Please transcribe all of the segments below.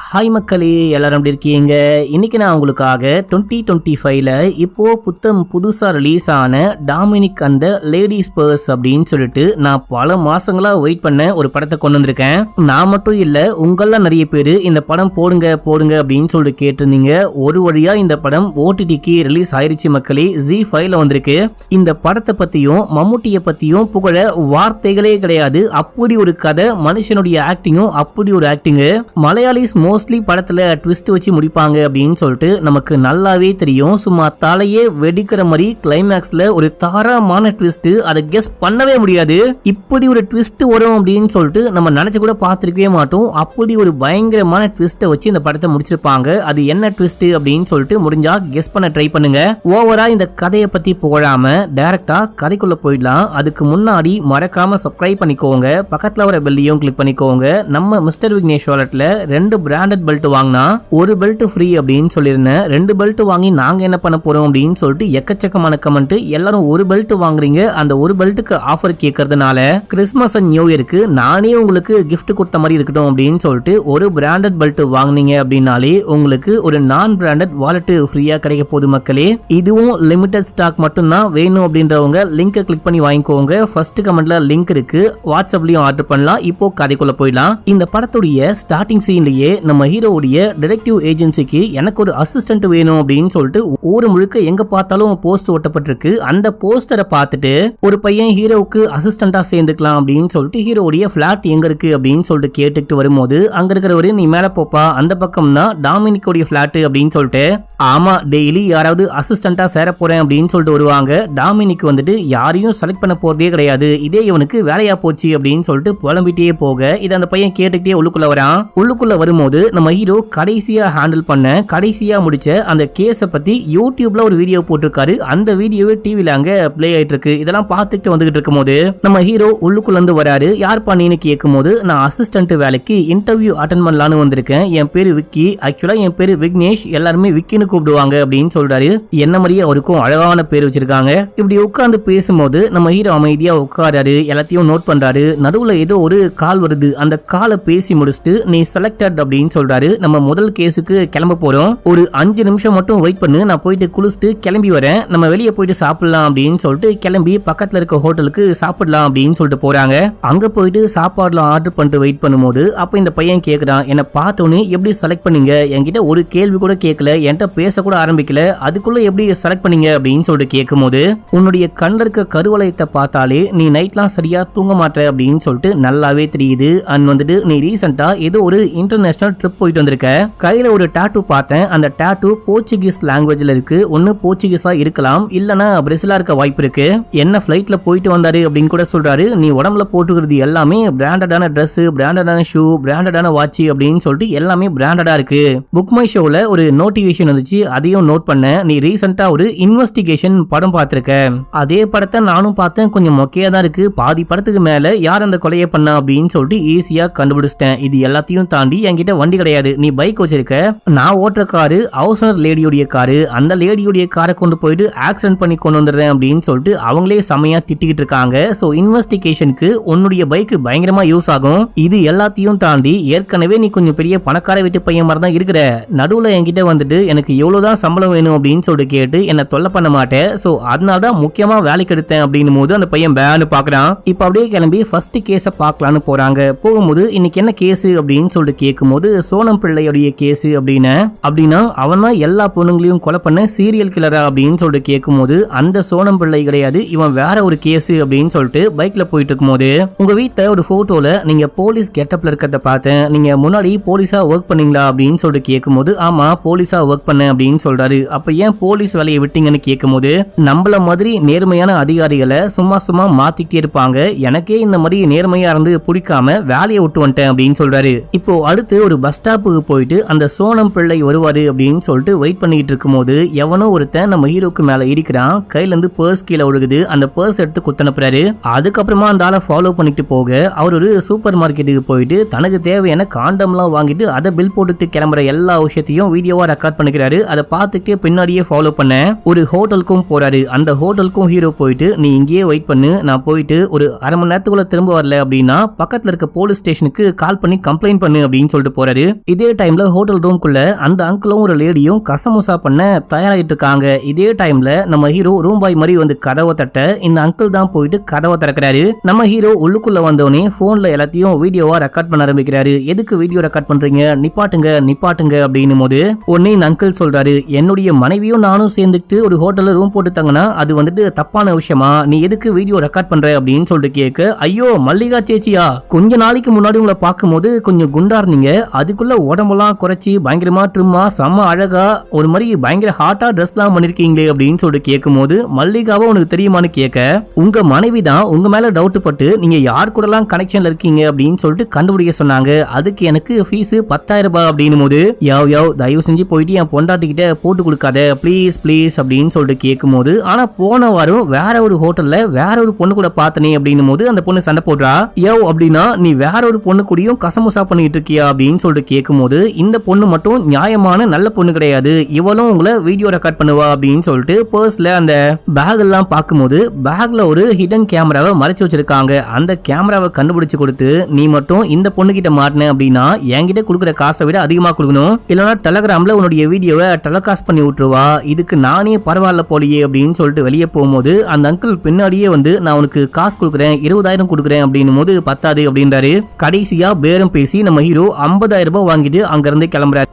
Hi மக்களே, எல்லாரும் எப்படி இருக்கீங்க? இன்னைக்கு நான் உங்களுக்காக 2025ல இப்போ புதுசா ரிலீஸ் ஆன டாமினிக் அந்த லேடிஸ் பர்ஸ் அப்படின்னு சொல்லிட்டு நான் பல மாசங்களா வெயிட் பண்ண ஒரு படத்தை கொண்டு வந்திருக்கேன். நான் மட்டும் இல்ல, உங்கள நிறைய பேர் இந்த படம் போடுங்க அப்படின்னு சொல்லிட்டு கேட்டிருந்தீங்க. ஒரு வழியா இந்த படம் OTTக்கு ரிலீஸ் ஆயிருச்சு மக்களே. ZEE5ல வந்திருக்கு. இந்த படத்தை பத்தியும் மம்முட்டியை பத்தியும் புகழ வார்த்தைகளே கிடையாது. அப்படி ஒரு கதை, மனுஷனுடைய ஆக்டிங்கும் அப்படி ஒரு ஆக்டிங். மலையாளிஸ் மோஸ்ட்லி படத்துல ட்விஸ்ட் வச்சு முடிப்பாங்க அப்படின்னு சொல்லிட்டு நமக்கு நல்லாவே தெரியும். சும்மா தலையே வெடிக்கிற மாதிரி கிளைமேக்ஸ்ல ஒரு தாராளமான ட்விஸ்ட், அதை கெஸ் பண்ணவே முடியாது. இப்படி ஒரு ட்விஸ்ட் வரும் அப்படின்னு சொல்லிட்டு நம்ம நினைச்சு கூட பார்த்திருக்கவே மாட்டோம். அப்படி ஒரு பயங்கரமான ட்விஸ்ட்டை வச்சு இந்த படத்தை முடிச்சிருப்பாங்க. அது என்ன ட்விஸ்ட் அப்படின்னு சொல்லிட்டு முடிஞ்சா கெஸ் பண்ண ட்ரை பண்ணுங்க. ஓவரா இந்த கதையை பத்தி புகழாம டைரக்டா கதைக்குள்ள போயிடலாம். அதுக்கு முன்னாடி மறக்காம சப்ஸ்கிரைப் பண்ணிக்கோங்க, பக்கத்துல வர பெல்லையும் கிளிக் பண்ணிக்கோங்க. நம்ம மிஸ்டர் விக்னேஷ் வாலெட்ல 2 பிராண்டட் பெல்ட் வாங்கினா ஒரு பெல்ட் ஃப்ரீ அப்படின்னு சொல்லியிருந்தேன். 2 பெல்ட் வாங்கி நாங்க என்ன பண்ண போறோம் அப்படின்னு சொல்லிட்டு எக்கச்சக்கமான கமெண்ட். எல்லாரும் ஒரு பெல்ட் வாங்குறீங்க, அந்த ஒரு பெல்ட்டுக்கு ஆஃபர் கேட்கறதுனால கிறிஸ்மஸ் அண்ட் நியூ இயருக்கு நானே உங்களுக்கு கிஃப்ட் கொடுத்த மாதிரி இருக்கட்டும் அப்படின்னு சொல்லிட்டு ஒரு பிராண்டட் பெல்ட் வாங்குனீங்க அப்படின்னாலே உங்களுக்கு ஒரு நான் பிராண்டட் வாலெட் ஃப்ரீயா கிடைக்க போகுது மக்களே. இதுவும் லிமிடெட் ஸ்டாக் மட்டும்தான். வேணும் அப்படின்றவங்க லிங்கை கிளிக் பண்ணி வாங்கிக்கோங்க. ஃபர்ஸ்ட் கமெண்ட்ல லிங்க் இருக்கு, வாட்ஸ்அப்லயும் ஆர்டர் பண்ணலாம். இப்போ கதைக்குள்ள போயிடலாம். இந்த படத்துடைய ஸ்டார்டிங் சீன்லயே நம்ம ஹீரோவுடைய டிடெக்டிவ் ஏஜென்சிக்கு எனக்கு ஒரு அசிஸ்டன்ட் வேணும் அப்படின்னு சொல்லிட்டு ஊரு முழுக்க எங்க பார்த்தாலும் போஸ்ட் ஒட்டப்பட்டிருக்கு. அந்த போஸ்டரை பார்த்துட்டு ஒரு பையன் ஹீரோவுக்கு அசிஸ்டண்டா சேர்ந்துக்கலாம் அப்படின்னு சொல்லிட்டு ஹீரோவுடைய பிளாட் எங்க இருக்கு அப்படின்னு சொல்லிட்டு கேட்டுக்கிட்டு வரும்போது அங்க இருக்கிறவரு, நீ மேல போப்பா, அந்த பக்கம் தான் டாமினிக்கோடைய பிளாட் அப்படின்னு சொல்லிட்டு, ஆமா டெய்லி யாராவது அசிஸ்டண்டா சேர போறேன் அப்படின்னு சொல்லிட்டு வருவாங்க. டாமினிக் வந்துட்டு யாரையும் செலக்ட் பண்ண போறதே கிடையாது, இதே இவனுக்கு வேலையா போச்சு அப்படின்னு சொல்லிட்டு புலம்பிட்டே போக இதை அந்த பையன் கேட்டுக்கிட்டே உள்ளுக்குள்ள வரான். உள்ளுக்குள்ள வரும்போது நம்ம ஹீரோ கடைசியா ஹேண்டில் பண்ண, கடைசியா முடிச்ச அந்த கேஸ பத்தி யூடியூப்ல ஒரு வீடியோ போட்டிருக்காரு. அந்த வீடியோவே டிவில அங்க பிளே ஆயிட்டு இருக்கு. இதெல்லாம் பார்த்துட்டு வந்துகிட்டு இருக்கும் போது நம்ம ஹீரோ உள்ளுக்குள்ள இருந்து வராரு. யார் பண்ணின்னு கேட்கும் போது, நான் அசிஸ்டன்ட் வேலைக்கு இன்டர்வியூ அட்டென்ட் பண்ணலான்னு வந்திருக்கேன், என் பேரு விக்கி, ஆக்சுவலா என் பேரு விக்னேஷ், எல்லாருமே விக்கின்னு கூப்பிடுவாங்க அப்படின்னு சொல்றாரு. என்ன மாதிரியே அவருக்கும் அழகான பேர் வச்சிருக்காங்க. இப்படி உட்கார்ந்து பேசும்போது நம்ம ஹீரோ அமைதியா உட்காராரு, எல்லாத்தையும் நோட் பண்றாரு. நடுவுல ஏதோ ஒரு கால் வருது. அந்த காலை பேசி முடிச்சுட்டு நீ செலக்டட் அப்படின்னு சொல்றாரு. நம்ம முதல் கேஸுக்கு கிளம்ப போறோம், ஒரு 5 நிமிஷம் மட்டும் வெயிட் பண்ணு, நான் போயிட்டு குளிச்சுட்டு கிளம்பி வரேன், நம்ம வெளியே போயிட்டு சாப்பிடலாம் அப்படின்னு சொல்லிட்டு கிளம்பி பக்கத்துல இருக்க ஹோட்டலுக்கு சாப்பிடலாம் அப்படின்னு சொல்லிட்டு போறாங்க. அங்க போயிட்டு சாப்பாடுலாம் ஆர்டர் பண்ணிட்டு வெயிட் பண்ணும்போது அப்ப இந்த பையன் கேக்குறான், என்ன பார்த்தோன்னு எப்படி செலக்ட் பண்ணீங்க? என்கிட்ட ஒரு கேள்வி கூட கேட்கல, என்கிட்ட பேச கூட ஆரம்பிக்கல, அதுக்குள்ள எப்படி செலக்ட் பண்ணீங்க அப்படின்னு சொல்லிட்டு கேட்கும் போது, உன்னுடைய கண்ணில் இருக்க கருவளையத்தை பார்த்தாலே நீ நைட்லாம் சரியா தூங்க மாட்ட அப்படின்னு சொல்லிட்டு நல்லாவே தெரியுது. அண்ட் வந்துட்டு நீ ரீசெண்டா ஏதோ ஒரு இன்டர்நேஷனல் ட்ரிப் போயிட்டு வந்திருக்க, கையில ஒரு டாட்டூ பார்த்தேன், அந்த டாட்டூ போர்ச்சுகீஸ் லாங்குவேஜ்ல இருக்கு, ஒன்னு போர்ச்சுகீஸா இருக்கலாம், இல்லனா பிரேசிலா இருக்க வாய்ப்பு இருக்கு. என்ன ஃபிளைட்ல போயிட்டு வந்தாரு அப்படின்னு கூட சொல்றாரு. நீ உடம்புல போட்டுக்கிறது எல்லாமே பிராண்டடான ட்ரெஸ், பிராண்டடான ஷூ, பிராண்டடான வாட்ச் அப்படின்னு சொல்லிட்டு எல்லாமே பிராண்டடா இருக்கு. புக் மை ஷோல ஒரு நோட்டிபிகேஷன் வந்துச்சு, அதையும் நோட் பண்ண. நீ ரீசெண்டா ஒரு இன்வெஸ்டிகேஷன் படம் பார்த்திருக்க, அதே படத்தை நானும் பார்த்தேன், கொஞ்சம் மொக்கையா தான் இருக்கு, பாதி படத்துக்கு மேல யார் அந்த கொலையை பண்ணா அப்படின்னு சொல்லிட்டு ஈஸியா கண்டுபிடிச்சிட்டேன். இது எல்லாத்தையும் தாண்டி என்கிட்ட வண்டி கிடையாது, நீ பைக் வச்சிருக்க, நான் ஓட்டுற காரு ஹவுஸ்னர் லேடியோடைய காரு, அந்த லேடியோடைய காரை கொண்டு போயிட்டு ஆக்சிடென்ட் பண்ணி கொண்டு வந்துடுறேன் அப்படின்னு சொல்லிட்டு அவங்களே செமையா திட்டிக்கிட்டு இருக்காங்க. சோ இன்வெஸ்டிகேஷனுக்கு உன்னுடைய பைக் பயங்கரமா யூஸ் ஆகும். இது எல்லாத்தையும் தாண்டி ஏற்கனவே நீ கொஞ்சம் பெரிய பணக்கார வீட்டு பையன் மாதிரி தான் இருக்கிற, நடுவுல என்கிட்ட வந்துட்டு எனக்கு எவ்வளவுதான் சம்பளம் வேணும் அப்படின்னு சொல்லிட்டு கேட்டு என்ன தொல்லை பண்ண மாட்டேன், சோ அதனால தான் முக்கியமா வேலைக்கு எடுத்தேன் அப்படின்னு போது அந்த பையன் பேனு பாக்குறான். இப்ப அப்படியே கிளம்பி ஃபர்ஸ்ட் கேஸ பார்க்கலான்னு போறாங்க. போகும்போது இன்னைக்கு என்ன கேஸ் அப்படின்னு சொல்லிட்டு கேட்கும் போது, சோனம் பிள்ளையுடைய கேஸ் அப்படின்னா அவன் தான் எல்லா பொண்ணுங்களையும் கொலை பண்ண சீரியல் கில்லரா அப்படின்னு சொல்லிட்டு கேட்கும் போது, அந்த சோனம் பிள்ளை கிடையாது, இவன் வேற ஒரு கேஸ் அப்படின்னு சொல்லிட்டு பைக்ல போயிட்டு இருக்கும் போது, உங்க வீட்டுல ஒரு போட்டோல நீங்க போலீஸ் கெட்டப்ல இருக்கிறத பார்த்தேன், நீங்க முன்னாடி போலீஸா ஒர்க் பண்ணீங்களா அப்படின்னு சொல்லிட்டு கேட்கும் போது, ஆமா போலீஸா ஒர்க் பண்ண அப்படின்னு சொல்றாரு. அப்ப ஏன் போலீஸ் வேலையை விட்டீங்கன்னு கேட்கும் போது, நம்மள மாதிரி நேர்மையான அதிகாரிகளை சும்மா மாத்திக்கிட்டே இருப்பாங்க, எனக்கே இந்த மாதிரி நேர்மையா இருந்து பிடிக்காம வேலையை விட்டு வந்துட்டேன் அப்படின்னு சொல்றாரு. இப்போ அடுத்து ஒரு பஸ் ஸ்டாப்புக்கு போயிட்டு அந்த சோனம் பிள்ளை வருவாரு அப்படின்னு சொல்லிட்டு வெயிட் பண்ணிட்டு இருக்கும் போது, எவனோ ஒருத்தன் நம்ம ஹீரோக்கு மேல இருக்கிறான், கையில இருந்து பர்ஸ் கீழே ஒழுகுது, அந்த பர்ஸ் எடுத்து குத்தனுப்புறாரு. அதுக்கப்புறமா அந்த ஆளை ஃபாலோ பண்ணிட்டு போக அவர் ஒரு சூப்பர் மார்க்கெட்டுக்கு போயிட்டு தனக்கு தேவையான காண்டம்லாம் வாங்கிட்டு அதை பில் போட்டுட்டு கிளம்புற எல்லா விஷயத்தையும் வீடியோவா ரெக்கார்ட் பண்ணிக்கிறாரு. அதை பார்த்துட்டு பின்னாடியே ஃபாலோ பண்ண ஒரு ஹோட்டலுக்கும் போறாரு. அந்த ஹோட்டலுக்கும் ஹீரோ போயிட்டு, நீ இங்கேயே வெயிட் பண்ணு, நான் போயிட்டு ஒரு அரை மணி நேரத்துக்குள்ள திரும்ப வரல அப்படின்னா பக்கத்துல இருக்க போலீஸ் ஸ்டேஷனுக்கு கால் பண்ணி கம்ப்ளைண்ட் பண்ணு அப்படின்னு சொல்லிட்டு போறாரு. சொல்றாரு. இதே டைம்ல ஹோட்டல் ரூம்குள்ள அந்த அங்கிளும் ஒரு லேடியும் கசமுசா பண்ண தயாராகிட்டு இருக்காங்க. இதே டைம்ல நம்ம ஹீரோ ரூம் பாய் மாதிரி வந்து கதவை தட்ட இந்த அங்கிள் தான் போயிட்டு கதவை திறக்கிறாரு. நம்ம ஹீரோ உள்ளுக்குள்ள வந்தோடனே போன்ல எல்லாத்தையும் வீடியோவா ரெக்கார்ட் பண்ண ஆரம்பிக்கிறாரு. எதுக்கு வீடியோ ரெக்கார்ட் பண்றீங்க, நிப்பாட்டுங்க நிப்பாட்டுங்க அப்படின்னும் போது உடனே இந்த அங்கிள் சொல்றாரு, என்னுடைய மனைவியும் நானும் சேர்ந்துட்டு ஒரு ஹோட்டல்ல ரூம் போட்டு தங்கினா அது வந்துட்டு தப்பான விஷயமா, நீ எதுக்கு வீடியோ ரெக்கார்ட் பண்ற அப்படின்னு சொல்லிட்டு கேட்க, ஐயோ மல்லிகா சேச்சியா, கொஞ்ச நாளைக்கு முன்னாடி உங்களை பார்க்கும்போது கொஞ்சம் குண்டா இருந்தீங்க, அதுக்குள்ள உடம்பெல்லாம் குறைச்சி பயங்கரமா ட்ரிம்மா செம்ம அழகா ஒரு மாதிரி பயங்கர ஹாட்டா ட்ரெஸ் எல்லாம் பண்ணிருக்கீங்களே அப்படின்னு சொல்லிட்டு கேட்கும் போது, மல்லிகாவை உனக்கு தெரியுமான்னு கேட்க, உங்க மனைவி தான் உங்க மேல டவுட் பட்டு நீங்க யார் கூட எல்லாம் கனெக்ஷன்ல இருக்கீங்க அப்படின்னு சொல்லிட்டு கண்டுபிடிக்க சொன்னாங்க, அதுக்கு எனக்கு ஃபீஸ் 10,000 ரூபாய் அப்படின்னு போது, யாவ் தயவு செஞ்சு போயிட்டு என் பொண்டாட்டிக்கிட்ட போட்டு கொடுக்காத ப்ளீஸ் ப்ளீஸ் அப்படின்னு சொல்லிட்டு கேட்கும் போது, ஆனா போன வாரம் வேற ஒரு ஹோட்டல்ல வேற ஒரு பொண்ணு கூட பார்த்தனே அப்படின்னும் போது அந்த பொண்ணு சண்டை போடுறா, அப்படின்னா நீ வேற ஒரு பொண்ணு கூடயும் கசமுசா பண்ணிட்டு இருக்கியா அப்படின்னு சொல்லிட்டு கேட்கும் போது, இந்த பொண்ணு மட்டும் நியாயமான நல்ல பொண்ணு கிடையாது, இவளும் உங்களை வீடியோ ரெக்கார்ட் பண்ணுவா அப்படின்னு சொல்லிட்டு பர்ஸ்ல அந்த பேக் எல்லாம் பார்க்கும்போது பேக்ல ஒரு ஹிடன் கேமராவை மறைச்சு வச்சிருக்காங்க. அந்த கேமராவை கண்டுபிடிச்சு கொடுத்து, நீ மட்டும் இந்த பொண்ணு கிட்ட மாட்டின அப்படின்னா என்கிட்ட கொடுக்குற காசை விட அதிகமா கொடுக்கணும், இல்லைன்னா டெலகிராம்ல உன்னுடைய வீடியோவை டெலகாஸ்ட் பண்ணி விட்டுருவா, இதுக்கு நானே பரவாயில்ல போலியே அப்படின்னு சொல்லிட்டு வெளியே போகும்போது அந்த அங்கிள் பின்னாடியே வந்து, நான் உனக்கு காசு கொடுக்குறேன் 20,000 கொடுக்குறேன் அப்படின்னும் போது பத்தாது அப்படின்றாரு. கடைசியா பேரம் பேசி நம்ம ஹீரோ 50,000 ரூபாய் வாங்கிட்டு அங்க இருந்து கிளம்புறாரு.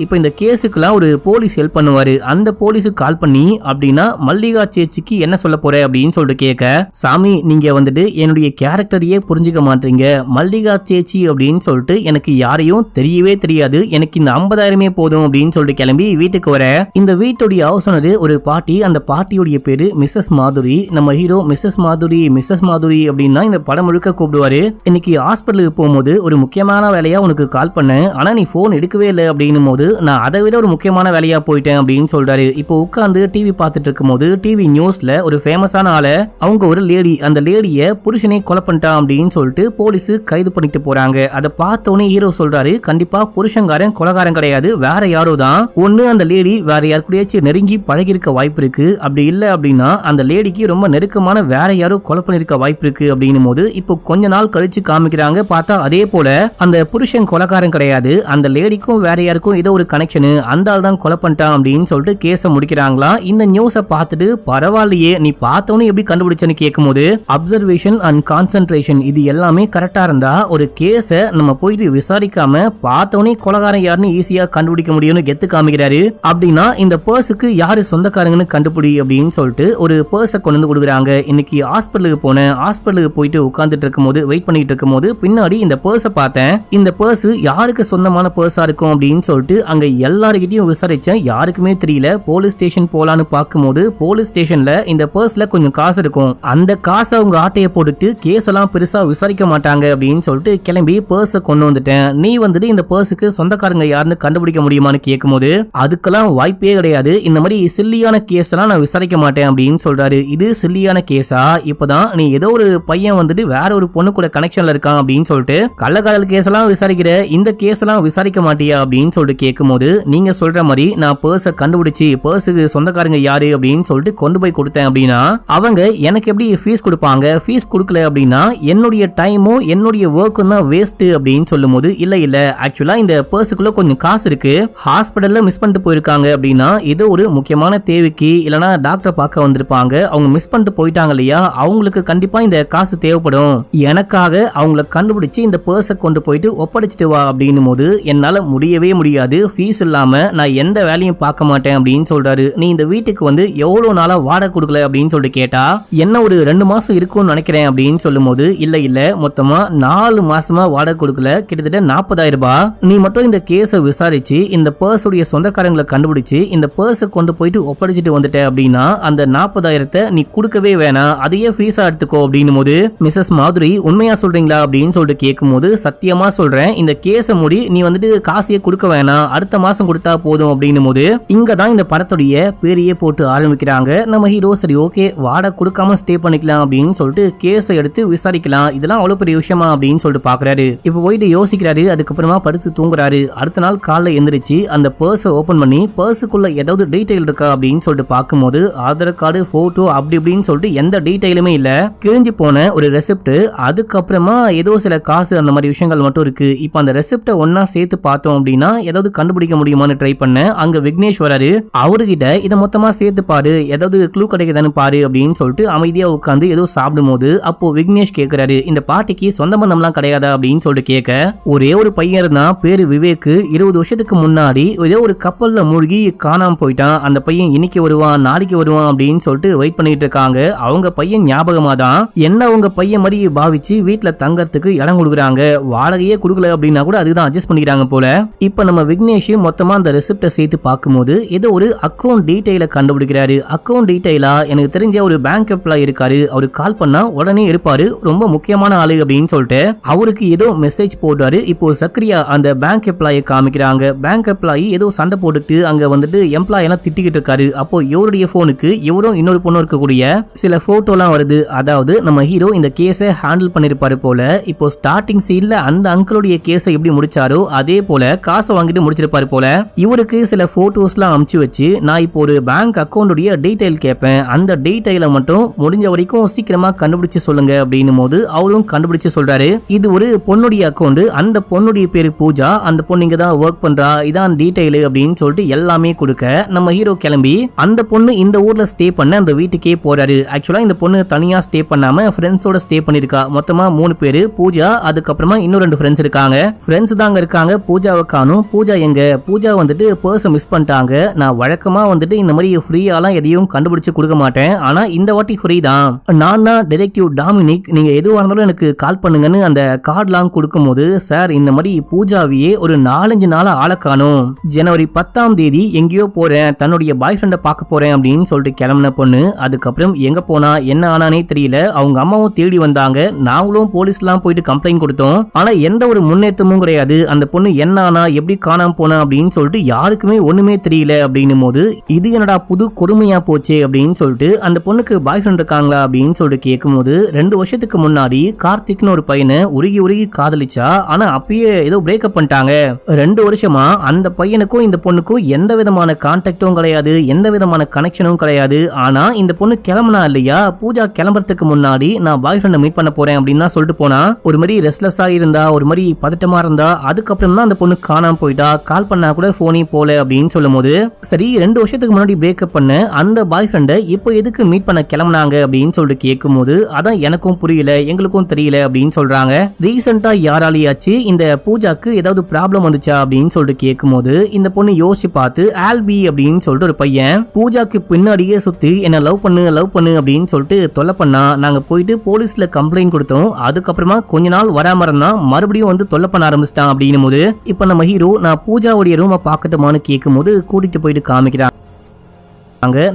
இப்போ இந்த கேஸுக்குலாம் ஒரு போலீஸ் ஹெல்ப் பண்ணுவாரு. அந்த போலீஸுக்கு கால் பண்ணி, அப்படின்னா மல்லிகா சேச்சிக்கு என்ன சொல்ல போற அப்படின்னு சொல்லிட்டு கேட்க, சாமி நீங்க வந்துட்டு என்னுடைய கேரக்டரையே புரிஞ்சுக்க மாட்டீங்க, மல்லிகா சேச்சி அப்படின்னு சொல்லிட்டு எனக்கு யாரையும் தெரியவே தெரியாது, எனக்கு இந்த 50,000 போதும் அப்படின்னு சொல்லிட்டு கிளம்பி வீட்டுக்கு வர, இந்த வீட்டுடைய ஹவுஸ் ஓனர் ஒரு பாட்டி, அந்த பாட்டியுடைய பேரு மிஸ்ஸஸ் மாதுரி. நம்ம ஹீரோ மிஸ்ஸஸ் மாதுரி அப்படின்னா இந்த படம் முழுக்க கூப்பிடுவாரு. இன்னைக்கு ஹாஸ்பிட்டலுக்கு போகும்போது ஒரு முக்கியமான வேலையா உனக்கு கால் பண்ணேன், ஆனா நீ போன் எடுக்கவே இல்லை அப்படின்னு போது, நான் அதை விட ஒரு முக்கியமான வேலையா போயிட்டேன் அப்படின்னு சொல்றாரு. இப்போ உட்கார்ந்து டிவி பார்த்துட்டு இருக்கும் போது டிவி நியூஸ்ல ஒரு ஃபேமஸான ஆள, அவங்க ஒரு லேடி, அந்த லேடிய புருஷனை கொலை பண்ணிட்டான் அப்படின்னு சொல்லிட்டு போலீஸ் கைது பண்ணிட்டு போறாங்க. அதை பார்த்தோன்னே ஹீரோ சொல்றாரு, கண்டிப்பா புருஷங்காரன் கொலைகாரன் கிடையாது, வேற யாரோ தான், ஒண்ணு அந்த லேடி வேற யாரு கூடயாச்சும் நெருங்கி பழகி இருக்க வாய்ப்பு இருக்கு, அப்படி இல்ல அப்படின்னா அந்த லேடிக்கு ரொம்ப நெருக்கமான வேற யாரோ கொலை பண்ணிருக்க வாய்ப்பு இருக்கு அப்படின்னும் போது, இப்போ கொஞ்ச நாள் கழிச்சு காமிக்கிறாங்க. பார்த்தா அதே போல அந்த புருஷன் கொலைகாரன் கிடையாது, அந்த லேடிக்கும் வேற யாருக்கும் ஏதோ ஒரு கனெக்ஷன், அந்த ஆள் தான் கொலை பண்ணிட்டான் அப்படின்னு சொல்லிட்டு கேஸை முடிக்கிறாங்களா. இந்த நியூஸை பார்த்துட்டு, பரவாயில்லையே நீ பார்த்தவனே எப்படி கண்டுபிடிச்சன்னு கேட்கும்போது, அப்சர்வேஷன் அண்ட் கான்சென்ட்ரேஷன் இது எல்லாமே கரெக்டா இருந்தா ஒரு கேஸை நம்ம போயிட்டு விசாரிக்காம பார்த்தவனே கொலைகாரன் யாருன்னு ஈஸியா கண்டுபிடிக்க முடியும்னு கெத்து காமிக்கிறாரு. அப்படின்னா இந்த பர்ஸுக்கு யாரு சொந்தக்காரங்கன்னு கண்டுபிடி அப்படின்னு சொல்லிட்டு ஒரு பர்ஸை கொண்டு வந்து கொடுக்குறாங்க. இன்னைக்கு ஹாஸ்பிட்டலுக்கு போனேன், ஹாஸ்பிட்டலுக்கு போயிட்டு உட்கார்ந்துட்டு இருக்கும் போது வெயிட் பண்ணிட்டு இருக்கும் போது பின்னாடி இந்த பர்ஸை பார்த்தேன், இந்த பர்ஸ் யாருக்கு சொந்தமான பர்ஸா இருக்கும் அப்படின்னு சொல்லிட்டு அங்க எல்லார்கிட்டயும் விசாரிச்சேன், யாருக்குமே தெரியல. போலீஸ் ஸ்டேஷன் போலான்னு பார்க்கும்போது போலீஸ் ஸ்டேஷன்ல இந்த பர்ஸ்ல கொஞ்சம் காசு இருக்கும், அந்த காசை அவங்க ஆட்டைய போட்டுட்டு கேஸ் எல்லாம் பெருசா விசாரிக்க மாட்டாங்க அப்படின்னு சொல்லிட்டு கிளம்பி பர்ஸை கொண்டு வந்துட்டேன். நீ வந்துட்டு இந்த பர்ஸுக்கு சொந்தக்காரங்க யாருன்னு கண்டுபிடிக்க முடியுமான்னு கேட்கும்போது, அதுக்கெல்லாம் வாய்ப்பே கிடையாது, இந்த மாதிரி சில்லியான கேஸ் எல்லாம் நான் விசாரிக்க மாட்டேன் அப்படின்னு சொல்றாரு. இது சில்லியான கேஸா, இப்பதான் நீ ஏதோ ஒரு பையன் வந்துட்டு வேற ஒரு பொண்ணு கூட கனெக்ஷன்ல இருக்கான் அப்படின்னு சொல்லிட்டு கள்ளக்காதல் கேஸ் எல்லாம் விசாரிக்கிற, இந்த கேஸ் எல்லாம் விசாரிக்க மாட்டியா அப்படின்னு சொல்லிட்டு கேட்கும்போது, நீங்க சொல்ற மாதிரி நான் பர்ஸை கண்டுபிடிச்சு பர்ஸுக்கு சொந்தக்காரங்க யாரு அப்படின்னு சொல்லிட்டு கொண்டு போய் கொடுத்தேன் அப்படின்னா அவங்க எனக்கு எப்படி ஃபீஸ் கொடுப்பாங்க, ஃபீஸ் கொடுக்கல அப்படின்னா என்னுடைய டைமும் என்னுடைய ஒர்க்கும் தான் வேஸ்ட் அப்படின்னு சொல்லும்போது, இல்ல ஆக்சுவலா இந்த பர்ஸுக்குள்ள கொஞ்சம் காசு இருக்கு, ஹாஸ்பிட்டல்ல மிஸ் பண்ணிட்டு போயிருக்காங்க அப்படின்னா ஏதோ ஒரு முக்கியமான தேவைக்கு இல்லனா டாக்டர் பார்க்க வந்திருப்பாங்க, அவங்க மிஸ் பண்ணிட்டு போயிட்டாங்க இல்லையா, அவங்களுக்கு கண்டிப்பா இந்த காசு தேவைப்படும், எனக்காக அவங்கள கண்டுபிடிச்சு இந்த பர்ஸை கொண்டு போயிட்டு ஒப்படைச்சிட்டு வா அப்படின்னும் போது, என்னால முடியவே முடியாது, ஃபீஸ் இல்லாம நான் எந்த வேலையும் பார்க்க மாட்டேன் அப்படின்னு சொல்றாரு. நீ இந்த வீட்டுக்கு வந்து எவ்வளவு நாளா வாடகை கொடுக்கல அப்படின்னு சொல்லிட்டு கேட்டா, என்ன ஒரு 2 மாசம் இருக்கும்னு நினைக்கிறேன் அப்படின்னு சொல்லும் போது, இல்ல மொத்தமா 4 மாசமா வாடகை கொடுக்கல, கிட்டத்தட்ட 40,000 ரூபாய், நீ மட்டும் இந்த கேஸை விசாரிச்சு இந்த பர்ஸ் உடைய சொந்தக்காரங்களை கண்டுபிடிச்சு இந்த பர்ஸை கொண்டு போயிட்டு ஒப்படைச்சிட்டு வந்துட்ட அப்படின்னா அந்த 40,000 நீ கொடுக்கவே வேணாம், அதையே ஃபீஸா எடுத்துக்கோ அப்படின்னு போது, மிஸ்ஸஸ் மாதுரி உண்மையா சொல்றீங்களா அப்படின்னு சொல்லிட்டு கேட்கும் போது, சத்தியமா சொல்றேன், இந்த கேஸை முடி, நீ வந்துட்டு காசையே கொடுக்க வேணாம், வேணாம், அடுத்த மாசம் கொடுத்தா போதும் அப்படின்னும் போது இங்கதான் இந்த படத்துடைய பேரையே போட்டு ஆரம்பிக்கிறாங்க. நம்ம ஹீரோ சரி ஓகே வாடகை கொடுக்காம ஸ்டே பண்ணிக்கலாம் அப்படின்னு சொல்லிட்டு கேஸை எடுத்து விசாரிக்கலாம், இதெல்லாம் அவ்வளவு பெரிய விஷயமா அப்படின்னு சொல்லிட்டு பாக்குறாரு. இப்ப போயிட்டு யோசிக்கிறாரு. அதுக்கப்புறமா படுத்து தூங்குறாரு. அடுத்த நாள் காலைல எந்திரிச்சு அந்த பர்ஸை ஓபன் பண்ணி பர்ஸுக்குள்ள ஏதாவது டீடைல் இருக்கா அப்படின்னு சொல்லிட்டு பார்க்கும்போது ஆதார் கார்டு, போட்டோ அப்படி இப்படின்னு சொல்லிட்டு எந்த டீடைலுமே இல்ல. கிழிஞ்சு போன ஒரு ரெசிப்ட், அதுக்கப்புறமா ஏதோ சில காசு அந்த மாதிரி விஷயங்கள் மட்டும் இருக்கு. இப்ப அந்த ரெசிப்டை ஒன்னா சேர்த்து பார்த்தோம் அப்படின்னா ஏதாவது கண்டுபிடிக்க முடியுமான்னு ட்ரை பண்ண அங்க விக்னேஷ் வராரு. அவர்கிட்ட இதை மொத்தமா சேர்த்து பாரு, ஏதாவது க்ளூ கிடைக்குதான்னு பாரு அப்படின்னு சொல்லிட்டு அமைதியா உட்காந்து ஏதோ சாப்பிடும் போது அப்போ விக்னேஷ் கேட்கிறாரு, இந்த பாட்டிக்கு சொந்த பந்தம்லாம் கிடையாதா அப்படின்னு சொல்லிட்டு கேட்க, ஒரே ஒரு பையன் இருந்தா பேரு விவேக், 20 வருஷத்துக்கு முன்னாடி ஏதோ ஒரு கப்பல்ல மூழ்கி காணாம போயிட்டான். அந்த பையன் இன்னைக்கு வருவான் நாளைக்கு வருவான் அப்படின்னு சொல்லிட்டு வெயிட் பண்ணிட்டு இருக்காங்க. அவங்க பையன் ஞாபகமா தான் என்ன அவங்க பையன் மாதிரி பாவிச்சு வீட்டுல தங்கறதுக்கு இடம் கொடுக்குறாங்க. வாடகையே கொடுக்கல அப்படின்னா கூட அதுதான் அட்ஜஸ்ட் பண்ணிக்கிறாங்க போல. இப்ப நம்ம விக்னேஷ் மொத்தமா அந்த ரெசிப்ட சேர்த்து பார்க்கும்போது ஏதோ ஒரு அக்கௌண்ட் டீடைல கண்டுபிடிக்கிறாரு. அக்கௌண்ட் டீடைலா எனக்கு தெரிஞ்ச ஒரு பேங்க் எம்ப்ளாய் இருக்காரு, அவரு கால் பண்ணா உடனே எடுப்பாரு, ரொம்ப முக்கியமான ஆளு அப்படின்னு சொல்லிட்டு அவருக்கு ஏதோ மெசேஜ் போடுறாரு. இப்போ சக்ரியா அந்த பேங்க் எம்ப்ளாயை காமிக்கிறாங்க. பேங்க் எம்ப்ளாயி ஏதோ சண்டை போட்டுட்டு அங்க வந்துட்டு எம்ப்ளாய் எல்லாம் திட்டிக்கிட்டு இருக்காரு. அப்போ இவருடைய போனுக்கு இவரும் இன்னொரு பொண்ணு இருக்கக்கூடிய சில போட்டோலாம் வருது. அதாவது நம்ம ஹீரோ இந்த கேஸை ஹேண்டில் பண்ணிருப்பாரு போல. இப்போ ஸ்டார்டிங் சீன்ல அந்த அங்கிளுடைய கேஸை எப்படி முடிச்சாரோ அதே போல காசை வாங்கிட்டு முடிச்சிருப்பாரு போல. இவருக்கு சில போட்டோஸ்லாம் அமுச்சு வச்சு நான் இப்போ ஒரு பேங்க் அக்கௌண்டுடைய டீடைல் கேட்பேன், அந்த டீடைலை மட்டும் முடிஞ்ச வரைக்கும் சீக்கிரமா கண்டுபிடிச்சு சொல்லுங்க அப்படின்னும் போது அவரும் கண்டுபிடிச்சு சொல்றாரு. இது ஒரு பொண்ணுடைய அக்கௌண்ட், அந்த பொண்ணுடைய பேரு பூஜா, அந்த பொண்ணு இங்க தான் ஒர்க் பண்றா, இதான் டீடைல் அப்படின்னு சொல்லிட்டு எல்லாமே கொடுக்க நம்ம ஹீரோ கிளம்பி அந்த பொண்ணு இந்த ஊர்ல ஸ்டே பண்ண அந்த வீட்டுக்கே போறாரு. ஆக்சுவலா இந்த பொண்ணு தனியா ஸ்டே பண்ணாம ஃப்ரெண்ட்ஸோட ஸ்டே பண்ணிருக்கா. மொத்தமா 3 பேரு, பூஜா அதுக்கப்புறமா இன்னும் 2 ஃப்ரெண்ட்ஸ் இருக்காங்க. ஃப்ரெண்ட்ஸ் தாங்க இருக்காங்க. பூஜாவை காணும். பூஜா எங்க? பூஜா வந்துட்டு பர்ஸை மிஸ் பண்ணிட்டாங்க. நான் வழக்கமா வந்துட்டு இந்த மாதிரி ஃப்ரீயாலாம் எதையும் கண்டுபிடிச்சு கொடுக்க மாட்டேன், ஆனா இந்த வாட்டி ஃப்ரீ தான். நான் தான் டிடெக்டிவ் டாமினிக், நீங்க எதுவாக இருந்தாலும் எனக்கு கால் பண்ணுங்கன்னு அந்த கார்ட்லாம் கொடுக்கும் போது, சார் இந்த மாதிரி பூஜாவையே ஒரு 4-5 நாளா ஆளை காணும், ஜனவரி 10ஆம் தேதி எங்கேயோ போறேன், தன்னுடைய பாய் ஃப்ரெண்டை பார்க்க போறேன் அப்படின்னு சொல்லிட்டு கிளம்பின பொண்ணு அதுக்கப்புறம் எங்க போனா என்ன ஆனானே தெரியல. அவங்க அம்மாவும் தேடி வந்தாங்க, நாங்களும் போலீஸ்லாம் போயிட்டு கம்ப்ளைண்ட் கொடுத்தோம், ஆனா எந்த ஒரு முன்னேற்றமும் கிடையாது. அந்த பொண்ணு என்ன ஆனா எப்படி காணாம போனா அப்படின்னு சொல்லிட்டு யாருக்குமே ஒண்ணுமே தெரியல அப்படின்னும் போது இது என்னடா புது கொடுமையா போச்சே அப்படின்னு சொல்லிட்டு அந்த பொண்ணுக்கு பாய் ஃப்ரெண்ட் இருக்காங்களா அப்படின்னு சொல்லிட்டு கேட்கும்போது 2 வருஷத்துக்கு முன்னாடி கார்த்திக்னு ஒரு பையனை உருகி உருகி காதலிச்சா, ஆனா அப்பயே ஏதோ பிரேக்கப் பண்ணிட்டாங்க. 2 வருஷமா அந்த பையனுக்கும் இந்த பொண்ணுக்கும் எந்த விதமான கான்டாக்டும் கிடையாது, எந்த விதமான கனெக்ஷனும் கிடையாது. ஆனா இந்த பொண்ணு கிளம்புனா இல்லையா, பூஜா கிளம்புறதுக்கு முன்னாடி நான் பாய் ஃப்ரெண்டை மீட் பண்ண போறேன் அப்படின்னு தான் சொல்லிட்டு போனா. ஒரு மாதிரி ரெஸ்ட்லெஸ்ஸா இருந்தா, ஒரு மாதிரி பதட்டமா இருந்தா. அதுக்கப்புறம் தான் அந்த பொண்ணு காணாம போயிட்டா. கால் பண்ணா கூட போனே போல அப்படின்னு சொல்லும் போது சரி 2 வருஷத்துக்கு முன்னாடி பிரேக்கப் பண்ண அந்த பாய் ஃப்ரெண்டை இப்போ எதுக்கு மீட் பண்ண கிளம்புனாங்க அப்படின்னு சொல்லிட்டு கேட்கும் போது அதான் எனக்கும் புரியல, எங்களுக்கும் தெரியல அப்படின்னு சொல்றாங்க. ரீசெண்டா யாராலையாச்சு இந்த பூஜாக்கு ஏதாவது ப்ராப்ளம் வந்துச்சா அப்படின்னு சொல்லிட்டு கேட்கும் போது இந்த பொண்ணு யோசிச்சு பார்த்து ஆல்பி அப்படின்னு சொல்லிட்டு ஒரு பையன் பூஜாக்கு பின்னாடியே சுத்தி என்ன லவ் பண்ணு அப்படின்னு சொல்லிட்டு தொல்லை பண்ணா. நாங்க போயிட்டு போலீஸ்ல கம்ப்ளைண்ட் கொடுத்தோம். அதுக்கப்புறமா கொஞ்ச நாள் வராம இருந்தா மறுபடியும் வந்து தொல்லை பண்ண ஆரம்பிச்சிட்டான் அப்படின்னும் போது இப்ப நம்ம ஹீரோ நான் பூஜாவுடைய ரூமை பார்க்கட்டுமான்னு கேட்கும் போது கூட்டிட்டு போயிட்டு காமிக்கிறான்.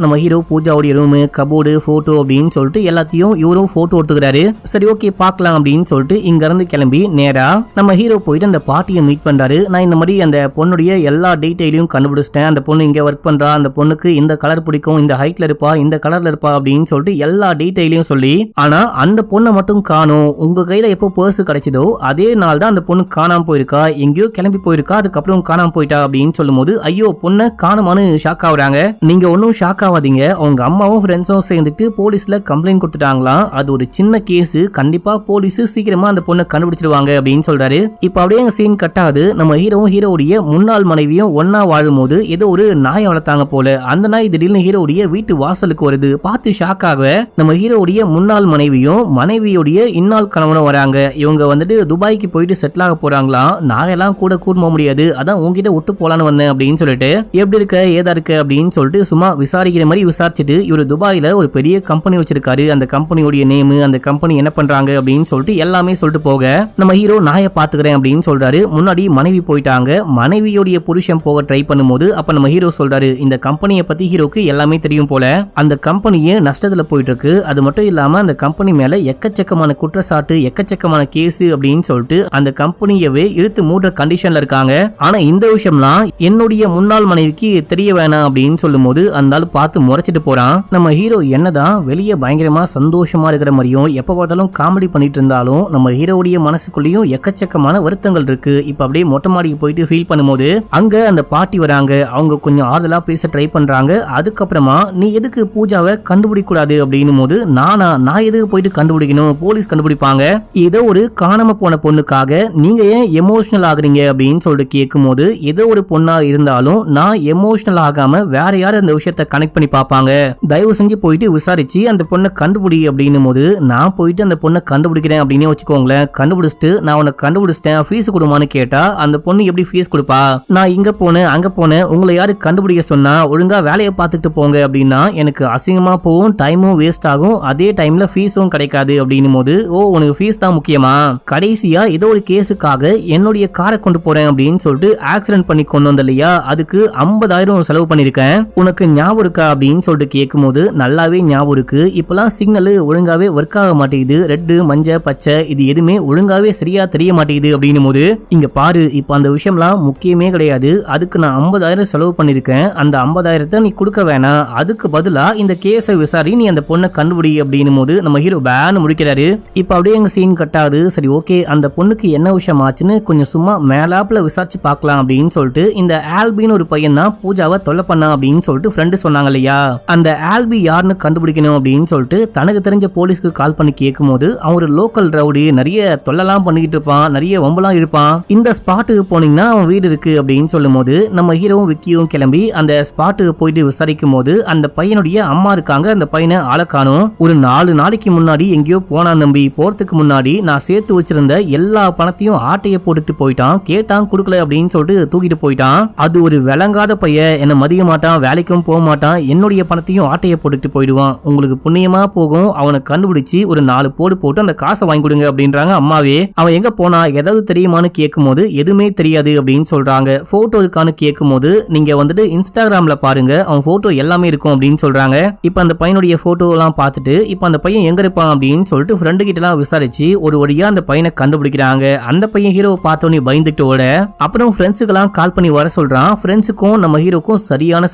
நம்ம ஹீரோ பூஜாவுடைய ரூம், கபோர்டு, போட்டோ அப்படின்னு சொல்லிட்டு எல்லாத்தையும் இவரும் போட்டோ எடுத்துக்கிறாரு. சரி ஓகே பார்க்கலாம் அப்படின்னு சொல்லிட்டு இங்க இருந்து கிளம்பி நேரா நம்ம ஹீரோ போயிட்டு அந்த பாட்டியை மீட் பண்றாரு. நான் இந்த மாதிரி அந்த பொண்ணுடைய எல்லா டீடைலையும் கண்டுபிடிச்சிட்டேன், அந்த பொண்ணு இங்க ஒர்க் பண்றா, அந்த பொண்ணுக்கு இந்த கலர் பிடிக்கும், இந்த ஹைட்ல இருப்பா, இந்த கலர்ல இருப்பா அப்படின்னு சொல்லிட்டு எல்லா டீடைலையும் சொல்லி, ஆனா அந்த பொண்ணை மட்டும் காணும், உங்க கையில எப்போ பர்ஸ் கிடைச்சதோ அதே நாள் தான் அந்த பொண்ணு காணாம போயிருக்கா, எங்கேயோ கிளம்பி போயிருக்கா, அதுக்கப்புறம் காணாம போயிட்டா அப்படின்னு சொல்லும் போது ஐயோ பொண்ணை காணுமான்னு ஷாக் ஆகுறாங்க. நீங்க ஒன்னும் ஷாக் ஆகாதீங்க, அவங்க அம்மாவும் ஃப்ரெண்ட்ஸும் சேர்ந்துட்டு போலீஸ்ல கம்ப்ளைண்ட் கொடுத்துட்டாங்களாம், அது ஒரு சின்ன கேஸ், கண்டிப்பா போலீஸ் சீக்கிரமா அந்த பொண்ணை கண்டுபிடிச்சிருவாங்க அப்படின்னு சொல்றாரு. இப்ப அப்படியே சீன் கட் ஆகுது. நம்ம ஹீரோவும் ஹீரோவுடைய முன்னாள் மனைவியும் ஒன்னா வாழும் போது ஏதோ ஒரு நாயை வளர்த்தாங்க போல. அந்த நாய் திடீர்னு ஹீரோவுடைய வீட்டு வாசலுக்கு வருது. பார்த்து ஷாக் ஆக நம்ம ஹீரோவுடைய முன்னாள் மனைவியும் மனைவியுடைய இந்நாள் கணவனும் வராங்க. இவங்க வந்துட்டு துபாய்க்கு போயிட்டு செட்டில் ஆக போறாங்களாம். நாயெல்லாம் கூட போக முடியாது, அதான் உங்ககிட்ட விட்டு போலான்னு வந்தேன் அப்படின்னு சொல்லிட்டு எப்படி இருக்க ஏதா இருக்க அப்படின்னு சொல்லிட்டு சும்மா விசாரிக்கிற மாதிரி விசாரிச்சுட்டு இவர் துபாயில ஒரு பெரிய கம்பெனி வச்சிருக்காரு, அந்த கம்பெனியோட நேம், அந்த கம்பெனி என்ன பண்றாங்க அப்படின்னு சொல்லிட்டு எல்லாமே சொல்லிட்டு போக நம்ம ஹீரோ நாயை பாத்துக்கிறேன் அப்படின்னு சொல்றாரு. முன்னாடி மனைவி போயிட்டாங்க, மனைவியோடைய புருஷன் போக ட்ரை பண்ணும்போது அப்ப நம்ம ஹீரோ சொல்றாரு இந்த கம்பெனியை பத்தி ஹீரோக்கு எல்லாமே தெரியும் போல, அந்த கம்பெனியே நஷ்டத்துல போயிட்டு இருக்கு, அது மட்டும் இல்லாம அந்த கம்பெனி மேல எக்கச்சக்கமான குற்றச்சாட்டு, எக்கச்சக்கமான கேஸ் அப்படின்னு சொல்லிட்டு அந்த கம்பெனியவே இழுத்து மூடுற கண்டிஷன்ல இருக்காங்க. ஆனா இந்த விஷயம்லாம் என்னுடைய முன்னாள் மனைவிக்கு தெரிய வேணாம் அப்படின்னு சொல்லும் போது அந்த ஆள் பார்த்து முறைச்சிட்டு போறான். நம்ம ஹீரோ என்னதான் வெளியே பயங்கரமா சந்தோஷமா இருக்கிற மாதிரியும் எப்ப பார்த்தாலும் காமெடி பண்ணிட்டு இருந்தாலும் நம்ம ஹீரோவுடைய மனசுக்குள்ளேயும் எக்கச்சக்கமான வருத்தங்கள் இருக்கு. இப்ப அப்படியே மொட்டை மாடிக்கு போயிட்டு ஃபீல் பண்ணும்போது அங்க அந்த பாட்டி வராங்க, அவங்க கொஞ்சம் ஆறுதலா பேச ட்ரை பண்றாங்க. அதுக்கப்புறமா நீ எதுக்கு பூஜாவை கண்டுபிடிக்க கூடாது அப்படின்னும் போது நான் எதுக்கு போயிட்டு கண்டுபிடிக்கணும், போலீஸ் கண்டுபிடிப்பாங்க, ஏதோ ஒரு காணாம போன பொண்ணுக்காக நீங்க ஏன் எமோஷனல் ஆகுறீங்க அப்படின்னு சொல்லிட்டு கேட்கும் போது ஏதோ ஒரு பொண்ணா இருந்தாலும் நான் எமோஷனல் ஆகாம வேற யாரும் அந்த விஷயத்தை கனெக்ட் பண்ணி பார்ப்பாங்க, தயவு செஞ்சு போயிட்டு விசாரிச்சு அந்த பொண்ணை கண்டுபிடி அப்படின்னும் போது நான் போயிட்டு அந்த பொண்ணை கண்டுபிடிக்கிறேன் அப்படின்னு வச்சுக்கோங்களேன். கண்டுபிடிச்சிட்டு நான் உன்னை கண்டுபிடிச்சிட்டேன் ஃபீஸ் கொடுமான்னு கேட்டா அந்த பொண்ணு எப்படி ஃபீஸ் கொடுப்பா, நான் இங்க போனேன் அங்க போனேன் உங்களை யாரு கண்டுபிடிக்க சொன்னா, ஒழுங்கா வேலையை பார்த்துட்டு போங்க அப்படின்னா எனக்கு அசிங்கமா போகும், டைமும் வேஸ்ட் ஆகும், அதே டைம்ல ஃபீஸும் கிடைக்காது அப்படின்னும் போது ஓ உனக்கு ஃபீஸ் தான் முக்கியமா, கடைசியா ஏதோ ஒரு கேஸுக்காக என்னுடைய காரை கொண்டு போறேன் அப்படின்னு சொல்லிட்டு ஆக்சிடென்ட் பண்ணி கொண்டு வந்த இல்லையா, அதுக்கு 50,000 செலவு பண்ணிருக்கேன், உனக்கு ஞாபகம் இருக்கா அப்படின்னு சொல்லிட்டு கேட்கும் போது நல்லாவே ஞாபகம் இருக்கு, இப்பெல்லாம் சிக்னல் ஒழுங்காவே ஒர்க் ஆக மாட்டேங்குது, ரெட்டு மஞ்சள் பச்சை இது எதுவுமே ஒழுங்காவே சரியா தெரிய மாட்டேங்குது அப்படின்னும் போது இங்க பாரு இப்ப அந்த விஷயம்லாம் முக்கியமே கிடையாது, அதுக்கு நான் 50,000 செலவு பண்ணிருக்கேன், அந்த 50,000 நீ கொடுக்க வேணாம், அதுக்கு பதிலா இந்த கேஸை விசாரி நீ அந்த பொண்ணை கண்டுபிடி அப்படின்னும் போது நம்ம ஹீரோ பேன்னு முடிக்கிறாரு. இப்ப அப்படியே எங்க சீன் கட்டாது. சரி ஓகே அந்த பொண்ணுக்கு என்ன விஷயம் ஆச்சுன்னு கொஞ்சம் சும்மா மேலாப்ல விசாரிச்சு பார்க்கலாம் அப்படின்னு சொல்லிட்டு இந்த ஆல்பின்னு ஒரு பையன் தான் பூஜாவை தொல்லை பண்ணா அப்படின்னு சொல்லிட்டு ஃப்ரெண்டு சொன்னாங்க இல்லையா, அந்த ஆல்பி யாருன்னு கண்டுபிடிக்கணும் அப்படின்னு சொல்லிட்டு தனக்கு தெரிஞ்ச போலீஸ்க்கு கால் பண்ணி கேட்கும் போது அவன் ஒரு லோக்கல் ரவுடி, நிறைய தொல்லலாம் பண்ணிக்கிட்டு இருப்பான், நிறைய வம்பலாம் இருப்பான், இந்த ஸ்பாட்டுக்கு போனீங்கன்னா அவன் வீடு இருக்கு அப்படின்னு சொல்லும் போது நம்ம ஹீரோவும் விக்கியும் கிளம்பி அந்த ஸ்பாட்டுக்கு போயிட்டு விசாரிக்கும் போது அந்த பையனுடைய அம்மா இருக்காங்க, அந்த பையனை ஆள காணோம், ஒரு 4 நாளைக்கு முன்னாடி எங்கேயோ போனான் தம்பி, போறதுக்கு முன்னாடி நான் சேர்த்து வச்சிருந்த எல்லா பணத்தையும் ஆட்டையை போட்டுட்டு போயிட்டான், கேட்டான் கொடுக்கல அப்படின்னு சொல்லிட்டு தூக்கிட்டு போயிட்டான், அது ஒரு விளங்காத பையன், என்ன மதிய மாட்டான், வேலைக்கும் போக மாட்டான், என்னுடைய பணத்தையும் ஆட்டையை போட்டுட்டு போயிடுவான், உங்களுக்கு புண்ணியமா போகும், அவனை கண்டுபிடிச்சு ஒரு 4 போடு போட்டு அந்த காசை வாங்கி கொடுங்க அப்படின்றாங்க அம்மாவே. அவன் எங்க போனா ஏதாவது தெரியுமான்னு கேட்கும் போது எதுவுமே தெரியாது அப்படின்னு சொல்றாங்க. போட்டோ இருக்கான்னு கேட்கும் போது நீங்க வந்துட்டு இன்ஸ்டாகிராம்ல பாருங்க அவன் போட்டோ எல்லாமே இருக்கும் அப்படின்னு சொல்றாங்க. இப்ப அந்த பையனுடைய போட்டோ எல்லாம் பார்த்துட்டு இப்ப அந்த பையன் எங்க இருப்பான் அப்படின்னு சொல்லிட்டு ஃப்ரெண்டு கிட்ட எல்லாம் விசாரிச்சு ஒரு வழியா அந்த பையனை கண்டுபிடிக்கிறாங்க. அந்த பையன் ஹீரோவை பார்த்தோன்னே பயந்துட்டு ஓட அப்புறம் ஃப்ரெண்ட்ஸுக்கெல்லாம் கால் பண்ணி வர சொல்றான். ஃப்ரெண்ட்ஸுக்கும் நம்ம ஹீரோக்கும் சரியான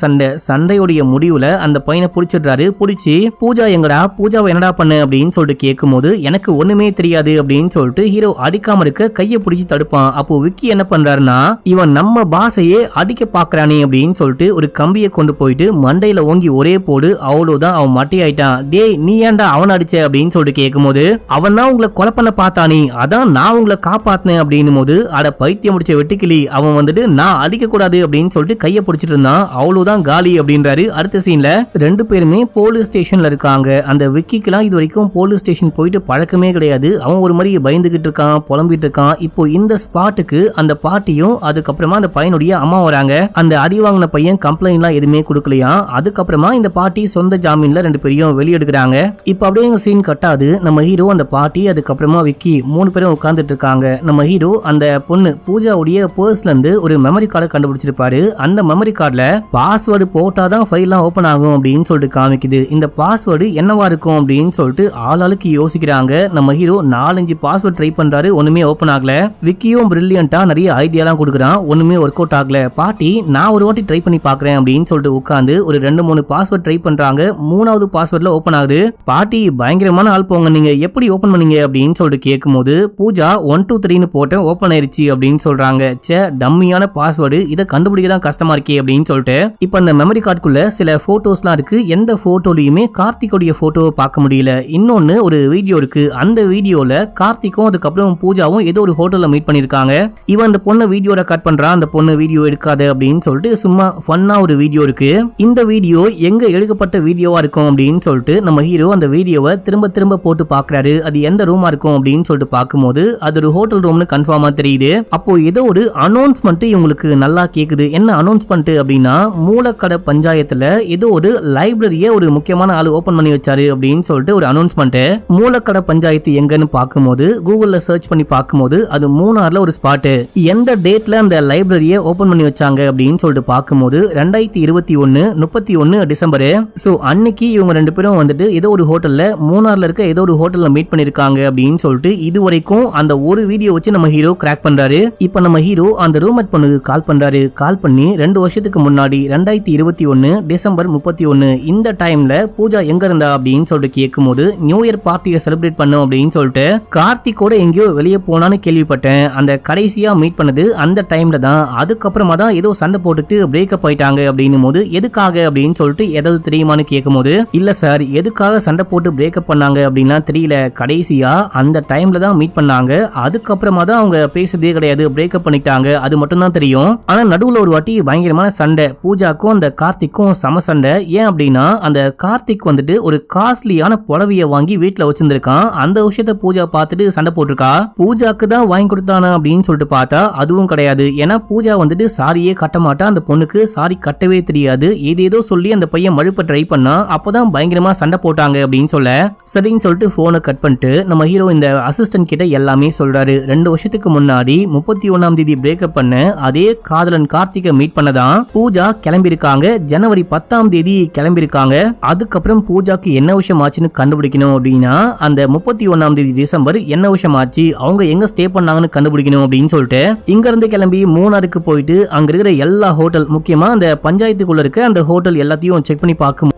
சண்டையோடைய முடிவுல அந்த பையனை பிடிச்சிடுறாரு. பிடிச்சி பூஜா எங்கடா, பூஜாவை என்னடா பண்ண அப்படின்னு சொல்லிட்டு கேட்கும் போது எனக்கு ஒண்ணுமே தெரியாது அப்படின்னு சொல்லிட்டு ஹீரோ அடிக்காம இருக்க கையை பிடிச்சி தடுப்பான். அப்போ விக்கி என்ன பண்றாருன்னா இவன் நம்ம பாசையே அடிக்க பாக்குறானே அப்படின்னு சொல்லிட்டு ஒரு கம்பியை கொண்டு போயிட்டு மண்டையில ஓங்கி ஒரே போடு, அவ்வளவுதான் அவன் மட்டி ஆயிட்டான். டேய் நீ ஏன்டா அவன் அடிச்ச அப்படின்னு சொல்லிட்டு கேட்கும் போது அவன் தான் உங்களை கொலை பண்ண பார்த்தானே, அதான் நான் உங்களை காப்பாத்தினேன் அப்படின்னும் போது அட பைத்தியம் முடிச்ச வெட்டுக்கிளி, அவன் வந்துட்டு நான் அடிக்க கூடாது அப்படின்னு சொல்லிட்டு கையை பிடிச்சிட்டு இருந்தான், அவ்வளவுதான் காலி அப்படின்றாரு. அடுத்த சீன்ல 2 பேருமே போலீஸ் ஸ்டேஷன்ல இருக்காங்க. அந்த விக்கிக்கெல்லாம் இது வரைக்கும் போலீஸ் ஸ்டேஷன் போயிட்டு பழக்கமே கிடையாது, அவன் ஒரு மாதிரி பயந்துகிட்டு இருக்கான், புலம்பிட்டு இருக்கான். இப்போ இந்த ஸ்பாட்டுக்கு அந்த பாட்டியும் அதுக்கப்புறமா அந்த பையனுடைய அம்மா வராங்க. அந்த அடி வாங்கின பையன் கம்ப்ளைண்ட் எல்லாம் எதுவுமே கொடுக்கலையா. அதுக்கப்புறமா இந்த பாட்டி சொந்த ஜாமீன்ல 2 பேரையும் வெளியெடுக்கிறாங்க. இப்ப அப்படியே எங்க சீன் கட்டாது. நம்ம ஹீரோ அந்த பாட்டி அதுக்கப்புறமா விக்கி 3 பேரும் உட்கார்ந்துட்டு இருக்காங்க. நம்ம ஹீரோ அந்த பொண்ணு பூஜாவுடைய பர்ஸ்ல இருந்து ஒரு மெமரி கார்டை கண்டுபிடிச்சிருப்பாரு. அந்த மெமரி கார்டுல பாஸ்வேர்டு போட்டாதான் ஃபைல்லாம் ஓபன் ஆகும் அப்படின்னு சொல்லிட்டு காமிக்குது. இந்த பாஸ்வேர்டு என்னவா இருக்கும் அப்படின்னு சொல்லிட்டு ஆளாளுக்கு யோசிக்கிறாங்க. நம்ம ஹீரோ 4-5 பாஸ்வேர்ட் ட்ரை பண்றாரு, ஒண்ணுமே ஓபன் ஆகல. விக்கியும் பிரில்லியண்டா நிறைய ஐடியாலாம் கொடுக்குறான், ஒண்ணுமே ஒர்க் அவுட் ஆகல. பாட்டி நான் ஒரு வாட்டி ட்ரை பண்ணி பாக்குறேன் அப்படின்னு சொல்லிட்டு உட்காந்து ஒரு 2-3 பாஸ்வேர்ட் ட்ரை பண்றாங்க. 3வது பாஸ்வேர்ட்ல ஓபன் ஆகுது. பாட்டி பயங்கரமான ஆள் போங்க, நீங்க எப்படி ஓபன் பண்ணீங்க அப்படின்னு சொல்லிட்டு கேட்கும் போது பூஜா 1 2 3ன்னு போட்டு ஓபன் ஆயிருச்சு அப்படின்னு சொல்றாங்க. சே டம்மியான பாஸ்வேர்டு, இதை கண்டுபிடிக்க தான் கஷ்டமா இருக்கே அப்படின்னு சொல்லிட்டு இப்ப அந்த மெமரி கார்டுக்குள்ள சில போட்டோஸ்லாம் இருக்கு. எந்த போட்டோலயுமே கார்த்திகோடைய போட்டோவை பார்க்க முடியல. இன்னொன்னு ஒரு வீடியோ இருக்கு, அந்த வீடியோல கார்த்திக்கும் அதுக்கப்புறம் பூஜாவும் ஏதோ ஒரு ஹோட்டல்ல மீட் பண்ணிருக்காங்க. இவன் அந்த பொண்ணை வீடியோ ரெக்கார்ட் பண்றான், அந்த பொண்ணு வீடியோ எடுக்காத அப்படின்னு சொல்லிட்டு சும்மா ஃபன்னா ஒரு வீடியோ இருக்கு. இந்த வீடியோ எங்க எடுக்கப்பட்ட வீடியோவா இருக்கும் அப்படின்னு சொல்லிட்டு நம்ம ஹீரோ அந்த வீடியோவை திரும்ப திரும்ப போட்டு பாக்குறாரு. அது எந்த ரூமா இருக்கும் அப்படின்னு சொல்லிட்டு பார்க்கும்போது அது ஒரு ஹோட்டல் ரூம்னு கன்ஃபார்மா தெரியுது. அப்போ ஏதோ ஒரு அனௌன்ஸ்மெண்ட் இவங்களுக்கு நல்லா கேக்குது. என்ன அனௌன்ஸ்மெண்ட் அப்படின்னா மூலக்கடை பஞ்சாயத்து பஞ்சாயத்துல ஏதோ ஒரு லைப்ரரிய ஒரு முக்கியமான ஆளு ஓபன் பண்ணி வச்சாரு அப்படின்னு சொல்லிட்டு ஒரு அனௌன்ஸ்மெண்ட். மூலக்கடை பஞ்சாயத்து எங்கன்னு பார்க்கும்போது கூகுள்ல சர்ச் பண்ணி பார்க்கும்போது அது மூணார்ல ஒரு ஸ்பாட். எந்த டேட்ல அந்த லைப்ரரிய ஓபன் பண்ணி வச்சாங்க அப்படின்னு சொல்லிட்டு பார்க்கும்போது 2021 31 டிசம்பர். சோ அன்னைக்கு இவங்க ரெண்டு பேரும் வந்துட்டு ஏதோ ஒரு ஹோட்டல்ல மூணார்ல இருக்க ஏதோ ஒரு ஹோட்டல்ல மீட் பண்ணிருக்காங்க அப்படின்னு சொல்லிட்டு இது வரைக்கும் அந்த ஒரு வீடியோ வச்சு நம்ம ஹீரோ கிராக் பண்றாரு. இப்ப நம்ம ஹீரோ அந்த ரூம்மேட் பொண்ணுக்கு கால் பண்றாரு. கால் பண்ணி 2 வருஷத்துக்கு முன்னாடி 2021 டிசம்பர் 31 இந்த டைம்ல பூஜா எங்க இருந்தா அப்படின்னு சொல்லிட்டு கேட்கும்போது நியூ இயர் பார்ட்டியை செலிப்ரேட் பண்ணும் அப்படின்னு சொல்லிட்டு கார்த்திகோட எங்கேயோ வெளியே போனான்னு கேள்விப்பட்டேன். அந்த கடைசியா மீட் பண்ணது அந்த டைம்ல தான். அதுக்கப்புறமா தான் ஏதோ சண்டை போட்டுட்டு பிரேக்கப் ஆயிட்டாங்க அப்படின்னும் போது எதுக்காக அப்படின்னு சொல்லிட்டு ஏதாவது தெரியுமான்னு கேட்கும்போது இல்ல சார் எதுக்காக சண்டை போட்டு பிரேக்கப் பண்ணாங்க அப்படின்னா தெரியல, கடைசியா அந்த டைம்ல தான் மீட் பண்ணாங்க, அதுக்கப்புறமா தான் அவங்க பேசுறதே கிடையாது, பிரேக்கப் பண்ணிட்டாங்க, அது மட்டும் தான் தெரியும். ஆனா நடுவுல ஒரு வாட்டி பயங்கரமான சண்டை, பூஜாக்கும் அந்த கார்த்திக்கும் சம சண்டை. ஏன் அப்படின்னா அந்த கார்த்திக் வந்துட்டு ஒரு காஸ்ட்லியான புடவைய வாங்கி வீட்டுல வச்சிருந்திருக்கான். அந்த விஷயத்த பூஜா பார்த்துட்டு சண்டை போட்டிருக்கா. பூஜாக்கு தான் வாங்கி கொடுத்தானா அப்படின்னு சொல்லிட்டு பார்த்தா அதுவும் கிடையாது. ஏன்னா பூஜா வந்துட்டு சாரியே கட்ட மாட்டா, அந்த பொண்ணுக்கு சாரி கட்டவே தெரியாது. ஏதேதோ சொல்லி அந்த பையன் மழுப்ப ட்ரை பண்ணா. அப்பதான் பயங்கரமா சண்டை போட்டாங்க அப்படின்னு சொல்ல சரின்னு சொல்லிட்டு போனை கட் பண்ணிட்டு நம்ம ஹீரோ இந்த அசிஸ்டன்ட் கிட்ட எல்லாமே சொல்றாரு. 2 வருஷத்துக்கு முன்னாடி 31ஆம் தேதி பிரேக்கப் பண்ண அதே காதலன் கார்த்திகை மீட் பண்ணதான் பூஜா கிளம்பிருக்காங்க. ஜனவரி 10ஆம் தேதி கிளம்பிருக்காங்க. அதுக்கப்புறம் பூஜாக்கு என்ன விஷயம் ஆச்சுன்னு கண்டுபிடிக்கணும் அப்படின்னா அந்த 31ஆம் தேதி டிசம்பர் என்ன விஷயம் ஆச்சு, அவங்க எங்க ஸ்டே பண்ணாங்கன்னு கண்டுபிடிக்கணும் அப்படின்னு சொல்லிட்டு இங்க இருந்து கிளம்பி மூணாருக்கு போயிட்டு அங்க இருக்கிற எல்லா ஹோட்டல், முக்கியமா அந்த பஞ்சாயத்துக்குள்ள இருக்க அந்த ஹோட்டல் எல்லாத்தையும் செக் பண்ணி பார்க்கும்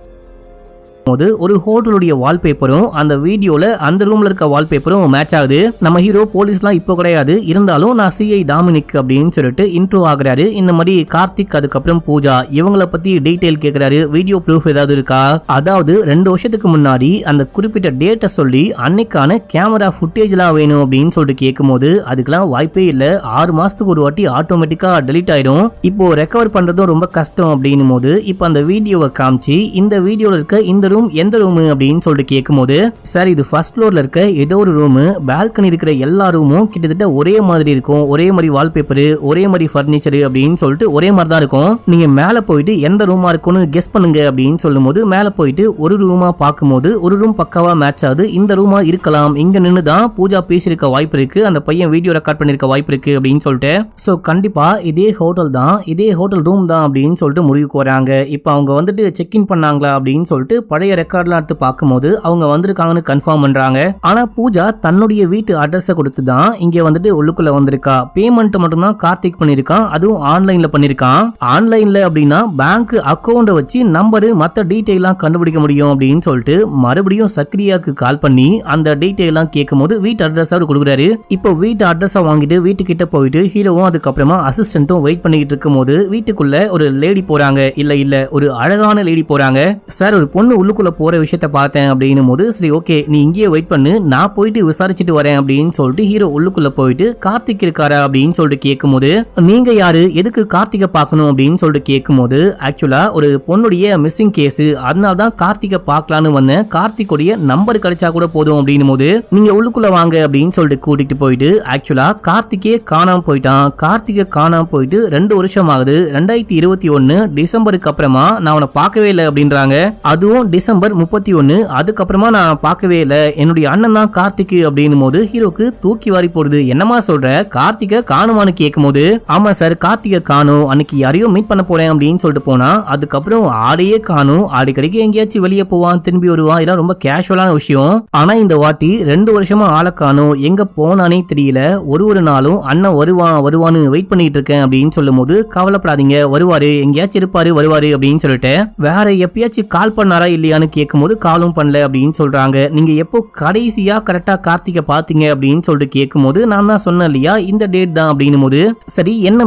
போது ஒரு ஹோட்டலுடைய வால்பேப்பரும் அந்த வீடியோல அந்த ரூம்ல இருக்க வால்பேப்பரும் மேட்ச் ஆகுது. நம்ம ஹீரோ போலீஸ்லாம் இப்போ கிடையாது, இருந்தாலும் நான் சிஐ டாமினிக் அப்படின்னு சொல்லிட்டு இன்ட்ரோ ஆகுறாரு. இந்த மாதிரி கார்த்திக் அதுக்கப்புறம் பூஜா இவங்களை பத்தி டீடைல் கேட்கிறாரு. வீடியோ ப்ரூஃப் ஏதாவது இருக்கா, அதாவது 2 வருஷத்துக்கு முன்னாடி அந்த குறிப்பிட்ட டேட்டை சொல்லி அன்னைக்கான கேமரா ஃபுட்டேஜ்லாம் வேணும் அப்படின்னு சொல்லிட்டு கேட்கும்போது அதுக்கெல்லாம் வாய்ப்பே இல்லை, 6 மாசத்துக்கு ஒரு வாட்டி ஆட்டோமேட்டிக்கா டெலிட் ஆயிடும், இப்போ ரெக்கவர் பண்றதும் ரொம்ப கஷ்டம் அப்படின்னும் போது இப்போ அந்த வீடியோவை காமிச்சு இந்த வீடியோல இருக்க இந்த எந்த ரூம் அப்படின்னு சொல்லிட்டு கேட்கும்போது சார் இது ஃபர்ஸ்ட் ஃப்ளோர்ல இருக்க ஏதோ ஒரு ரூம், பால்கனி இருக்கிற எல்லா ரூமும் கிட்டத்தட்ட ஒரே மாதிரி இருக்கும், ஒரே மாதிரி வால்பேப்பர், ஒரே மாதிரி ஃபர்னிச்சர் அப்படின்னு சொல்லிட்டு ஒரே மாதிரி தான் இருக்கும், நீங்க மேல போயிட்டு எந்த ரூமா இருக்கும்னு கெஸ் பண்ணுங்க அப்படின்னு சொல்லும்போது மேல போயிட்டு ஒரு ரூமா பார்க்கும்போது ஒரு ரூம் பக்காவா மேட்ச் ஆகுது, இந்த ரூமா இருக்கலாம், இங்க நின்று தான் பூஜா பேசியிருக்க வாய்ப்பு இருக்கு, அந்த பையன் வீடியோ ரெக்கார்ட் பண்ணிருக்க வாய்ப்பு இருக்கு அப்படின்னு சொல்லிட்டு சோ கண்டிப்பா இதே ஹோட்டல் தான், இதே ஹோட்டல் ரூம் தான் அப்படின்னு சொல்லிட்டு முடிவுக்கு வராங்க. இப்போ அவங்க வந்துட்டு செக் இன் பண்ணாங்களா அப்படின்னு சொல்லிட்டு பழைய ரெக்கார்ட்லாம் எடுத்து பார்க்கும்போது அவங்க வந்திருக்காங்கன்னு கன்ஃபார்ம் பண்றாங்க. ஆனா பூஜா தன்னுடைய வீட்டு அட்ரஸை கொடுத்து தான் இங்க வந்துட்டு உள்ளுக்குள்ள வந்திருக்கா. பேமெண்ட் மட்டும் தான் கார்த்திக் பண்ணிருக்கான், அதுவும் ஆன்லைன்ல பண்ணிருக்கான். ஆன்லைன்ல அப்படின்னா பேங்க் அக்கௌண்ட் வச்சு நம்பர் மத்த டீடைல்லாம் கண்டுபிடிக்க முடியும் அப்படின்னு சொல்லிட்டு மறுபடியும் சக்ரியாக்கு கால் பண்ணி அந்த டீடைல்லாம் கேட்கும்போது வீட்டு அட்ரஸ் அவர் கொடுக்குறாரு. இப்போ வீட்டு அட்ரஸை வாங்கிட்டு வீட்டுக்கிட்ட போயிட்டு ஹீரோவும் அதுக்கப்புறமா அசிஸ்டன்ட்டும் வெயிட் பண்ணிட்டு இருக்கும் போது வீட்டுக்குள்ள ஒரு லேடி போறாங்க. இல்ல ஒரு அழகான லேடி போறாங்க. சார் ஒரு பொண்ணு உள்ளுக்குள்ள போற விஷயத்த பார்த்தேன் அப்படின்னும் போது சரி ஓகே நீ இங்கேயே வெயிட் பண்ணு, நான் போயிட்டு விசாரிச்சுட்டு வரேன் அப்படின்னு சொல்லிட்டு ஹீரோ உள்ளுக்குள்ள போயிட்டு கார்த்திக் இருக்காரா அப்படின்னு சொல்லிட்டு கேட்கும்போது நீங்க யாரு, எதுக்கு கார்த்திகை பார்க்கணும் அப்படின்னு சொல்லிட்டு கேட்கும்போது ஆக்சுவலா ஒரு பொண்ணுடைய மிஸ்ஸிங் கேஸ், அதனால்தான் கார்த்திகை பார்க்கலான்னு வந்தேன், கார்த்திகோடைய நம்பர் கிடைச்சா கூட போதும் அப்படின்னும் போது நீங்க உள்ளுக்குள்ள வாங்க அப்படின்னு சொல்லிட்டு கூட்டிட்டு போயிட்டு ஆக்சுவலா கார்த்திகே காணாம போயிட்டான். கார்த்திகை காணாம போயிட்டு 2 வருஷம் ஆகுது. 2021 டிசம்பருக்கு அப்புறமா நான் அவனை பார்க்கவே இல்லை அப்படின்றாங்க. அதுவும் டிசம்பர் 31 அதுக்கப்புறமா நான் பார்க்கவே இல்லை, என்னுடைய அண்ணன் தான் கார்த்திக் அப்படின்னும் போது ஹீரோக்கு தூக்கி வாரி போடுது. என்னமா சொல்ற, கார்த்திகை காணுமான்னு கேட்கும் போது ஆமா சார் கார்த்திகை காணும், அன்னைக்கு யாரையும் மீட் பண்ண போறேன் அப்படின்னு சொல்லிட்டு போனா அதுக்கப்புறம் ஆளையே காணும், அடிக்கடிக்கு எங்கேயாச்சும் வெளியே போவான் திரும்பி வருவான், இதெல்லாம் ரொம்ப கேஷுவலான விஷயம். ஆனா இந்த வாட்டி 2 வருஷமா ஆளை காணும், எங்க போனானே தெரியல, ஒரு நாளும் அண்ணன் வருவான்னு வெயிட் பண்ணிட்டு இருக்கேன் அப்படின்னு சொல்லும் போது கவலைப்படாதீங்க வருவாரு, எங்கேயாச்சும் இருப்பாரு வருவாரு அப்படின்னு சொல்லிட்டு வேற எப்பயாச்சும் கால் பண்ணாரா இல்லையான்னு கேட்கும்போது காலும் பண்ணல அப்படின்னு சொல்றாங்க. நீங்க எப்போ கடைசியா கரெக்டா கார்த்திகை பாத்தீங்க அப்படின்னு சொல்லிட்டு கேட்கும்போது நான் தான் சொன்னேன் இல்லையா இந்த டேட் தான் அப்படின்னும் போது சரி என்ன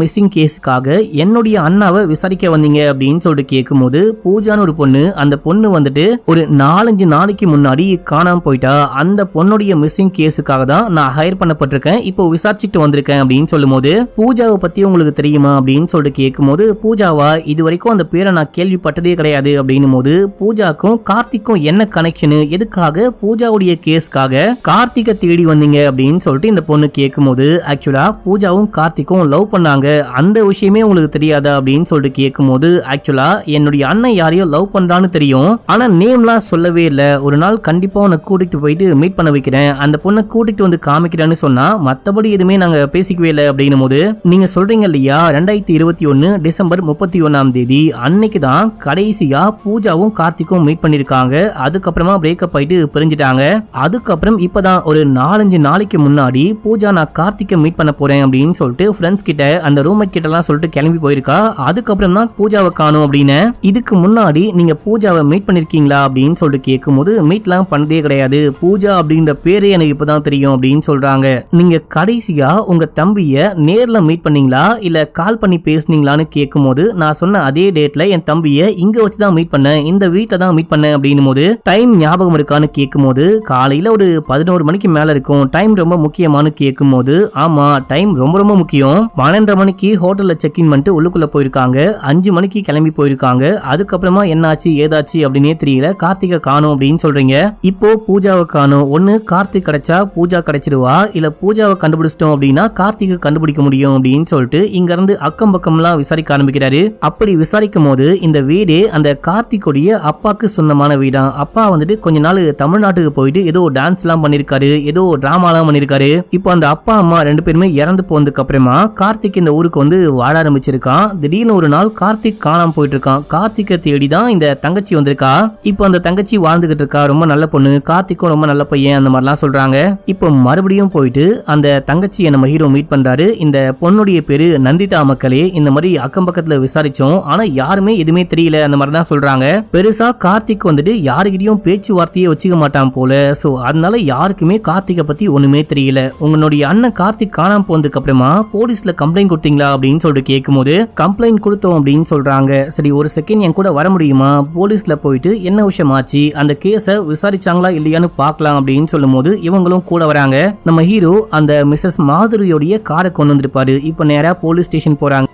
மிஸ்ஸிங் கேஸுக்காக என்னுடைய அண்ணாவை விசாரிக்க வந்தீங்க அப்படின்னு சொல்லிட்டு கேட்கும்போது பூஜான்னு ஒரு பொண்ணு, அந்த பொண்ணு வந்துட்டு ஒரு 4-5 நாளைக்கு முன்னாடி காணாம போயிட்டா, அந்த பொண்ணுடைய மிஸ்ஸிங் கேஸுக்காக தான் நான் ஹையர் பண்ணப்பட்டிருக்கேன், இப்போ விசாரிச்சுட்டு வந்திருக்கேன் அப்படின்னு சொல்லும் போது பூஜாவை பத்தி உங்களுக்கு தெரியுமா அப்படின்னு சொல்லிட்டு கேட்கும்போது பூஜாவா இது வரைக்கும் அந்த பேரை நான் கேள்விப்பட்டதே கிடையாது அப்படின்னும் போது பூஜாக்கும் கார்த்திக்கும் என்ன கனெக்ஷனு, எதுக்காக பூஜாவுடைய கேஸ்க்காக கார்த்திகை தேடி வந்தீங்க அப்படின்னு சொல்லிட்டு இந்த பொண்ணு கேட்கும்போது, ஆக்சுவலா பூஜாவும் கார்த்திக்கும் லவ் பண்ணாங்க, அந்த விஷயமே உங்களுக்கு தெரியாதா அப்படின்னு சொல்லிட்டு கேட்கும்போது, ஆக்சுவலா என்னுடைய அண்ணன் யாரையோ லவ் பண்றான்னு தெரியும், ஆனா நேம்லாம் சொல்லவே இல்ல. ஒரு நாள் கண்டிப்பா உன்னை கூட்டிட்டு போயிட்டு மீட் பண்ண வைக்கிறேன், அந்த பொண்ணை கூட்டிட்டு வந்து காமிக்கிறேன்னு சொன்னா மத்தபடி எதுவுமே நாங்க பேசிக்கவே இல்லை அப்படின்னும் போது, நீங்க சொல்றீங்க இல்லையா 2021 டிசம்பர் 31ஆம் தேதி அன்னைக்கு தான் கடைசியா பூஜாவும் கார்த்திக்கும் மீட் பண்ணிருக்காங்க. அதுக்கப்புறமா பிரேக்கப் ஆயிட்டு பிரிஞ்சிட்டாங்க. அதுக்கப்புறம் இப்பதான் ஒரு 4-5 நாளைக்கு முன்னாடி பூஜா நான் கார்த்திகை மீட் பண்ண போறேன் அப்படின்னு சொல்லிட்டு ஃப்ரெண்ட்ஸ் கிட்ட அந்த ரூம்மேட் கிட்ட எல்லாம் சொல்லிட்டு கிளம்பி போயிருக்கா. அதுக்கப்புறம் தான் பூஜாவை காணும் அப்படின்னு. இதுக்கு முன்னாடி நீங்க பூஜாவை மீட் பண்ணிருக்கீங்களா அப்படின்னு சொல்லிட்டு கேட்கும்போது, மீட்லாம் பண்ணதே கிடையாது, பூஜா அப்படின்ற பேரே எனக்கு இப்பதான் தெரியும் அப்படின்னு சொல்றாங்க. நீங்க கடைசியா உங்க தம்பிய நேர்ல மீட் பண்ணீங்களா இல்ல கால் பண்ணி பேசுனீங்களான்னு கேட்கும்போது, நான் சொன்ன அதே டேட்ல என் தம்பிய இங்க வச்சுதான் மீட் பண்ணேன், இந்த வீட்டில தான் மீட் பண்ணேன் அப்படின்னும் போது, டைம் ஞாபகம் இருக்கான்னு கேட்கும்போது காலையில ஒரு 11 மணிக்கு மேல இருக்கும், டைம் ரொம்ப முக்கியமானு கேட்கும்போது, ஆமா டைம் ரொம்ப ரொம்ப முக்கியம், 12:30 மணிக்கு ஹோட்டல்ல செக் இன் பண்ணிட்டு உள்ளுக்குள்ள போயிருக்காங்க, 5 மணிக்கு கிளம்பி போயிருக்காங்க, அதுக்கப்புறமா என்னாச்சு ஏதாச்சு அப்படின்னே தெரியல, கார்த்திகை காணும் அப்படின்னு சொல்றீங்க. இப்போ பூஜாவை காணும், ஒண்ணு கார்த்திக் கிடைச்சா பூஜா கிடைச்சிருவா, இல்ல பூஜாவை கண்டுபிடிச்சிட்டோம் அப்படின்னா கார்த்திகை கண்டுபிடிக்க முடியும் அப்படின்னு சொல்லிட்டு இங்க இருந்து அக்கம் பக்கம்லாம் விசாரிக்க ஆரம்பிக்கிறாரு. அப்படி விசாரிக்கும் போது இந்த வீடே அந்த கார்த்திக்குடைய அப்பாக்கு சொந்தமான வீடா. அப்பா வந்துட்டு கொஞ்ச நாள் தமிழ்நாட்டுக்கு போயிட்டு ஏதோ டான்ஸ் எல்லாம் பண்ணிருக்காரு, ஏதோ டிராமா எல்லாம் பண்ணிருக்காரு. இப்போ அந்த அப்பா அம்மா 2 பேருமே இறந்து போனதுக்கு அப்புறமா கார்த்திக் இந்த ஊருக்கு வந்து வாழ ஆரம்பிச்சிருக்கான். திடீர்னு ஒரு நாள் கார்த்திக் காணாம போயிட்டு இருக்கான். கார்த்திகை தேடி தான் இந்த தங்கச்சி வந்திருக்கா. இப்போ அந்த தங்கச்சி வாழ்ந்துகிட்டு இருக்கா, ரொம்ப நல்ல பொண்ணு, கார்த்திக்கும் ரொம்ப நல்ல பையன், அந்த மாதிரிலாம் சொல்றாங்க. இப்போ மறுபடியும் போயிட்டு அந்த தங்கச்சியை நம்ம ஹீரோ மீட் பண்றாரு. இந்த பொண்ணுடைய பேரு நந்திதா மக்களே. இந்த மாதிரி அக்கம் பக்கத்துல விசாரிச்சோம், ஆனா யாருமே எதுவுமே தெரியல அந்த மாதிரி தான் சொல்றாங்க. பெருசா கார்த்திக் வந்துட்டு யாருக்கிட்டையும் பேச்சுவார்த்தையே வச்சுக்க மாட்டான் போல. சோ அதனால யாருக்குமே கார்த்திகை பத்தி ஒண்ணுமே தெரியல. உங்களுடைய அண்ணன் கார்த்திக் காணாம போனதுக்கு அப்புறமா போலீஸ்ல கம்ப்ளைண்ட் கொடுத்தீங்களா அப்படின்னு சொல்லிட்டு கேட்கும்போது, கம்ப்ளைண்ட் கொடுத்தோம் அப்படின்னு சொல்றாங்க. சரி ஒரு செகண்ட் என் கூட வர முடியுமா, போலீஸ்ல போயிட்டு என்ன விஷயம் ஆச்சு, அந்த கேஸை விசாரிச்சாங்களா இல்லையான்னு பார்க்கலாம் அப்படின்னு சொல்லும் போது இவங்களும் கூட வராங்க. நம்ம ஹீரோ அந்த மிஸ்ஸஸ் மாதுரியோடைய காரை கொண்டு வந்திருப்பாரு. இப்போ நேரா போலீஸ் ஸ்டேஷன் போறாங்க.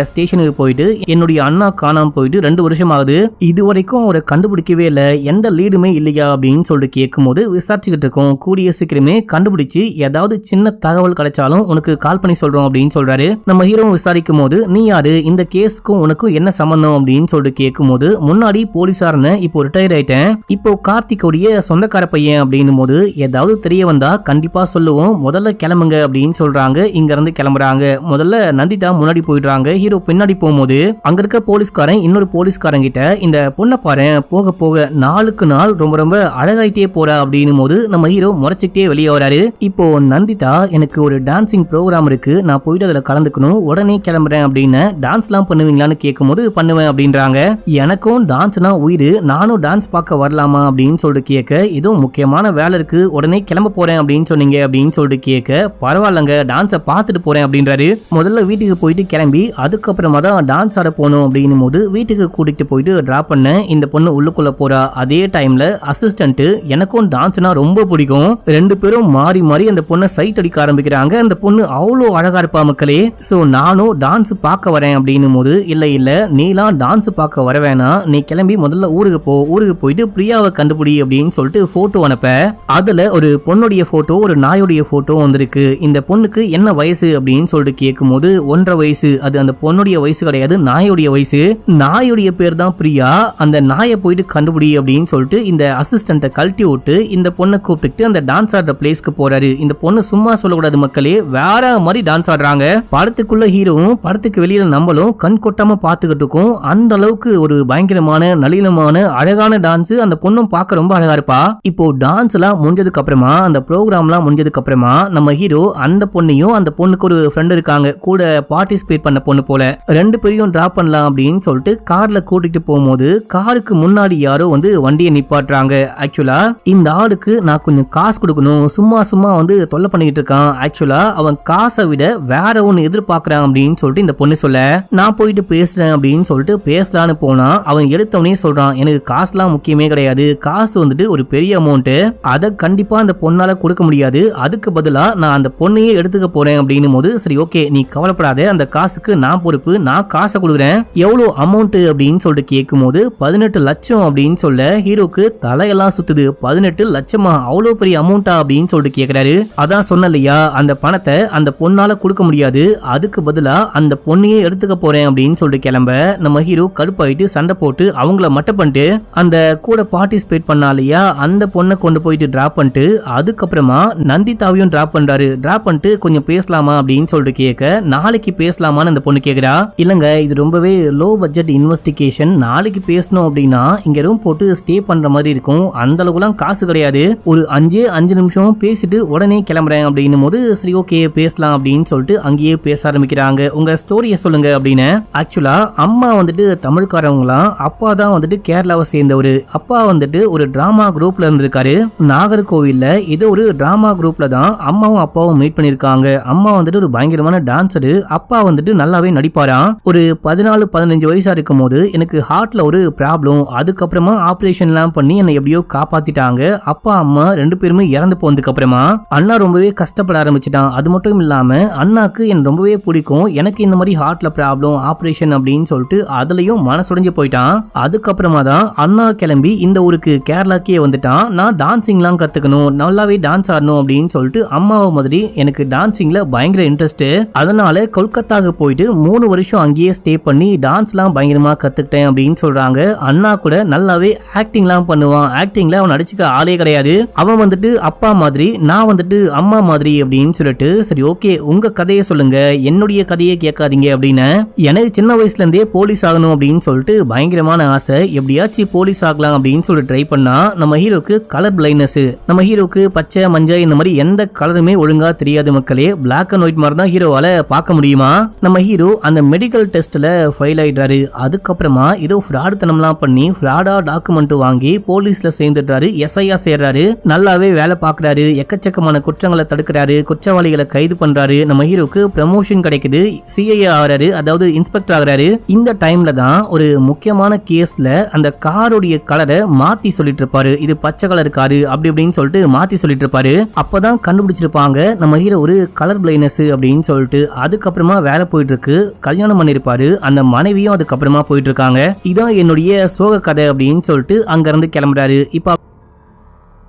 ஸ்டேஷனுக்கு போயிட்டு என்னுடைய அண்ணா காணாம போயிட்டு 2 வருஷம் ஆகுது, இது வரைக்கும் அவரை கண்டுபிடிக்கவே இல்லை, எந்த லீடுமே இல்லையா அப்படின்னு சொல்லிட்டு கேட்கும்போது, விசாரிச்சுக்கிட்டு இருக்கோம், கூடிய சீக்கிரமே கண்டுபிடிச்சு ஏதாவது சின்ன தகவல் கிடைச்சாலும் உனக்கு கால் பண்ணி சொல்றோம் அப்படின்னு சொல்றாரு. நம்ம ஹீரோ விசாரிக்கும் போது, நீ யாரு, இந்த கேஸுக்கும் உனக்கும் என்ன சம்பந்தம் அப்படின்னு சொல்லிட்டு கேட்கும்போது, முன்னாடி போலீஸா இருந்தேன், இப்போ ரிட்டையர் ஆயிட்டேன், இப்போ கார்த்திகோடைய சொந்தக்கார பையன் அப்படின்னும் போது, ஏதாவது தெரிய வந்தா கண்டிப்பா சொல்லுவோம், முதல்ல கிளம்புங்க அப்படின்னு சொல்றாங்க. இங்க இருந்து கிளம்புறாங்க. முதல்ல நந்திதா முன்னாடி போயிடுறாங்க. ஹீரோ பின்னாடி போகும்போது அங்க இருக்க போலீஸ்காரன் இன்னொரு போலீஸ்காரன் கிட்ட, இந்த பொண்ணை பாரு போக போக நாளுக்கு நாள் ரொம்ப ரொம்ப அழகாயிட்டே போறா அப்படின்னும் போது நம்ம ஹீரோ முறைச்சிக்கிட்டே வெளியே வராரு. இப்போ நந்திதா, எனக்கு ஒரு டான்சிங் ப்ரோக்ராம் இருக்கு, நான் போயிட்டு அதுல கலந்துக்கணும், உடனே கிளம்புறேன் அப்படின்னு, டான்ஸ் எல்லாம் பண்ணுவீங்களான்னு கேட்கும்போது பண்ணுவேன் அப்படின்றாங்க. எனக்கும் டான்ஸ்னா உயிர், நானும் டான்ஸ் பார்க்க வரலாமா அப்படின்னு சொல்லிட்டு கேட்க, ஏதோ முக்கியமான வேலை இருக்கு உடனே கிளம்ப போறேன் அப்படின்னு சொன்னீங்க அப்படின்னு சொல்லிட்டு கேட்க, பரவாயில்லங்க டான்ஸை பார்த்துட்டு போறேன் அப்படின்றாரு. முதல்ல வீட்டுக்கு போயிட்டு கிளம்பி அதுக்கப்புறமா தான் டான்ஸ் ஆட போகணும் அப்படின்னும் போது வீட்டுக்கு கூட்டிட்டு போயிட்டு டிராப் பண்ண இந்த பொண்ணு உள்ளுக்குள்ள போறா. அதே டைம்ல அசிஸ்டன்ட், எனக்கும் டான்ஸ்னா ரொம்ப பிடிக்கும், 2 பேரும் மாறி மாறி அந்த பொண்ணை சைட் அடிக்க ஆரம்பிக்கிறாங்க. அந்த பொண்ணு அவ்வளோ அழகா இருப்பா மக்களே, சோ நானும் டான்ஸ் பார்க்க வரேன் அப்படின்னும் போது, இல்ல இல்ல நீலாம் டான்ஸ் பார்க்க வர வேணாம், நீ கிளம்பி முதல்ல ஊருக்கு போ, ஊருக்கு போயிட்டு பிரியாவை கண்டுபிடி அப்படின்னு சொல்லிட்டு போட்டோ அனுப்ப. அதுல ஒரு பொண்ணுடைய போட்டோ ஒரு நாயுடைய போட்டோ வந்திருக்கு. இந்த பொண்ணுக்கு என்ன வயசு அப்படின்னு சொல்லிட்டு கேட்கும்போது 1.5 வயசு. அது அந்த பொண்ணுடைய வயசு கிடையாது, நாயுடைய வயசு. நாயுடைய பேர் தான் பிரியா, அந்த நாயை போயிட்டு கண்டுபிடி அப்படின்னு சொல்லிட்டு இந்த அசிஸ்டன்ட்டை கழட்டி விட்டு இந்த பொண்ணை கூப்பிட்டு அந்த டான்ஸ் ஆடுற பிளேஸ்க்கு போறாரு. இந்த பொண்ணு சும்மா சொல்லக்கூடாது மக்களே, வேற மாதிரி டான்ஸ் ஆடுறாங்க. படத்துக்குள்ள ஹீரோவும் படத்துக்கு வெளியில நம்மளும் கண் கொட்டாம பாத்துக்கிட்டு இருக்கோம். அந்த அளவுக்கு ஒரு பயங்கரமான நளினமான அழகான டான்ஸ். அந்த பொண்ணும் பார்க்க ரொம்ப அழகா இருப்பா. இப்போ டான்ஸ் எல்லாம் முடிஞ்சதுக்கு அப்புறமா, அந்த ப்ரோக்ராம் எல்லாம் முடிஞ்சதுக்கு அப்புறமா நம்ம ஹீரோ அந்த பொண்ணையும், அந்த பொண்ணுக்கு ஒரு ஃப்ரெண்ட் இருக்காங்க கூட பார்ட்டிசிபேட் பண்ண பொண்ணு போல, 2 பேரையும் டிராப் பண்ணலாம் அப்படின்னு சொல்லிட்டு கார்ல கூட்டிட்டு போகும்போது காருக்கு முன்னாடி யாரோ வந்து வண்டியை நிப்பாட்டுறாங்க. ஆக்சுவலா இந்த ஆளுக்கு நான் கொஞ்சம் காசு கொடுக்கணும், சும்மா சும்மா வந்து தொல்லை பண்ணிக்கிட்டு இருக்கான், ஆக்சுவலா அவன் காசை விட வேற ஒன்னு எதிர்பார்க்கறான் அப்படின்னு சொல்லிட்டு இந்த பொண்ணு சொல்ல, நான் போயிட்டு பேசுறேன் அப்படின்னு சொல்லிட்டு பேசலான்னு போனா அவன் எடுத்தவனே சொல்றான், எனக்கு காசுலாம் முக்கியமே கிடையாது, காசு வந்துட்டு ஒரு பெரிய அமௌண்ட், அதை கண்டிப்பா அந்த பொண்ணால கொடுக்க முடியாது, அதுக்கு பதிலா நான் அந்த பொண்ணையே எடுத்துக்க போறேன் அப்படின்னும் போது, சரி ஓகே நீ கவலைப்படாத, அந்த காசுக்கு நான் நான் பொறுப்பு, நான் காசை கொடுக்குறேன், எவ்வளவு அமௌண்ட் அப்படின்னு சொல்லிட்டு கேட்கும்போது 18 லட்சம் அப்படின்னு சொல்ல ஹீரோக்கு தலையெல்லாம் சுத்துது. 18 லட்சமா, அவ்வளவு பெரிய அமௌண்டா அப்படின்னு சொல்லிட்டு கேக்குறாரு. அதான் சொன்ன இல்லையா, அந்த பணத்தை அந்த பொண்ணால கொடுக்க முடியாது, அதுக்கு பதிலா அந்த பொண்ணையே எடுத்துக்க போறேன் அப்படின்னு சொல்லிட்டு கிளம்ப நம்ம ஹீரோ கடுப்பாயிட்டு சண்டை போட்டு அவங்கள மட்டும் பண்ணிட்டு அந்த கூட பார்ட்டிசிபேட் பண்ணா இல்லையா அந்த பொண்ணை கொண்டு போயிட்டு டிராப் பண்ணிட்டு அதுக்கப்புறமா நந்திதாவையும் டிராப் பண்றாரு. டிராப் பண்ணிட்டு கொஞ்சம் பேசலாமா அப்படின்னு சொல்லிட்டு கேட்க, நாளைக்கு பேசலாமான்னு அந்த பொண்ணு கேக்குறா. இல்லங்க, இது ரொம்பவே லோ பட்ஜெட் இன்வெஸ்டிகேஷன், நாளைக்கு பேசணும் அப்படின்னா இங்க ரூம் போட்டு ஸ்டே பண்ற மாதிரி இருக்கும், அந்த அளவுக்குலாம் காசு கிடையாது, ஒரு 5 நிமிஷம் பேசிட்டு உடனே கிளம்புறேன் அப்படின்னும் போது சரி ஓகே பேசலாம் அப்படின்னு சொல்லிட்டு அங்கேயே பேச ஆரம்பிக்கிறாங்க. உங்க ஸ்டோரியை சொல்லுங்க அப்படின்னு. ஆக்சுவலா அம்மா வந்துட்டு தமிழ்காரவங்களாம், அப்பா தான் வந்துட்டு கேரளாவை சேர்ந்தவரு. அப்பா வந்துட்டு ஒரு டிராமா குரூப்ல இருந்திருக்காரு நாகர்கோவில்ல. ஏதோ ஒரு டிராமா குரூப்ல தான் அம்மாவும் அப்பாவும் மீட் பண்ணிருக்காங்க. அம்மா வந்துட்டு ஒரு பயங்கரமான டான்சரு, அப்பா வந்துட்டு நல்லாவே நடிப்பாராம். ஒரு 14-15 வயசா இருக்கும் போது எனக்கு ஹார்ட்ல ஒரு ப்ராப்ளம், அதுக்கப்புறமா ஆபரேஷன் எல்லாம் பண்ணி என்னை எப்படியோ காப்பாத்திட்டாங்க. அப்பா அம்மா 2 பேருமே இறந்து போனதுக்கு அப்புறமா அண்ணா ரொம்பவே கஷ்டப்பட ஆரம்பிச்சிட்டான். அது மட்டும் இல்லாம அண்ணாக்கு எனக்கு ரொம்பவே பிடிக்கும், எனக்கு இந்த மாதிரி ஹார்ட்ல ப்ராப்ளம் ஆபரேஷன் அப்படின்னு சொல்லிட்டு அதுலயும் மனசுடைஞ்சு போயிட்டான். அதுக்கப்புறமா தான் அண்ணா கிளம்பி இந்த ஊருக்கு கேரளாக்கே வந்துட்டான். நான் டான்சிங்லாம் கத்துக்கணும், நல்லாவே டான்ஸ் ஆடணும் அப்படின்னு சொல்லிட்டு அம்மாவை மாதிரி எனக்கு டான்சிங்ல பயங்கர இன்ட்ரெஸ்ட். அதனால கொல்கத்தாவுக்கு போயிட்டு 3 வருஷம் அங்கேயே ஸ்டே பண்ணி டான்ஸ்லாம் பயங்கரமா கத்துக்கிட்டேன் அப்படின்னு சொல்றாங்க. அண்ணா கூட நல்லாவே ஆக்டிங்லாம் பண்ணுவான், ஆக்டிங்ல அவன் நடிச்சுக்க ஆளே கிடையாது, அவன் வந்துட்டு அப்பா மாதிரி, நான் வந்துட்டு அம்மா மாதிரி அப்படின்னு சொல்லிட்டு சரி ஓகே உங்க கதையை சொல்லுங்க, என்னுடைய கதையை கேட்காதீங்க அப்படின்னு. எனக்கு சின்ன வயசுல இருந்தே போலீஸ் ஆகணும் அப்படின்னு சொல்லிட்டு பயங்கரமான ஆசை, எப்படியாச்சும் போலீஸ் ஆகலாம் அப்படின்னு சொல்லிட்டு ட்ரை பண்ணா நம்ம ஹீரோக்கு கலர் பிளைட்னஸ், நம்ம ஹீரோக்கு பச்சை மஞ்சள் இந்த மாதிரி எந்த கலருமே ஒழுங்கா தெரியாது மக்களே, பிளாக் அண்ட் ஒயிட் மாதிரி தான் ஹீரோவால பார்க்க முடியுமா. நம்ம ஹீரோ அந்த மெடிக்கல் டெஸ்ட்ல ஃபெயில் ஆயிடுறாரு. அதுக்கப்புறமா ஏதோ ஃப்ராட் தனம்லாம் பண்ணி ஃப்ராடா டாக்குமெண்ட் வாங்கி போலீஸ்ல சேர்ந்துட்டாரு, எஸ்ஐயா சேர்றாரு, நல்லாவே வேலை பார்க்கறாரு, எக்கச்சக்கமான குற்றங்களை தடுக்கிறாரு, குற்றவாளிகளை கைது பண்றாரு. நம்ம ஹீரோக்கு ப்ரமோஷன் கிடைக்குது, சிஐஏ ஆகிறாரு, அதாவது இன்ஸ்பெக்டர் ஆகிறாரு. இந்த டைம்ல தான் ஒரு முக்கியமான கேஸ்ல அந்த காரோடைய கலரை மாத்தி சொல்லிட்டு இருப்பாரு, இது பச்சை கலர் காரு அப்படி அப்படின்னு சொல்லிட்டு மாத்தி சொல்லிட்டு இருப்பாரு. அப்பதான் கண்டுபிடிச்சிருப்பாங்க நம்ம ஹீரோ ஒரு கலர் பிளைட்னஸ் அப்படின்னு சொல்லிட்டு. அதுக்கப்புறமா வேலை போயிட்டு இருக்கு, கல்யாணம் பண்ணிருப்பாரு, அந்த மனைவியும் அதுக்கப்புறமா போயிட்டு இருக்காங்க. இதான் என்னுடைய சோக கதை அப்படின்னு சொல்லிட்டு அங்க இருந்து கிளம்புறாரு. இப்ப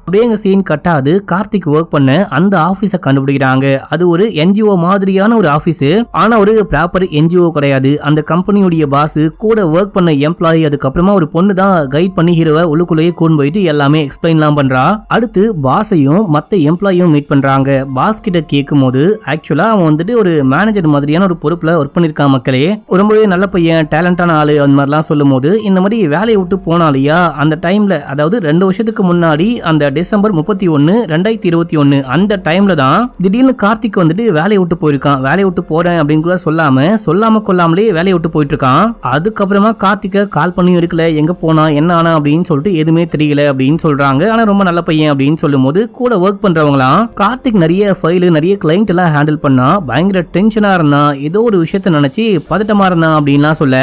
அப்படியே எங்க சீன் கட்டாது, கார்த்திக் ஒர்க் பண்ண அந்த ஆபீஸை கண்டுபிடிக்கிறாங்க. அது ஒரு என்ஜிஓ மாதிரியான ஒரு ஆபீஸ், ஆனா ஒரு ப்ராப்பர் என்ஜிஓ கிடையாது. அந்த கம்பெனியுடைய பாஸ் கூட ஒர்க் பண்ண எம்ப்ளாயி, அதுக்கப்புறமா ஒரு பொண்ணு தான் கைட் பண்ணி ஹீரோவை உள்ளுக்குள்ளேயே கூண்டு போயிட்டு எல்லாமே எக்ஸ்பிளைன்லாம் பண்றா. அடுத்து பாஸையும் மத்த எம்ப்ளாயும் மீட் பண்றாங்க. பாஸ் கிட்ட கேட்கும் போது ஆக்சுவலா அவன் வந்துட்டு ஒரு மேனேஜர் மாதிரியான ஒரு பொறுப்புல ஒர்க் பண்ணிருக்கான் மக்களே, ரொம்பவே நல்ல பையன், டேலண்டான ஆளு அந்த மாதிரிலாம் சொல்லும் போது இந்த மாதிரி வேலையை விட்டு போனாலியா அந்த டைம்ல, அதாவது 2 வருஷத்துக்கு முன்னாடி அந்த டிசம்பர் 31, 2021 அந்த டைம்ல தான் திடீர்னு கார்த்திக் வந்துட்டு வேலையை விட்டு போயிருக்கான். வேலையை விட்டு போறேன் அப்படின்னு கூட சொல்லாம கொள்ளாமலே வேலையை விட்டு போயிட்டு இருக்கான். அதுக்கப்புறமா கார்த்திக்க கால் பண்ணியும் இருக்கல, எங்க போனா என்ன ஆனா அப்படின்னு சொல்லிட்டு எதுவுமே தெரியல அப்படின்னு சொல்றாங்க. ஆனா ரொம்ப நல்ல பையன் அப்படின்னு சொல்லும் போது கூட ஒர்க் பண்றவங்களாம் கார்த்திக் நிறைய ஃபைல் நிறைய கிளைண்ட் எல்லாம் ஹேண்டில் பண்ணா, பயங்கர டென்ஷனா இருந்தா, ஏதோ ஒரு விஷயத்த நினைச்சு பதட்டமா இருந்தான் அப்படின்லாம் சொல்ல,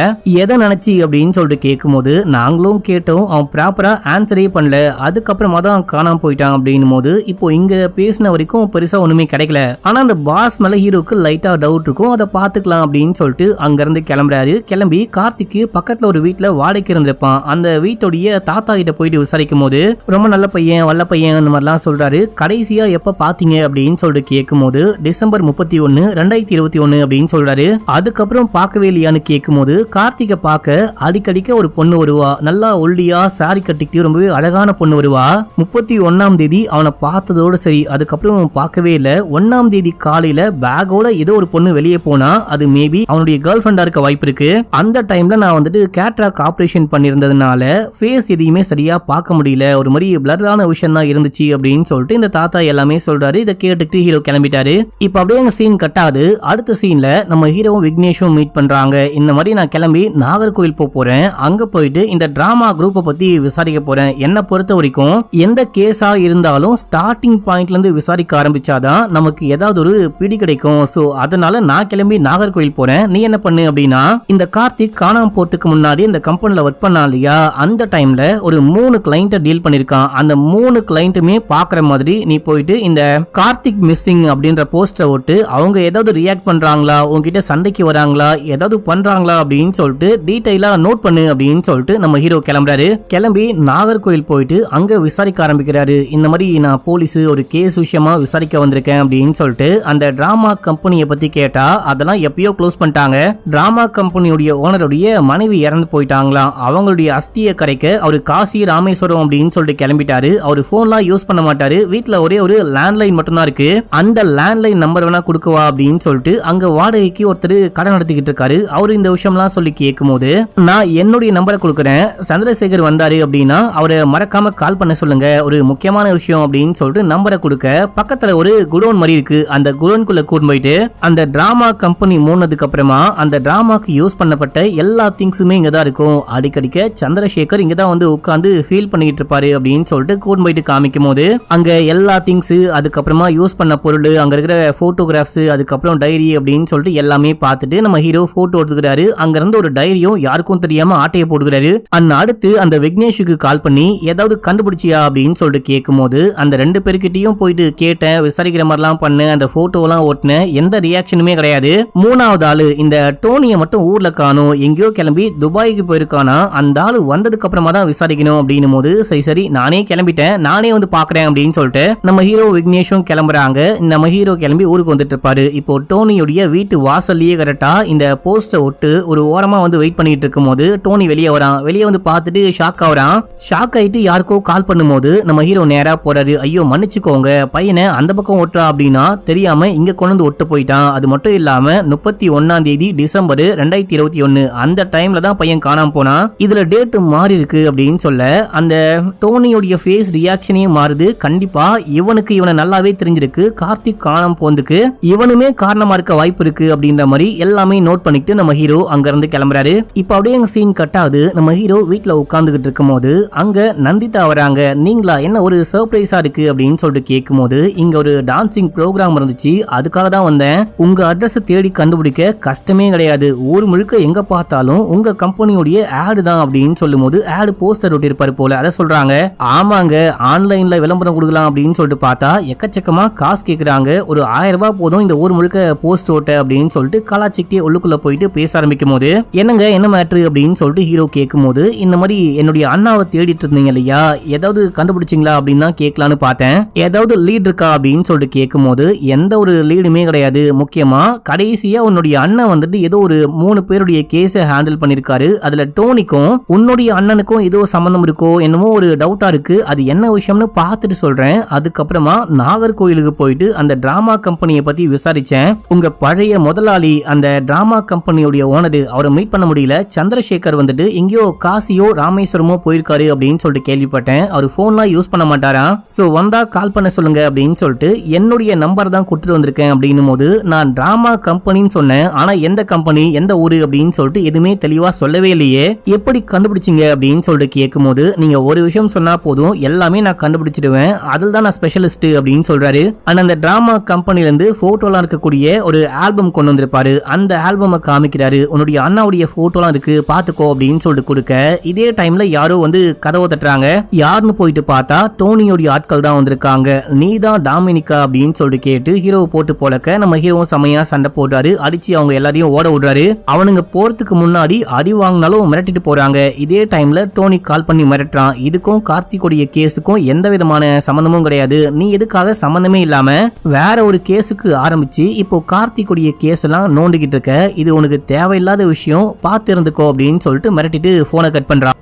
எதை நினைச்சு அப்படின்னு சொல்லிட்டு கேட்கும் போது நாங்களும் கேட்டோம், அவன் ப்ராப்பரா ஆன்சரே பண்ணல, அதுக்கப்புறமா தான் காணாம போயிட்டான் அப்படின்னும் போது இப்போ இங்க பேசின வரைக்கும் பெருசா ஒண்ணுமே கிடைக்கல. ஆனா அந்த பாஸ் மேல ஹீரோக்கு லைட்டா டவுட் இருக்கும், அதை பாத்துக்கலாம் அப்படின்னு சொல்லிட்டு அங்க இருந்து கிளம்புறாரு. கிளம்பி கார்த்திக்கு பக்கத்துல ஒரு வீட்டுல வாடகைக்கு இருந்திருப்பான். அந்த வீட்டுடைய தாத்தா கிட்ட போயிட்டு விசாரிக்கும் போது ரொம்ப நல்ல பையன், வல்ல பையன் அந்த மாதிரிலாம் சொல்றாரு. கடைசியா எப்ப பாத்தீங்க அப்படின்னு சொல்லிட்டு கேட்கும் போது டிசம்பர் 31, 2021 அப்படின்னு சொல்றாரு. அதுக்கப்புறம் பார்க்கவே இல்லையான்னு கேட்கும் போது கார்த்திகை பார்க்க அடிக்கடிக்க ஒரு பொண்ணு வருவா, நல்லா ஒல்லியா சாரி கட்டிக்கிட்டு ரொம்பவே அழகான பொண்ணு வருவா. 31ஆம் தேதி அவனை பார்த்ததோடு சரி, அதுக்கப்புறம் பார்க்கவே இல்லை. 1ஆம் தேதி காலையில பேக்கோட ஏதோ ஒரு பொண்ணு வெளியே போனா, அது மேபி அவனுடைய கேர்ள் ஃப்ரெண்டா இருக்க வாய்ப்பு இருக்கு. அந்த டைம்ல நான் வந்துட்டு கேட்ராக் ஆபரேஷன் பண்ணிருந்ததுனால ஃபேஸ் எதையுமே சரியா பார்க்க முடியல, ஒரு மாதிரி பிளரான விஷயம் தான் இருந்துச்சு அப்படின்னு சொல்லிட்டு இந்த தாத்தா எல்லாமே சொல்றாரு. இதை கேட்டுக்கிட்டு ஹீரோ கிளம்பிட்டாரு. இப்ப அப்படியே எங்க சீன் கட்டாது. அடுத்த சீன்ல நம்ம ஹீரோவும் விக்னேஷும் மீட் பண்றாங்க. இந்த மாதிரி நான் கிளம்பி நாகர்கோவில் போறேன், அங்க போயிட்டு இந்த டிராமா குரூப்பை பத்தி விசாரிக்க போறேன், என்ன பொறுத்த வரைக்கும் எந்த கேஸா இருந்தாலும் ஸ்டார்டிங் பாயிண்ட்ல இருந்து விசாரிக்க ஆரம்பிச்சாதான் நமக்கு ஏதாவது ஒரு பிடி கிடைக்கும். சோ அதனால நான் கிளம்பி நாகர்கோயில் போறேன், நீ என்ன பண்ணு அப்படின்னா, இந்த கார்த்திக் காணாம போறதுக்கு முன்னாடி இந்த கம்பெனில ஒர்க் பண்ணா இல்லையா, அந்த டைம்ல ஒரு 3 கிளைண்ட் டீல் பண்ணிருக்கான். அந்த 3 கிளைண்ட்டுமே பாக்குற மாதிரி நீ போயிட்டு இந்த கார்த்திக் மிஸ்ஸிங் அப்படின்ற போஸ்டரை ஓட்டு அவங்க ஏதாவது ரியாக்ட் பண்றாங்களா, உங்ககிட்ட சண்டைக்கு வராங்களா, ஏதாவது பண்றாங்களா அப்படின்னு சொல்லிட்டு டீடைலா நோட் பண்ணு அப்படின்னு சொல்லிட்டு நம்ம ஹீரோ கிளம்புறாரு. கிளம்பி நாகர்கோயில் போயிட்டு அங்க விசாரிக்க ஆரம்பிக்கிறாரு. இந்த மாதிரி நான் போலீஸ் ஒரு கேஸ் விஷயமா விசாரிக்க வந்திருக்கேன் அப்படின்னு சொல்லிட்டு அந்த டிராமா கம்பெனியை பத்தி கேட்டா அதெல்லாம் எப்பயோ க்ளோஸ் பண்ணிட்டாங்க. டிராமா கம்பெனியுடைய ஓனருடைய மனைவி இறந்து போயிட்டாங்களாம். அவங்களுடைய அஸ்தியை கரைக்க அவரு காசி ராமேஸ்வரம் அப்படின்னு சொல்லிட்டு கிளம்பிட்டாரு. அவரு போன்லாம் யூஸ் பண்ண மாட்டாரு, வீட்டுல ஒரே ஒரு லேண்ட்லைன் மட்டும் தான் இருக்கு. அந்த லேண்ட்லைன் நம்பர் வேணா கொடுக்கவா அப்படின்னு சொல்லிட்டு அங்க வாடகைக்கு ஒருத்தர் கடை நடத்திக்கிட்டு இருக்காரு. அவரு இந்த விஷயம்லாம் சொல்லி கேட்கும் போது, நான் என்னுடைய நம்பரை கொடுக்குறேன், சந்திரசேகர் வந்தாரு அப்படின்னா அவரை மறக்காம கால் பண்ண சொல்லுங்க, ஒரு முக்கியமான விஷயம் அப்படின்னு சொல்லிட்டு நம்பரை கொடுக்க பக்கத்துல ஒரு குடோன் மாதிரி இருக்கு. அந்த குடோன்குள்ள கூட்டு போயிட்டு அந்த டிராமா கம்பெனி மூணதுக்கு அப்புறமா அந்த டிராமாக்கு யூஸ் பண்ணப்பட்ட எல்லா திங்ஸுமே இங்க தான் இருக்கும். அடிக்கடிக்க சந்திரசேகர் இங்க தான் வந்து உட்கார்ந்து ஃபீல் பண்ணிட்டு இருப்பாரு அப்படின்னு சொல்லிட்டு கூட்டு போயிட்டு காமிக்கும் போது அங்க எல்லா திங்ஸ், அதுக்கப்புறமா யூஸ் பண்ண பொருள், அங்க இருக்கிற போட்டோகிராஃப்ஸ், அதுக்கப்புறம் டைரி அப்படின்னு சொல்லிட்டு எல்லாமே பார்த்துட்டு நம்ம ஹீரோ போட்டோ எடுத்துக்கிறாரு. அங்க இருந்து ஒரு டைரியும் யாருக்கும் தெரியாம ஆட்டையை போட்டுக்கிறாரு. அடுத்து அந்த விக்னேஷுக்கு கால் பண்ணி ஏதாவது கண்டுபிடிச்சியா அப்படின்னு சொல்லிட்டு கேட்கும் போது அந்த 2 பேருக்கிட்டையும் போயிட்டு கேட்டேன், விசாரிக்கிற மாதிரிலாம் பண்ணேன், அந்த போட்டோலாம் ஓட்டினேன், எந்த ரியாக்ஷனுமே கிடையாது. 3வது ஆளு இந்த டோனியை மட்டும் ஊர்ல காணும், எங்கேயோ கிளம்பி துபாய்க்கு போயிருக்கானா, அந்த ஆளு வந்ததுக்கு அப்புறமா தான் விசாரிக்கணும் அப்படின்னும் போது சரி நானே கிளம்பிட்டேன், நானே வந்து பாக்குறேன் அப்படின்னு சொல்லிட்டு நம்ம ஹீரோ விக்னேஷும் கிளம்புறாங்க. நம்ம ஹீரோ கிளம்பி ஊருக்கு வந்துட்டு இருப்பாரு. இப்போ டோனியுடைய வீட்டு வாசல்லையே கரெக்டா இந்த போஸ்டர் ஒட்டு ஒரு ஓரமா வந்து வெயிட் பண்ணிட்டு இருக்கும் போது டோனி வெளியே வரான். வெளியே வந்து பார்த்துட்டு ஷாக் ஆகுறான். ஷாக் ஆயிட்டு யாருக்கோ கால் பண்ணும்போது நம்ம ஹீரோ நேரா போறாரு. ஐயோ மன்னிச்சுக்கோங்க, பையனை அந்த பக்கம் ஒட்டுறா அப்படின்னா தெரியாம இங்க கொண்டு வந்து ஒட்டு போயிட்டான். அது மட்டும் இல்லாம 31ஆம் தேதி டிசம்பர் 2021 அந்த டைம்ல தான் பையன் காணாம போனா. இதுல டேட் மாறி இருக்கு அப்படின்னு சொல்ல அந்த டோனியோட ஃபேஸ் ரியாக்ஷனே மாறுது. கண்டிப்பா இவனுக்கு இவனை நல்லாவே தெரிஞ்சிருக்கு, கார்த்திக் காணாம போனதுக்கு இவனுமே காரணமா இருக்க வாய்ப்பு இருக்கு அப்படின்ற மாதிரி எல்லாமே நோட் பண்ணிட்டு நம்ம ஹீரோ அங்க இருந்து கிளம்புறாரு. இப்ப அப்படியே எங்க சீன் கட் ஆகுது. நம்ம ஹீரோ வீட்டுல உட்கார்ந்துகிட்டு இருக்கும் போது அங்க நந்திதா வராங்க. நீங்களா, என்ன ஒரு சர்ப்ரைஸா இருக்கு அப்படின்னு சொல்லிட்டு கேட்கும் போது, இங்க ஒரு டான்சிங் ப்ரோக்ராம் இருந்துச்சு, அதுக்காக தான் வந்தேன், உங்க அட்ரஸ் தேடி கண்டுபிடிக்க கஷ்டமே கிடையாது, ஊர் முழுக்க எங்க பார்த்தாலும் உங்க கம்பெனியோடைய ஆடு தான் அப்படின்னு சொல்லும் போது ஆடு போஸ்டர் ஒட்டிருப்பாரு போல, அதை சொல்றாங்க. ஆமாங்க, ஆன்லைன்ல விளம்பரம் கொடுக்கலாம் அப்படின்னு சொல்லிட்டு பார்த்தா எக்கச்சக்கமா காசு கேக்குறாங்க, ஒரு 1000 ரூபாய் போதும் இந்த ஊர் முழுக்க போஸ்ட் ஓட்ட அப்படின்னு சொல்லிட்டு கலாச்சிக்கிட்டே உள்ளுக்குள்ள போயிட்டு பேச ஆரம்பிக்கும் போது, என்னங்க என்ன மேட்ரு அப்படின்னு சொல்லிட்டு ஹீரோ கேட்கும் போது, இந்த மாதிரி என்னுடைய அண்ணாவை தேடிட்டு இருந்தீங்க இல்லையா, ஏதாவது கண்டுபிடிச்சிங்களா அப்படின்னு தான் கேட்கலான்னு பார்த்தேன், ஏதாவது லீட் இருக்கா அப்படின்னு சொல்லிட்டு கேட்கும் போது எந்த ஒரு லீடுமே கிடையாது, முக்கியமா கடைசியா உன்னுடைய அண்ணன் வந்துட்டு ஏதோ ஒரு 3 பேருடைய கேஸை ஹேண்டில் பண்ணிருக்காரு, அதுல டோனிக்கும் உன்னுடைய அண்ணனுக்கும் ஏதோ சம்பந்தம் இருக்கோ என்னமோ ஒரு டவுட்டா இருக்கு, அது என்ன விஷயம்னு பார்த்துட்டு சொல்றேன். அதுக்கப்புறமா நாகர்கோயிலுக்கு போயிட்டு அந்த டிராமா கம்பெனியை பத்தி விசாரிச்சேன், உங்க பழைய முதலாளி அந்த டிராமா கம்பெனியோட ஓனர், அவரை மீட் பண்ண முடியல, சந்திரசேகர் வந்துட்டு எங்கேயோ காசியோ ராமேஸ்வரமோ போயிருக்காரு அப்படின்னு சொல்லிட்டு கேள்விப்பட்டேன், அவர் போன்லாம் யூஸ் பண்ண மாட்டாரா, சோ வந்தா கால் பண்ண சொல்லுங்க அப்படின்னு சொல்லிட்டு என்னுடைய நம்பர் தான் கொடுத்துட்டு வந்திருக்கேன் அப்படின்னும் போது, நான் டிராமா கம்பெனின்னு சொன்னேன், ஆனா எந்த கம்பெனி எந்த ஊரு அப்படின்னு சொல்லிட்டு எதுவுமே தெளிவா சொல்லவே இல்லையே, எப்படி கண்டுபிடிச்சிங்க அப்படின்னு சொல்லிட்டு கேட்கும் போது, நீங்க ஒரு விஷயம் சொன்னா போதும் எல்லாமே நான் கண்டுபிடிச்சிடுவேன், அதில் தான் நான் ஸ்பெஷலிஸ்ட் அப்படின்னு சொல்றாரு. அந்த டிராமா கம்பெனில இருந்து போட்டோலாம் இருக்கக்கூடிய ஒரு ஆல்பம் கொண்டு வந்திருப்பாரு, அந்த ஆல்பமை காமிக்கிறாரு, உன்னுடைய அண்ணாவுடைய போட்டோலாம் இருக்கு பாத்துக்கோ அப்படின்னு சொல்லிட்டு கொடுக்க, இதே டைம்ல யாரோ வந்து கதவை தட்டுறாங்க. யாருன்னு போயிட்டு பார்த்தா டோனியோட ஆட்கள் தான் வந்திருக்காங்க. நீ தான் டாமினிகா அப்படின்னு சொல்லிட்டு கேட்டு ஹீரோ போட்டு போலக்க நம்ம ஹீரோ செமையா சண்டை போடுறாரு, அடிச்சு அவங்க எல்லாரையும் ஓட விடுறாரு. அவனுங்க போறதுக்கு முன்னாடி அடி வாங்கினாலும் மிரட்டிட்டு போறாங்க. இதே டைம்ல டோனி கால் பண்ணி மிரட்டுறான், இதுக்கும் கார்த்திகோடைய கேஸுக்கும் எந்த விதமான சம்பந்தமும் கிடையாது, நீ எதுக்காக சம்பந்தமே இல்லாம வேற ஒரு கேஸுக்கு ஆரம்பிச்சு இப்போ கார்த்திகோடைய கேஸ் எல்லாம் நோண்டிக்கிட்டு இருக்க, இது உனக்கு தேவையில்லாத விஷயம், பார்த்து இருந்துக்கோ அப்படின்னு சொல்லிட்டு மிரட்டிட்டு போனை கட் பண்றான்.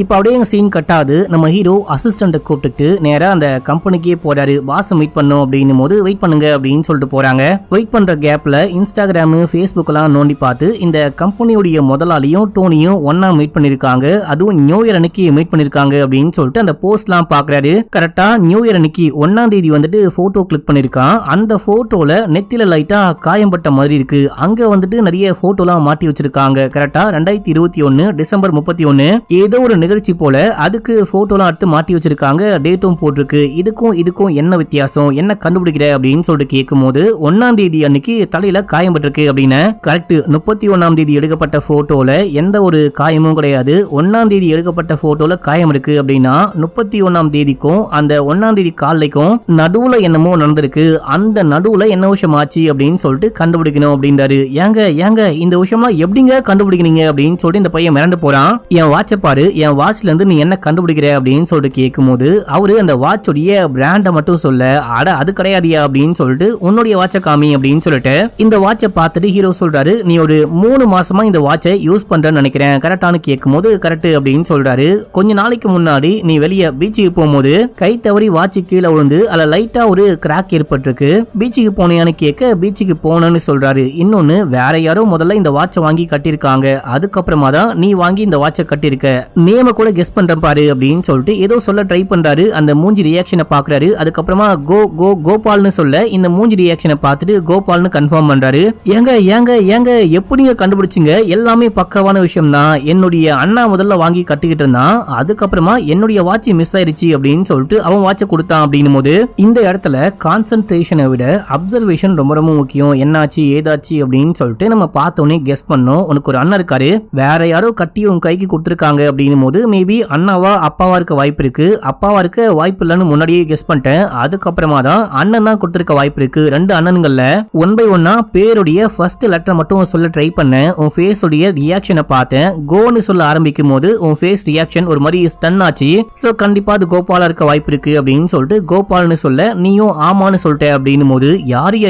இப்ப அப்படியே சீன் கட்டாது. நம்ம ஹீரோ அசிஸ்டன்ட் கூப்பிட்டு நேரா அந்த கம்பெனிக்கே போறாரு. பாஸ் மீட் பண்ணும் அப்படின்னும் போது வெயிட் பண்ணுங்க அப்படின்னு சொல்லிட்டு போறாங்க. வெயிட் பண்ற கேப்ல இன்ஸ்டாகிராம் ஃபேஸ்புக் எல்லாம் நோண்டி பார்த்து இந்த கம்பெனியுடைய முதலாளியும் டோனியும் ஒன்னா மீட் பண்ணிருக்காங்க. அதுவும் நியூ இயர் அன்னைக்கு மீட் பண்ணிருக்காங்க அப்படின்னு சொல்லிட்டு அந்த போஸ்ட் எல்லாம் பாக்குறாரு. கரெக்டா நியூ இயர் அன்னைக்கு 1ஆம் தேதி வந்துட்டு போட்டோ கிளிக் பண்ணிருக்கான். அந்த போட்டோல நெத்தில லைட்டா காயம்பட்ட மாதிரி இருக்கு. அங்க வந்துட்டு நிறைய போட்டோ எல்லாம் மாட்டி வச்சிருக்காங்க. கரெக்டா 2021 டிசம்பர் 31 ஏதோ ஒரு நிகழ்ச்சி போல அதுக்கு போட்டோலாம் எடுத்து மாட்டி வச்சிருக்காங்க, டேட்டும் போட்டிருக்கு. இதுக்கும் என்ன வித்தியாசம், என்ன கண்டுபிடிக்கிற அப்படின்னு சொல்லிட்டு கேட்கும்போது 1ஆம் தேதி அன்னைக்கு தலையில காயம் பட்டிருக்கு அப்படின்னு. கரெக்ட், 31ஆம் தேதி எடுக்கப்பட்ட போட்டோல எந்த ஒரு காயமும் கிடையாது. 1ஆம் தேதி எடுக்கப்பட்ட போட்டோல காயம் இருக்கு அப்படின்னா 31ஆம் தேதிக்கும் அந்த 1ஆம் தேதி காலைக்கும் நடுவுல என்னமோ நடந்திருக்கு. அந்த நடுவுல என்ன விஷயம் ஆச்சு அப்படின்னு சொல்லிட்டு கண்டுபிடிக்கணும் அப்படின்றாரு. ஏங்க இந்த விஷயம்லாம் எப்படிங்க கண்டுபிடிக்கிறீங்க அப்படின்னு சொல்லிட்டு இந்த பையன் மிரண்டு போறான். என் வாட்சை பாரு, என் வாட்ச்ல இருந்து நீ என்ன கண்டுபிடிக்கிற அப்படின்னு சொல்லிட்டு கேட்கும்போது அவரு அந்த வாட்சோடைய பிராண்டை மட்டும் சொல்ல, அட அது கிடையாதியா அப்படின்னு சொல்லிட்டு உன்னுடைய வாட்சை காமி அப்படின்னு சொல்லிட்டு இந்த வாட்சை பார்த்துட்டு ஹீரோ சொல்றாரு, நீ ஒரு 3 மாசமா இந்த வாட்சை யூஸ் பண்றேன்னு நினைக்கிறேன், கரெக்டானு கேட்கும்போது கரெக்ட் அப்படின்னு சொல்றாரு. கொஞ்ச நாளைக்கு முன்னாடி நீ வெளியே பீச்சுக்கு போகும்போது கை தவறி வாட்சி கீழே விழுந்து அதுல லைட்டா ஒரு கிராக் ஏற்பட்டிருக்கு, பீச்சுக்கு போனியான்னு கேட்க பீச்சுக்கு போனேன்னு சொல்றாரு. இன்னொன்னு வேற யாரோ முதல்ல இந்த வாட்சை வாங்கி கட்டிருக்காங்க, அதுக்கப்புறமா தான் நீ வாங்கி இந்த வாட்சை கட்டிருக்க, நேம கூட கெஸ் பண்றேன் பாரு அப்படின்னு சொல்லிட்டு ஏதோ சொல்ல ட்ரை பண்றாரு. அந்த மூஞ்சி ரியாக்ஷனை பாக்குறாரு. அதுக்கப்புறமா கோபால்னு சொல்ல இந்த மூஞ்சி ரியாக்ஷனை பார்த்துட்டு கோபால்னு கன்ஃபார்ம் பண்றாரு. ஏங்க எப்படிங்க கண்டுபிடிச்சிங்க, எல்லாமே பக்கவான விஷயம் தான், என்னுடைய அண்ணா முதல்ல வாங்கி கட்டிக்கிட்டு இருந்தான், அதுக்கப்புறமா என்னுடைய வாட்ச் மிஸ் ஆயிருச்சு அப்படின்னு சொல்லிட்டு அவன் வாட்சை கொடுத்தான் அப்படின்னும் போது இந்த இடத்துல கான்சென்ட்ரேஷனை விட அப்சர்வேஷன் ரொம்ப ரொம்ப முக்கியம். என்னாச்சு ஏதாச்சு அப்படின்னு சொல்லிட்டு நம்ம பார்த்தோன்னே கெஸ் பண்ணோம். உனக்கு ஒரு அண்ணன் இருக்காரு, வேற யாரோ கட்டி உன் கைக்கு கொடுத்துருக்காங்க அப்படின்னும் போது மேபி அண்ணாவா அப்பாவா இருக்க வாய்ப்பு இருக்கு, அப்பாவா இருக்க வாய்ப்பு இல்லைன்னு முன்னாடியே கெஸ் பண்ணிட்டேன், அதுக்கப்புறமா தான் அண்ணன் தான் கொடுத்துருக்க வாய்ப்பு இருக்கு. 2 அண்ணன்கள்ல 1 by 1 பேருடைய ஃபர்ஸ்ட் லெட்டர் மட்டும் சொல்ல ட்ரை பண்ணேன். உன் ஃபேஸ் உடைய ரியாக்ஷனை பார்த்தேன். கோன்னு சொல்ல ஆரம்பிக்கும் போது உன் ஃபேஸ் ரியாக்ஷன் ஒரு மாதிரி ஸ்டன் ஆச்சு. சோ கண்டிப்பா அது கோபாலா இருக்க வாய்ப்பு இருக்கு அப்படின்னு சொல்லிட்டு கோபால்னு சொல்ல நீயும் ஆமான்னு சொல்லிட்ட அப்படின்னும் போது யாரையா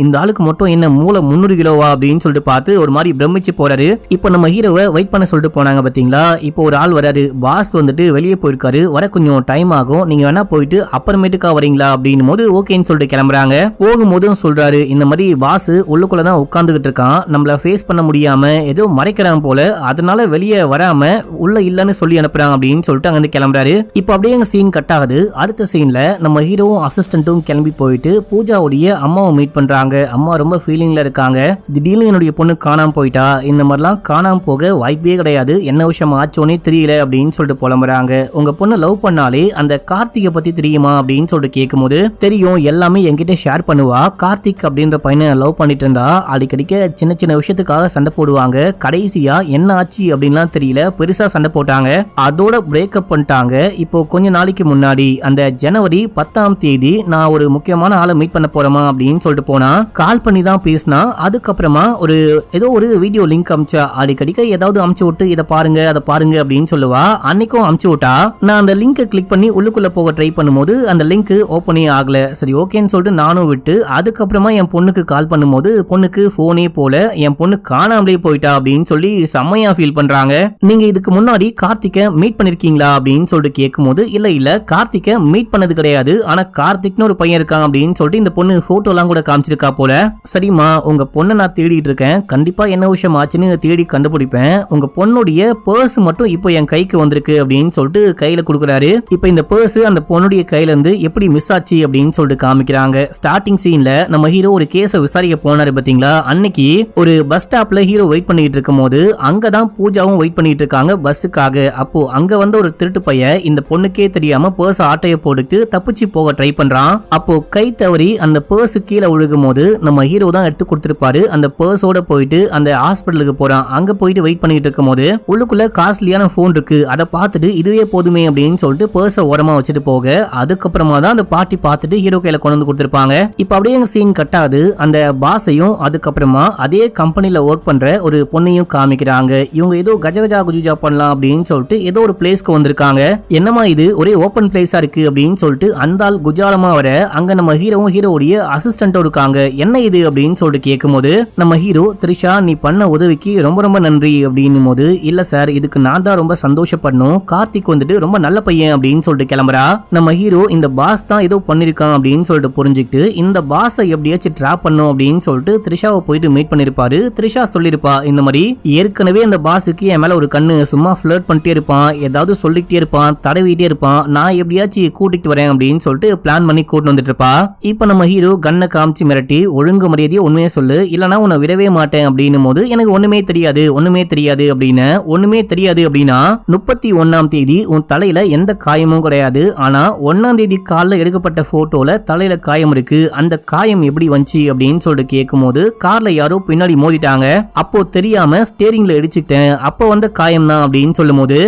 இந்த ஆளுக்கு மட்டும் என்ன மூளை 300 கிலோவா அப்படின்னு சொல்லிட்டு பார்த்து ஒரு மாதிரி பிரமிச்சு போறாரு. இப்போ நம்ம ஹீரோவை வெயிட் பண்ண சொல்லிட்டு போனாங்க பாத்தீங்களா, இப்போ ஒரு ஆள் வராரு, பாஸ் வந்துட்டு வெளியே போயிருக்காரு, வர கொஞ்சம் டைம் ஆகும், நீங்க வேணா போயிட்டு அப்புறமேட்டுக்கா வரீங்களா அப்படின்னும் போது ஓகேன்னு சொல்லிட்டு கிளம்புறாங்க. போகும்போதும் சொல்றாரு, இந்த மாதிரி பாஸ் உள்ளுக்குள்ளதான் உட்கார்ந்துகிட்டு இருக்கான், நம்மள ஃபேஸ் பண்ண முடியாம ஏதோ மறைக்கிறான் போல, அதனால வெளியே வராம உள்ள இல்லன்னு சொல்லி அனுப்புறாங்க அப்படின்னு சொல்லிட்டு அங்க இருந்து கிளம்புறாரு. இப்போ அப்படியே எங்க சீன் கட் ஆகுது. அடுத்த சீன்ல நம்ம ஹீரோவும் அசிஸ்டன்ட்டும் கிளம்பி போயிட்டு பூஜாவுடைய அம்மாவை மீட் பண்றாங்க. அம்மா ரொம்ப ஃபீலிங்ல இருக்காங்க. திடீர்னு என்னுடைய பொண்ணு காணாம போயிட்டா, இந்த மாதிரிலாம் காணாம போக வாய்ப்பே கிடையாது, என்ன விஷயம் ஆச்சோனே தெரியல அப்படின்னு சொல்லிட்டு புலம்புறாங்க. உங்க பொண்ணு லவ் பண்ணாலே அந்த கார்த்திகை பத்தி தெரியுமா அப்படின்னு சொல்லிட்டு கேட்கும்போது தெரியும், எல்லாமே என்கிட்ட ஷேர் பண்ணுவா, கார்த்திக் அப்படின்ற பையனை லவ் பண்ணிட்டு இருந்தா, அடிக்கடிக்க சின்ன சின்ன விஷயத்துக்காக சண்டை போடுவாங்க, கடைசியா என்ன ஆச்சு அப்படின்லாம் தெரியல, பெருசா சண்டை போட்டாங்க, அதோட பிரேக்கப் பண்ணிட்டாங்க. இப்போ கொஞ்ச நாளைக்கு முன்னாடி அந்த ஜனவரி 10ஆம் தேதி நான் ஒரு முக்கியமான ஆளை மீட் பண்ண போறேமா அப்படின்னு சொல்லிட்டு போனா, கால் பண்ணி தான் பேசினா, அதுக்கப்புறமா ஏதோ ஒரு வீடியோ லிங்க் அமிச்சா, அடிக்கடிக்க ஏதாவது அமுச்சு விட்டு இதை பாருங்க அதை பாருங்க அப்படின்னு சொல்லுவா. அன்னைக்கும் அமுச்சு விட்டா, நான் அந்த லிங்கை கிளிக் பண்ணி உள்ளுக்குள்ள போக ட்ரை பண்ணும்போது அந்த லிங்க் ஓப்பனே ஆகல. சரி ஓகேன்னு சொல்லிட்டு நானும் விட்டு அதுக்கப்புறமா என் பொண்ணுக்கு கால் பண்ணும்போது பொண்ணுக்கு போனே போல, என் பொண்ணு காணாமலே போயிட்டா அப்படின்னு சொல்லி செம்மையா ஃபீல் பண்றாங்க. நீங்க இதுக்கு முன்னாடி கார்த்திகை மீட் பண்ணிருக்கீங்களா அப்படின்னு சொல்லிட்டு கேட்கும்போது இல்ல கார்த்திகை மீட் பண்ணது கிடையாது, ஆனா கார்த்திக்னு ஒரு பையன் இருக்கான் அப்படின்னு சொல்லிட்டு இந்த பொண்ணு போட்டோ எல்லாம் கூட காமிச்சிருக்கா போல. சரிம்மா, உங்க பொண்ணை நான் தேடிட்டு இருக்கேன், கண்டிப்பா என்ன விஷயம் ஆச்சுன்னு தேடி கண்டுபிடிப்பேன், உங்க பொண்ணுடைய பர்ஸ் மட்டும் இப்போ என் கைக்கு வந்திருக்கு அப்படின்னு சொல்லிட்டு கையில கொடுக்குறாரு. இப்போ இந்த பர்ஸ் அந்த பொண்ணுடைய கையில இருந்து எப்படி மிஸ் ஆச்சு அப்படின்னு சொல்லிட்டு காமிக்கிறாங்க. ஸ்டார்டிங் சீன்ல நம்ம ஹீரோ ஒரு கேஸை விசாரிக்க போனாரு பாத்தீங்களா, அன்னைக்கு ஒரு பஸ் ஸ்டாப்ல ஹீரோ வெயிட் பண்ணிட்டு இருக்கும் போது அங்கதான் பூஜாவும் வெயிட் பண்ணிட்டு இருக்காங்க பஸ்ஸுக்காக. அப்போ அங்க வந்த ஒரு திருட்டு பையன் இந்த பொண்ணுக்கே தெரியாம பர்ஸ் ஆட்டைய போட்டுட்டு தப்பிச்சு போக ட்ரை பண்றான். அப்போ கை தவறி அந்த பர்ஸ் கீழே விழுகும் போது நம்ம ஹீரோ தான் எடுத்து கொடுத்திருப்பாரு. அந்த பர்ஸோட போயிட்டு அந்த ஹாஸ்பிட்டலுக்கு போறான். அங்க போயிட்டு வெயிட் பண்ணிட்டு இருக்கும் போது உள்ளுக்குள்ள காஸ்ட்லியான போன் இருக்கு, அதை பார்த்துட்டு இதுவே போதுமே அப்படின்னு சொல்லிட்டு பர்ஸை ஓரமா வச்சுட்டு போக, அதுக்கப்புறமா தான் அந்த பாட்டி பார்த்துட்டு ஹீரோ கையில கொண்டு வந்து கொடுத்திருப்பாங்க. இப்ப அப்படியே சீன் கட்டாது. அந்த பாஸையும் அதுக்கப்புறமா அதே கம்பெனில ஒர்க் பண்ற ஒரு பொண்ணையும் காமிக்கிறாங்க. இவங்க ஏதோ கஜகஜா குஜுஜா பண்ணலாம் அப்படின்னு சொல்லிட்டு ஏதோ ஒரு பிளேஸ்க்கு வந்திருக்காங்க. என்னமா இது ஒரே ஓபன் பிளேஸா இருக்கு அப்படின்னு சொல்லிட்டு அந்த ஆள் குஜாலமா வர, அங்க நம்ம ஹீரோவும் ஹீரோவுடைய அசிஸ்டன்ட்டும் இருக்காங்க. என்ன இது அப்படின்னு சொல்லிட்டு கேட்கும்போது நம்ம ஹீரோ, த்ரிஷா நீ பண்ண உதவிக்கு ரொம்ப ரொம்ப நன்றி அப்படின்னும் போது, இல்ல சார் இதுக்கு நான் தான் ரொம்ப சந்தோஷப்படணும், கார்த்திக் வந்துட்டு ரொம்ப நல்ல பையன் அப்படின்னு சொல்லிட்டு கிளம்புறா. நம்ம ஹீரோ இந்த பாஸ் தான் ஏதோ பண்ணிருக்கான் அப்படின்னு சொல்லிட்டு புரிஞ்சுக்கிட்டு இந்த பாஸை எப்படியாச்சும் ட்ராப் பண்ணும் அப்படின்னு சொல்லிட்டு த்ரிஷாவை போயிட்டு மீட் பண்ணிருப்பாரு. த்ரிஷா சொல்லிருப்பா, இந்த மாதிரி ஏற்கனவே அந்த பாஸுக்கு என் மேல ஒரு கண்ணு, சும்மா ஃபிளர்ட் பண்ணிட்டே இருப்பான், ஏதாவது சொல்லிட்டே இருப்பான், தடவிட்டே இருப்பான், நான் எப்படியாச்சும் கூட்டிட்டு வரேன் அப்படின்னு சொல்லிட்டு பிளான் பண்ணி கூட்டு வந்துட்டு இருப்பா. இப்ப நம்ம ஹீரோ கண்ணை காமிச்சு மிரட்டி, ஒழுங்கு மரியாதையை உண்மையே சொல்லு, இல்லனா உன்னை விடவே மாட்டேன் அப்படின்னும் போது எனக்கு ஒண்ணுமே தெரியாது அப்படின்னு அப்படின்னா 31ஆம் தேதி உன் தலையில எந்த காயமும் கிடையாது, ஆனா 1ஆம் தேதி காலைல எடுக்கப்பட்ட போட்டோல தலையில காயம் இருக்கு, அந்த காயம் எப்படி வந்துச்சு அப்படின்னு சொல்லிட்டு கேட்கும்போது கார்ல யாரோ பின்னாடி மோதிட்டாங்க, அப்போ தெரியாம ஸ்டேரிங்ல இடிச்சுட்டேன், அப்போ வந்த காயம் தான் அப்படின்னு சொல்லும் போது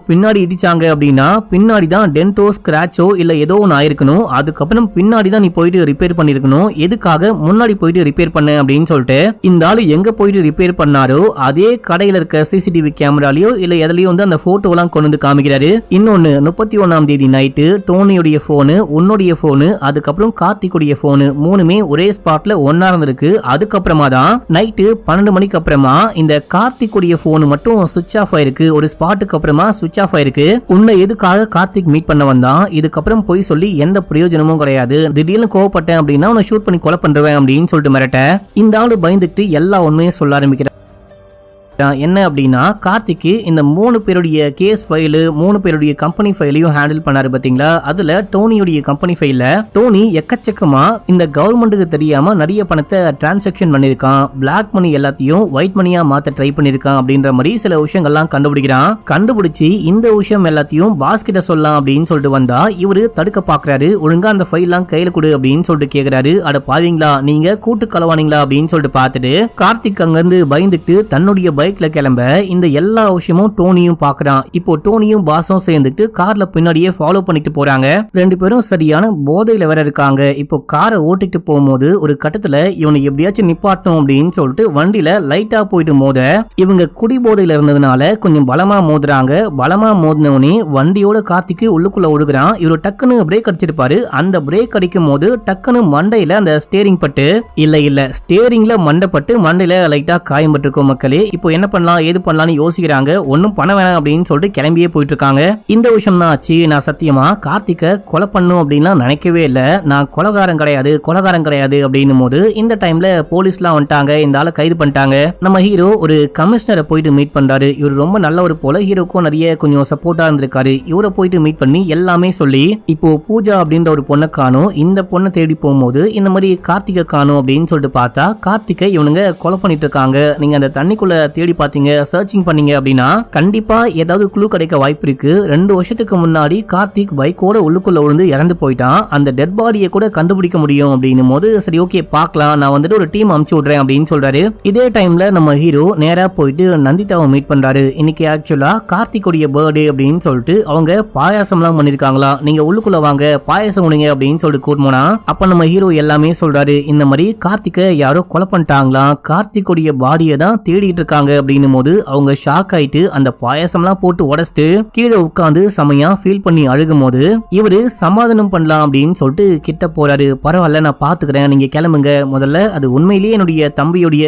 பின்னாடி இடிச்சாங்க அப்படின்னா பின்னாடி தான் டென்டோ ஸ்கிராச்சோ இல்ல ஏதோ ஒன்று ஆயிருக்கணும், அதுக்கப்புறம் பின்னாடி தான் நீ போயிட்டு ரிப்பேர் பண்ணிருக்கணும், எதுக்காக முன்னாடி போயிட்டு ரிப்பேர் பண்ண அப்படின்னு சொல்லிட்டு இந்த ஆளு எங்க போயிட்டு ரிப்பேர் பண்ணாரோ அதே கடையில இருக்க சிசிடிவி கேமராலயோ இல்ல எதுலயோ வந்து அந்த போட்டோ எல்லாம் கொண்டு வந்து காமிக்கிறாரு. இன்னொன்னு 31ஆம் தேதி நைட்டு டோனியுடைய போனு, உன்னுடைய போனு, அதுக்கப்புறம் கார்த்திக்குடைய போனு மூணுமே ஒரே ஸ்பாட்ல ஒன்னா இருந்திருக்கு. அதுக்கப்புறமா தான் நைட்டு 12 மணிக்கு அப்புறமா இந்த கார்த்திக்குடைய போன் மட்டும் சுவிட்ச் ஆஃப் ஆயிருக்கு, ஒரு ஸ்பாட்டுக்கு அப்புறமா சுவிட்ச் ஆஃப் ஆயிருக்கு. உன்னை எதுக்காக கார்த்திக் மீட் பண்ண வந்தான், இதுக்கப்புறம் போய் சொல்லி எந்த பிரயோஜனமும் கிடையாது, திடீர்னு கோவப்பட்டேன் அப்படின்னா உன்னை ஷூட் பண்ணி கொலை பண்றேன் அப்படின்னு சொல்லிட்டு மிரட்ட இந்த ஆளு பயந்துட்டு எல்லா உண்மையும் சொல்ல ஆரம்பிக்கிறார். என்ன அப்படின்னா கார்த்திக்கு இந்த 3 பேருடைய கேஸ் ஃபைல் 3 பேருடைய கம்பெனி ஃபைலையும் ஹேண்டில் பண்ணாரு பாத்தீங்களா. அதுல டோனியுடைய கம்பெனி ஃபைல்ல டோனி எக்கச்சக்கமா இந்த கவர்மெண்ட்டுக்கு தெரியாம நிறைய பணத்தை டிரான்சாக்சன் பண்ணிருக்கான், பிளாக் மணி எல்லாத்தையும் ஒயிட் மணியா மாத்த ட்ரை பண்ணிருக்கான் அப்படின்ற மாதிரி சில விஷயங்கள்லாம் கண்டுபிடிக்கிறான். கண்டுபிடிச்சு இந்த விஷயம் எல்லாத்தையும் பாஸ் கிட்ட சொல்லலாம் அப்படின்னு சொல்லிட்டு வந்தா இவரு தடுக்க பாக்குறாரு. ஒழுங்கா அந்த ஃபைல் எல்லாம் கையில கொடு அப்படின்னு சொல்லிட்டு கேக்குறாரு. அட பாவீங்களா நீங்க கூட்டு கலவானீங்களா அப்படின்னு சொல்லிட்டு பார்த்துட்டு கார்த்திக் அங்க இருந்து பயந்துட்டு தன்னுடைய பைக்ல கிளம்ப இந்த எல்லா விஷயமும் டோனியும் பாக்குறான். இப்போ டோனியும் பாஸும் சேர்ந்துட்டு கார்ல பின்னாடியே ஃபாலோ பண்ணிட்டு போறாங்க. ரெண்டு பேரும் சரியான போதையில வேற இருக்காங்க. இப்போ காரை ஓட்டிட்டு போகும்போது ஒரு கட்டத்துல இவனை எப்படியாச்சும் நிப்பாட்டணும் அப்படின்னு சொல்லிட்டு வண்டியில லைட்டா போயிட்டு மோத இவங்க குடி போதையில இருந்ததுனால கொஞ்சம் பலமா மோதுறாங்க. பலமா மோதினவனே வண்டியோட கார்த்திக்கு உள்ளுக்குள்ள ஒழுகுறான். இவரு டக்குன்னு பிரேக் அடிச்சிருப்பாரு. அந்த பிரேக் அடிக்கும் போது டக்குன்னு மண்டையில அந்த ஸ்டேரிங் பட்டு இல்ல ஸ்டேரிங்ல மண்டைப்பட்டு மண்டையில லைட்டா காயம் பட்டிருக்கும் மக்களே. இப்போ என்ன பண்ணலாம் ஏது பண்ணலாம்னு யோசிக்கிறாங்க. ஒன்னும் பண்ண வேணாம் அப்படின்னு சொல்லிட்டு கிளம்பியே போயிட்டு இருக்காங்க. இந்த விஷயம் தான் ஆச்சு. நான் சத்தியமா கார்த்திகை கொலை பண்ணும் அப்படின்லாம் நினைக்கவே இல்லை. நான் கொலைகாரன் கிடையாது அப்படின்னும் போது இந்த டைம்ல போலீஸ்லாம் வந்துட்டாங்க. இந்த ஆளை கைது பண்ணிட்டாங்க. நம்ம ஹீரோ ஒரு கமிஷனரை போயிட்டு மீட் பண்றாரு. இவர் ரொம்ப நல்லவர் போல, ஹீரோக்கும் நிறைய கொஞ்சம் சப்போர்ட்டா இருந்திருக்காரு. இவரை போயிட்டு மீட் பண்ணி எல்லாமே சொல்லி இப்போ பூஜா அப்படின்ற ஒரு பொண்ணை காணும். இந்த பொண்ணை தேடி போகும்போது இந்த மாதிரி கார்த்திகை காணும் அப்படின்னு சொல்லிட்டு பார்த்தா கார்த்திகை இவனுங்க கொலை பண்ணிட்டு இருக்காங்க. நீங்க அந்த தண்ணிக்குள்ள தேடி பாத்தீங்க, சர்ச்சிங் பண்ணீங்க அப்படின்னா கண்டிப்பா ஏதாவது க்ளூ கிடைக்க வாய்ப்பு இருக்கு. 2 வருஷத்துக்கு முன்னாடி கார்த்திக் பைக்கோட உள்ளுக்குள்ள விழுந்து இறந்து போயிட்டான். அந்த டெட் பாடியை கூட கண்டுபிடிக்க முடியும் அப்படின்னும் போது சரி ஓகே பார்க்கலாம், நான் வந்துட்டு ஒரு டீம் அனுப்பிச்சு விடுறேன் அப்படின்னு சொல்றாரு. இதே டைம்ல நம்ம ஹீரோ நேரா போயிட்டு நந்திதாவை மீட் பண்றாரு. இன்னைக்கு ஆக்சுவலா கார்த்திக்குடைய பர்த்டே அப்படின்னு சொல்லிட்டு அவங்க பாயாசம் எல்லாம் பண்ணிருக்காங்களா, நீங்க உள்ளுக்குள்ள வாங்க பாயாசம் உணிங்க அப்படின்னு சொல்லிட்டு கூட்டமோனா அப்ப நம்ம ஹீரோ எல்லாமே சொல்றாரு. இந்த மாதிரி கார்த்திகை யாரோ கொலை பண்ணிட்டாங்களா, கார்த்திக்குடைய பாடியை தான் தேடிட்டு இருக்காங்க அப்படின்னும் போது அவங்க ஷாக் ஆயிட்டு அந்த பாயாசம்லாம் போட்டு உடைச்சிட்டு கீழே உட்காந்து செமையா ஃபீல் பண்ணி அழுகும் போது இவரு சமாதானம் பண்ணலாம் அப்படின்னு சொல்லிட்டு கிட்ட போறாரு. பரவாயில்ல நான் பாத்துக்கிறேன், நீங்க கிளம்புங்க, முதல்ல அது உண்மையிலேயே என்னுடைய தம்பியுடைய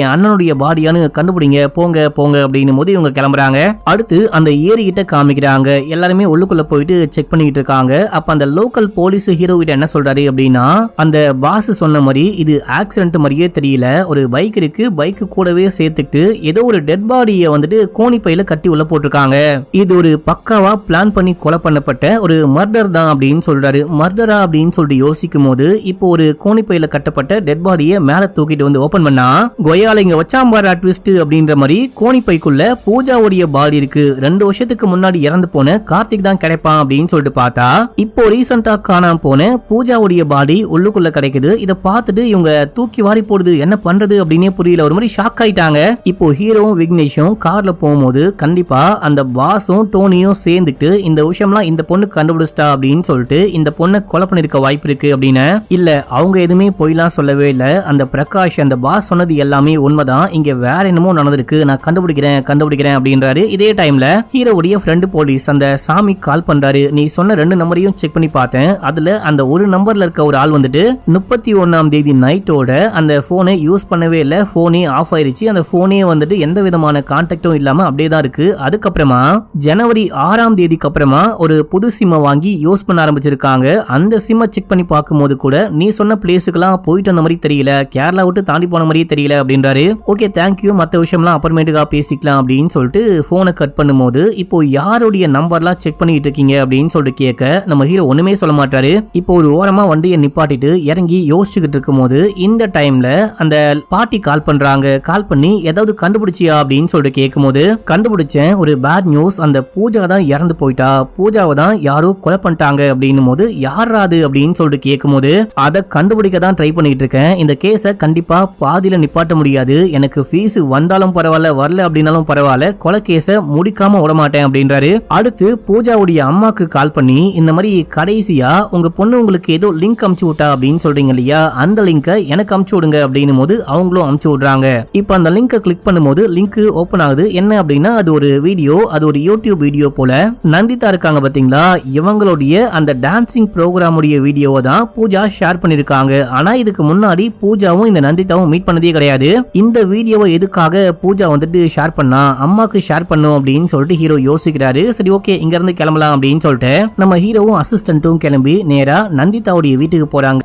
என் அண்ணனுடைய பாடியானு கண்டுபிடிங்க, போங்க அப்படின்னும் போது இவங்க கிளம்புறாங்க. அடுத்து அந்த ஏரி கிட்ட காமிக்கிறாங்க. எல்லாருமே உள்ளுக்குள்ள போயிட்டு செக் பண்ணிட்டு இருக்காங்க. அப்ப அந்த லோக்கல் போலீஸ் ஹீரோ கிட்ட என்ன சொல்றாரு அப்படின்னா அந்த பாஸ் சொன்ன மாதிரி இது ஆக்சிடென்ட் மாதிரியே தெரியல, ஒரு பைக் இருக்கு, பைக்கு கூடவே சேர்த்துக்கிட்டு ஏதோ ஒரு டெட் பாடியை வந்துட்டு கோணி பையில கட்டி உள்ள போட்டிருக்காங்க. இது ஒரு பக்காவா பிளான் பண்ணி கொலை பண்ணப்பட்ட ஒரு மர்டர் தான் அப்படின்னு சொல்றாரு. மர்டரா அப்படின்னு சொல்லிட்டு யோசிக்கும் போது இப்போ ஒரு கோணி பையில கட்டப்பட்ட டெட் பாடியை மேல தூக்கிட்டு வந்து ஓபன் பண்ணா கொய்யால இங்க வச்சாம்பாரா ட்விஸ்ட் அப்படின்ற மாதிரி கோணி பைக்குள்ள பூஜாவுடைய பாடி இருக்கு. 2 வருஷத்துக்கு முன்னாடி இறந்து போன கார்த்திக் தான் கிடைப்பான் அப்படின்னு சொல்லிட்டு பார்த்தா இப்போ ரீசெண்டா காணாம போன பூஜாவுடைய பாடி உள்ளுக்குள்ள கிடைக்குது. இதை பார்த்துட்டு இவங்க தூக்கி வாரி போடுது, என்ன பண்றது அப்படின்னே புரியல, ஒரு மாதிரி ஷாக் ஆயிட்டாங்க. இப்போ ஹீரோவும் விக்னேஷும் கார்ல போகும்போது கண்டிப்பா அந்த பாஸும் டோனியும் சேர்ந்துட்டு இந்த விஷயம்லாம் இந்த பொண்ணு கண்டுபிடிச்சிட்டா அப்படின்னு சொல்லிட்டு இந்த பொண்ணை கொலை பண்ணிருக்க வாய்ப்பு இருக்கு அப்படின்னு இல்ல அவங்க எதுவுமே பொய்லாம் சொல்லவே இல்ல. அந்த பிரகாஷ் அந்த பாஸ் சொன்னது எல்லாமே உண்மைதான், இங்க வேற என்னமோ நடந்திருக்கு, நான் கண்டுபிடிக்கிறேன் அப்படின்றாரு. இதே டைம்ல ஹீரோவுடைய ஃப்ரெண்டு போலீஸ் அந்த சாமி கால் பண்றாரு. நீ சொன்ன 2 நம்பரையும் செக் பண்ணி பார்த்தேன், அதுல அந்த ஒரு நம்பர்ல இருக்க ஒரு ஆள் வந்துட்டு 31ஆம் தேதி நைட்டோட அந்த போனை யூஸ் பண்ணவே இல்ல, போனே ஆஃப் ஆயிருச்சு. அந்த போனே வந்துட்டு எந்த விதமான கான்டாக்டும் இல்லாம அப்படியே தான் இருக்கு. அதுக்கப்புறமா ஜனவரி 6ஆம் தேதிக்கு அப்புறமா ஒரு புது சிம்மை வாங்கி யூஸ் பண்ண ஆரம்பிச்சிருக்காங்க. அந்த சிம்மை செக் பண்ணி பார்க்கும்போது கூட நீ சொன்ன பிளேஸுக்கெல்லாம் போயிட்டு வந்த மாதிரி தெரியல, கேரளா விட்டு தாண்டி போன மாதிரியே தெரியல அப்படின்றாரு. ஓகே தேங்க்யூ, மற்ற விஷயம்லாம் அப்புறமேட்டுக்கா பேசிக்கலாம் அப்படின்னு சொல்லிட்டு போனை கட் பண்ணும்போது இப்போ யாருடைய நம்பர்லாம் செக் பண்ணிட்டு இருக்கீங்க அப்படின்னு சொல்லிட்டு கேட்க நம்ம ஹீரோ ஒண்ணுமே சொல்ல மாட்டாரு. இப்போ ஒரு ஓரமா வண்டியை நிப்பாட்டிட்டு இறங்கி யோசிச்சுக்கிட்டு இருக்கும் போது இந்த டைம்ல அந்த பாட்டி கால் பண்றாங்க. கால் பண்ணி ஏதாவது கண்டுபிடிச்சு கண்டுபிடிச்சியா அப்படின்னு சொல்லிட்டு கேட்கும்போது கண்டுபிடிச்சேன், ஒரு பேட் நியூஸ், அந்த பூஜா தான் இறந்து போயிட்டா, பூஜாவை தான் யாரோ கொலை பண்ணிட்டாங்க அப்படின்னும் போது யாராது அப்படின்னு சொல்லிட்டு கேட்கும்போது அதை கண்டுபிடிக்க தான் ட்ரை பண்ணிட்டு இருக்கேன். இந்த கேஸை கண்டிப்பா பாதியில நிப்பாட்ட முடியாது, எனக்கு ஃபீஸ் வந்தாலும் பரவாயில்ல வரல அப்படின்னாலும் பரவாயில்ல, கொலை கேஸை முடிக்காம விட மாட்டேன் அப்படின்றாரு. அடுத்து பூஜாவுடைய அம்மாக்கு கால் பண்ணி இந்த மாதிரி கடைசியா உங்க பொண்ணு உங்களுக்கு ஏதோ லிங்க் அமுச்சு விட்டா அப்படின்னு சொல்றீங்க இல்லையா, அந்த லிங்கை எனக்கு அமுச்சு விடுங்க அப்படின்னும் போது அவங்களும் அமுச்சு விடுறாங்க. இப்ப அந்த லிங்கை கிளிக் பண்ணும்போது லிங்க் ஓபன் ஆகுது. என்ன அப்படின்னா அது ஒரு வீடியோ, அது ஒரு யூடியூப் வீடியோ போல. நந்திதா இருக்காங்க பாத்தீங்களா, இவங்களுடைய அந்த டான்சிங் ப்ரோக்ராம் உடைய வீடியோவை தான் பூஜா ஷேர் பண்ணிருக்காங்க. ஆனா இதுக்கு முன்னாடி பூஜாவும் இந்த நந்திதாவும் மீட் பண்ணதே கிடையாது. இந்த வீடியோவை எதுக்காக பூஜா வந்துட்டு ஷேர் பண்ணா, அம்மாக்கு ஷேர் பண்ணும் அப்படின்னு சொல்லிட்டு ஹீரோ யோசிக்கிறாரு. சரி ஓகே இங்க இருந்து கிளம்பலாம் அப்படின்னு சொல்லிட்டு நம்ம ஹீரோவும் அசிஸ்டன்ட்டும் கிளம்பி நேரா நந்திதாவுடைய வீட்டுக்கு போறாங்க.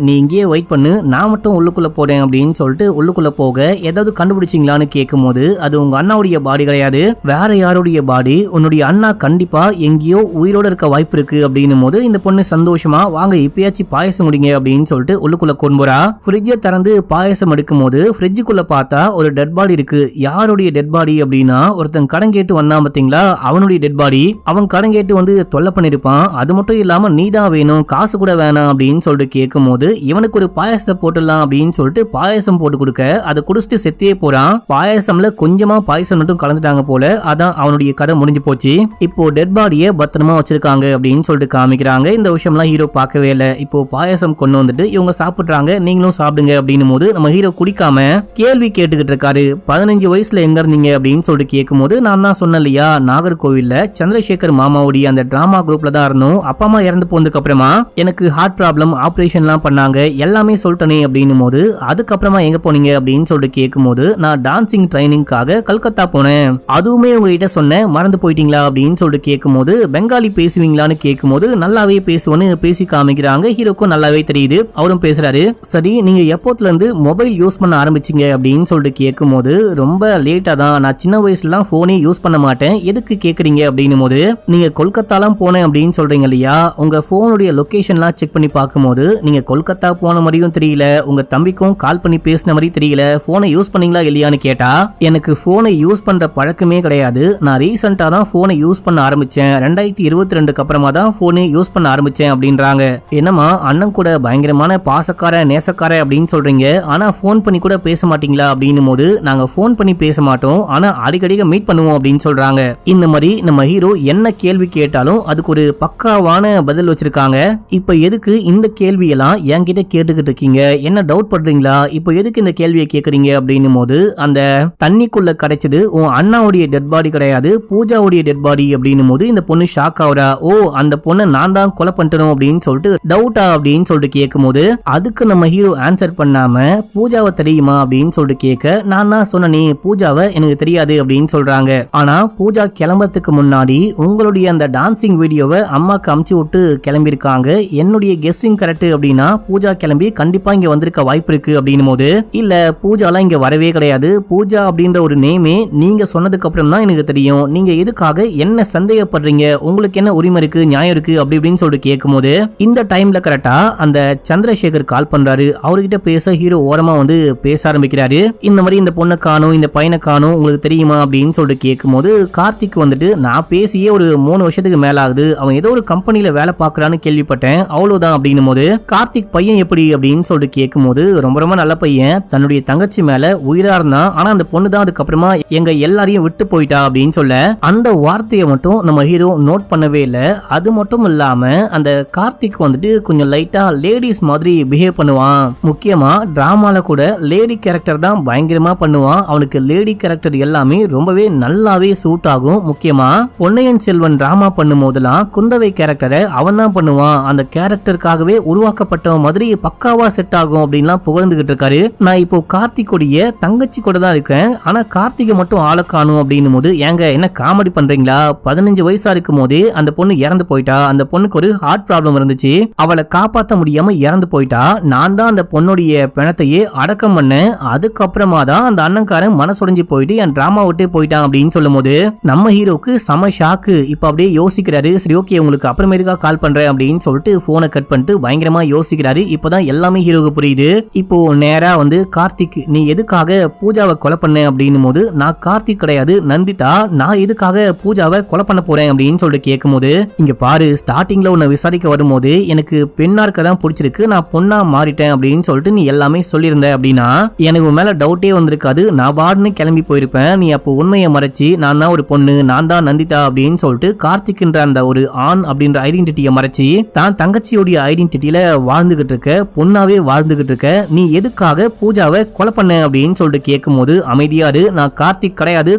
நீ இங்கேயே வெயிட் பண்ணு, நான் மட்டும் உள்ளுக்குள்ள போறேன் அப்படின்னு சொல்லிட்டு உள்ளுக்குள்ள போக ஏதாவது கண்டுபிடிச்சிங்களான்னு கேட்கும் போது அது உங்க அண்ணாவுடைய பாடி கிடையாது, வேற யாருடைய பாடி, உன்னுடைய அண்ணா கண்டிப்பா எங்கேயோ உயிரோட இருக்க வாய்ப்பு இருக்கு அப்படின்னும் போது இந்த பொண்ணு சந்தோஷமா வாங்க இப்பயாச்சும் பாயசம் முடிங்க அப்படின்னு சொல்லிட்டு உள்ளுக்குள்ள கொண்டு போறா. ஃப்ரிட்ஜை திறந்து பாயசம் எடுக்கும் போது ஃப்ரிட்ஜுக்குள்ள பார்த்தா ஒரு டெட் பாடி இருக்கு. யாருடைய டெட் பாடி அப்படின்னா ஒருத்தன் கடன் கேட்டு வந்தான் பாத்தீங்களா, அவனுடைய டெட் பாடி. அவன் கடன் கேட்டு வந்து தொல்லை பண்ணிருப்பான். அது மட்டும் இல்லாம நீதான் வேணும், காசு கூட வேணாம் அப்படின்னு சொல்லிட்டு கேட்கும் போது இவனுக்கு ஒரு பாயசத்தை போட்டுடலாம் அப்படின்னு சொல்லிட்டு பாயசம் போட்டு கொடுக்க அதை குடிச்சிட்டு செத்தே போறான். பாயசம்ல கொஞ்சமா பாயசம் மட்டும் கலந்துட்டாங்க போல, அதான் அவனுடைய கதை முடிஞ்சு போச்சு. இப்போ டெட் பாடியை பத்திரமா வச்சிருக்காங்க அப்படின்னு சொல்லிட்டு காமிக்கிறாங்க. இந்த விஷயம்லாம் ஹீரோ பார்க்கவே இல்லை. இப்போ பாயசம் கொண்டு வந்துட்டு இவங்க சாப்பிடுறாங்க, நீங்களும் சாப்பிடுங்க அப்படின்னும் போது நம்ம ஹீரோ குடிக்காம கேள்வி கேட்டுக்கிட்டு இருக்காரு. 15 வயசுல எங்க இருந்தீங்க அப்படின்னு சொல்லிட்டு கேட்கும் போது நான் தான் சொன்னேன் இல்லையா, நாகர்கோவில்ல சந்திரசேகர் மாமாவுடைய அந்த டிராமா குரூப்ல தான் இருந்தோம். அப்பா அம்மா இறந்து போனதுக்கு அப்புறமா எனக்கு ஹார்ட் ப்ராப்ளம், ஆபரேஷன்லாம் பண்ணாங்க, எல்லாமே சொல்லிட்டனே அப்படின்னும் போது அதுக்கப்புறமா எங்க போனீங்க அப்படின்னு சொல்லிட்டு கேட்கும் போது நான் டான்சிங் ட்ரைனிங்காக கல்கத்தா போனேன், அதுவுமே உங்ககிட்ட சொன்னேன் மறந்து போயிட்டீங்களா அப்படின்னு சொல்லிட்டு கேட்கும் போது பெங்காலி பேசுவீங்களான்னு கேட்கும் போது நல்லாவே பேசுவோன்னு பேசி காமிக்கிறாங்க. ஹீரோக்கும் நல்லாவே தெரியுது, அவரும் பேசுறாரு. சரி நீங்க எப்போத்துல இருந்து மொபைல் யூஸ் பண்ண ஆரம்பிச்சீங்க அப்படின்னு சொல்லிட்டு கேட்கும் போது ரொம்ப லேட்டா தான், நான் சின்ன வயசுலாம் போனே யூஸ் பண்ண மாட்டேன், எதுக்கு கேக்குறீங்க அப்படின்னும் போது நீங்க கொல்கத்தாலாம் போனேன் அப்படின்னு சொல்றீங்க இல்லையா, உங்க போனுடைய லொகேஷன்லாம் செக் பண்ணி பார்க்கும்போது நீங்க கொல்கத்தா போன மாதிரியும் தெரியல, உங்க தம்பிக்கும் கால் பண்ணி பேசின மாதிரி தெரியல, போனை யூஸ் பண்ணீங்களா இல்லையான்னு கேட்டா எனக்கு போனை யூஸ் பண்ற பழக்கமே கிடையாது, நான் ரீசெண்டா தான் போனை யூஸ் பண்ண ஆரம்பிச்சேன், 2022க்கு அப்புறமா தான் போனை யூஸ் பண்ண ஆரம்பிச்சேன் அப்படின்றாங்க. என்னமா அண்ணன் கூட பயங்கரமான பாசக்கார நேசக்கார அப்படின்னு சொல்றீங்க, ஆனா போன் பண்ணி கூட பேச மாட்டீங்களா அப்படின்னும் போது நாங்க போன் பண்ணி பேச மாட்டோம், ஆனா அடிக்கடி மீட் பண்ணுவோம் அப்படின்னு சொல்றாங்க. இந்த மாதிரி நம்ம ஹீரோ என்ன கேள்வி கேட்டாலும் அதுக்கு ஒரு பக்காவான பதில் வச்சிருக்காங்க. இப்ப எதுக்கு இந்த கேள்வியெல்லாம் என்கிட்ட கேட்டுக்கிட்டு இருக்கீங்க, என்ன டவுட் பண்றீங்களா, இப்போ எதுக்கு இந்த கேள்வியை கேக்குறீங்க அப்படின்னும் போது அந்த தண்ணிக்குள்ள கிடைச்சது உன் அண்ணாவுடைய டெட் பாடி கிடையாது, பூஜாவுடைய டெட் பாடி அப்படின்னும் போது இந்த பொண்ணு ஷாக் ஆகுறா. ஓ அந்த பொண்ணை நான் தான் கொலை பண்ணிட்டோம் அப்படின்னு சொல்லிட்டு டவுட்டா அப்படின்னு சொல்லிட்டு கேட்கும் போது அதுக்கு நம்ம ஹீரோ ஆன்சர் பண்ணாம பூஜாவை தெரியுமா அப்படின்னு சொல்லிட்டு கேட்க நான் தான் சொன்னனே பூஜாவை எனக்கு தெரியாது அப்படின்னு சொல்றாங்க. ஆனா பூஜா கிளம்புறதுக்கு முன்னாடி உங்களுடைய அந்த டான்சிங் வீடியோவை அம்மாக்கு அமுச்சு விட்டு கிளம்பியிருக்காங்க, என்னுடைய கெஸ்ஸிங் கரெக்ட் அப்படின்னா பூஜா கிளம்பி கண்டிப்பா இங்க வந்திருக்க வாய்ப்பு இருக்கு அப்படின்னும் போது இல்ல பூஜாலாம் இங்க வரவே கிடையாது, பூஜா அப்படின்ற ஒரு நேமே நீங்க சொன்னதுக்கு அப்புறம் தான் எனக்கு தெரியும், நீங்க எதுக்காக என்ன சந்தேகப்படுறீங்க, உங்களுக்கு என்ன உரிமை இருக்கு நியாயம் இருக்கு அப்படி இப்படின்னு சொல்லிட்டு கேட்கும் போது இந்த டைம்ல கரெக்டா அந்த சந்திரசேகர் கால் பண்றாரு. அவர்கிட்ட பேச ஹீரோ ஓரமா வந்து பேச ஆரம்பிக்கிறாரு. இந்த மாதிரி இந்த பொண்ணை காணும் இந்த பையனை காணும் உங்களுக்கு தெரியுமா அப்படின்னு சொல்லிட்டு கேட்கும் போது கார்த்திக் வந்துட்டு நான் பேசியே ஒரு 3 வருஷத்துக்கு மேல ஆகுது, அவன் ஏதோ ஒரு கம்பெனில வேலை பாக்குறான்னு கேள்விப்பட்டேன், அவ்வளவுதான் அப்படின்னும் போது கார்த்திக் பையன் எப்படி அப்படின்னு சொல்லிட்டு கேட்கும் போது ரொம்ப ரொம்ப நல்ல பையன், தன்னுடைய தங்கச்சி மேல உயிரா இருந்தான், ஆனா அந்த பொண்ணு தான் அதுக்கப்புறமா எங்க எல்லாரையும் விட்டு போயிட்டா அப்படின்னு சொல்ல அந்த வார்த்தையை மட்டும் நம்ம ஹீரோ நோட் பண்ணவே இல்லை. அது மட்டும் இல்லாம அந்த கார்த்திக் வந்துட்டு கொஞ்சம் லைட்டா லேடிஸ் மாதிரி பிஹேவ் பண்ணுவான், முக்கியமா டிராமால கூட லேடி கேரக்டர் தான் பயங்கரமா பண்ணுவான், அவனுக்கு லேடி கேரக்டர் எல்லாமே ரொம்பவே நல்லாவே சூட் ஆகும். முக்கியமா பொன்னையன் செல்வன் டிராமா பண்ணும் போதெல்லாம் குந்தவை கேரக்டரை அவன் தான் பண்ணுவான், அந்த கேரக்டருக்காகவே உருவாக்கப்பட்ட மாதிரி பக்காவா செட் ஆகும் அப்படின்லாம் புகழ்ந்துகிட்டு இருக்காரு. நான் இப்போ கார்த்திக்குடைய தங்கச்சி கூட தான் இருக்கேன், ஆனா கார்த்திகை மட்டும் ஆள காணும் அப்படின்னும் போது ஏங்க என்ன காமெடி பண்றீங்களா, 15 வயசா இருக்கும் போதே அந்த பொண்ணு இறந்து போயிட்டா, அந்த பொண்ணுக்கு ஒரு ஹார்ட் ப்ராப்ளம் இருந்துச்சு, அவளை காப்பாற்ற முடியாம இறந்து போயிட்டா, நான் தான் அந்த பொண்ணுடைய பிணத்தையே அடக்கம் பண்ணேன், அதுக்கப்புறமா தான் அந்த அண்ணன்காரன் மனசுடைஞ்சு போயிட்டு என் டிராமா விட்டு போயிட்டான் அப்படின்னு சொல்லும் போது நம்ம ஹீரோக்கு செம ஷாக்கு. இப்ப அப்படியே யோசிக்கிறாரு, சரி ஓகே உங்களுக்கு அப்புறமேட்டுக்கா கால் பண்றேன் அப்படின்னு சொல்லிட்டு போனை கட் பண்ணிட்டு பயங்கரமா யோசி யோசிக்கிறாரு. இப்பதான் எல்லாமே ஹீரோக்கு புரியுது. இப்போ நேரா வந்து கார்த்திக், நீ எதுக்காக பூஜாவை கொலை பண்ண அப்படின்னும் போது, நான் கார்த்திக் கிடையாது நந்திதா, நான் எதுக்காக பூஜாவை கொலை பண்ண போறேன் அப்படின்னு சொல்லிட்டு கேட்கும்போது, இங்க பாரு ஸ்டார்டிங்ல உன்னை விசாரிக்க வரும்போது எனக்கு பெண்ணா இருக்க தான் பிடிச்சிருக்கு, நான் பொண்ணா மாறிட்டேன் அப்படின்னு சொல்லிட்டு நீ எல்லாமே சொல்லியிருந்த அப்படின்னா எனக்கு உன் மேல டவுட்டே வந்திருக்காது, நான் பாடுன்னு கிளம்பி போயிருப்பேன். நீ அப்போ உண்மையை மறைச்சி நான் தான் ஒரு பொண்ணு, நான் தான் நந்திதா அப்படின்னு சொல்லிட்டு கார்த்திக்ன்ற அந்த ஒரு ஆண் அப்படின்ற ஐடென்டிட்டியை மறைச்சி தான் தங்கச்சியோடைய ஐடென்டிட்டியில வாழ்ந்துகிட்டு இருக்க, பொண்ணாவே வாழ்ந்துகிட்டு இருக்க, நீ எதுக்காக பூஜாவை கொலை பண்ண அப்படின்னு சொல்லிட்டு கேட்கும்போது அமைதியாரு, நான் கார்த்திக் கிடையாது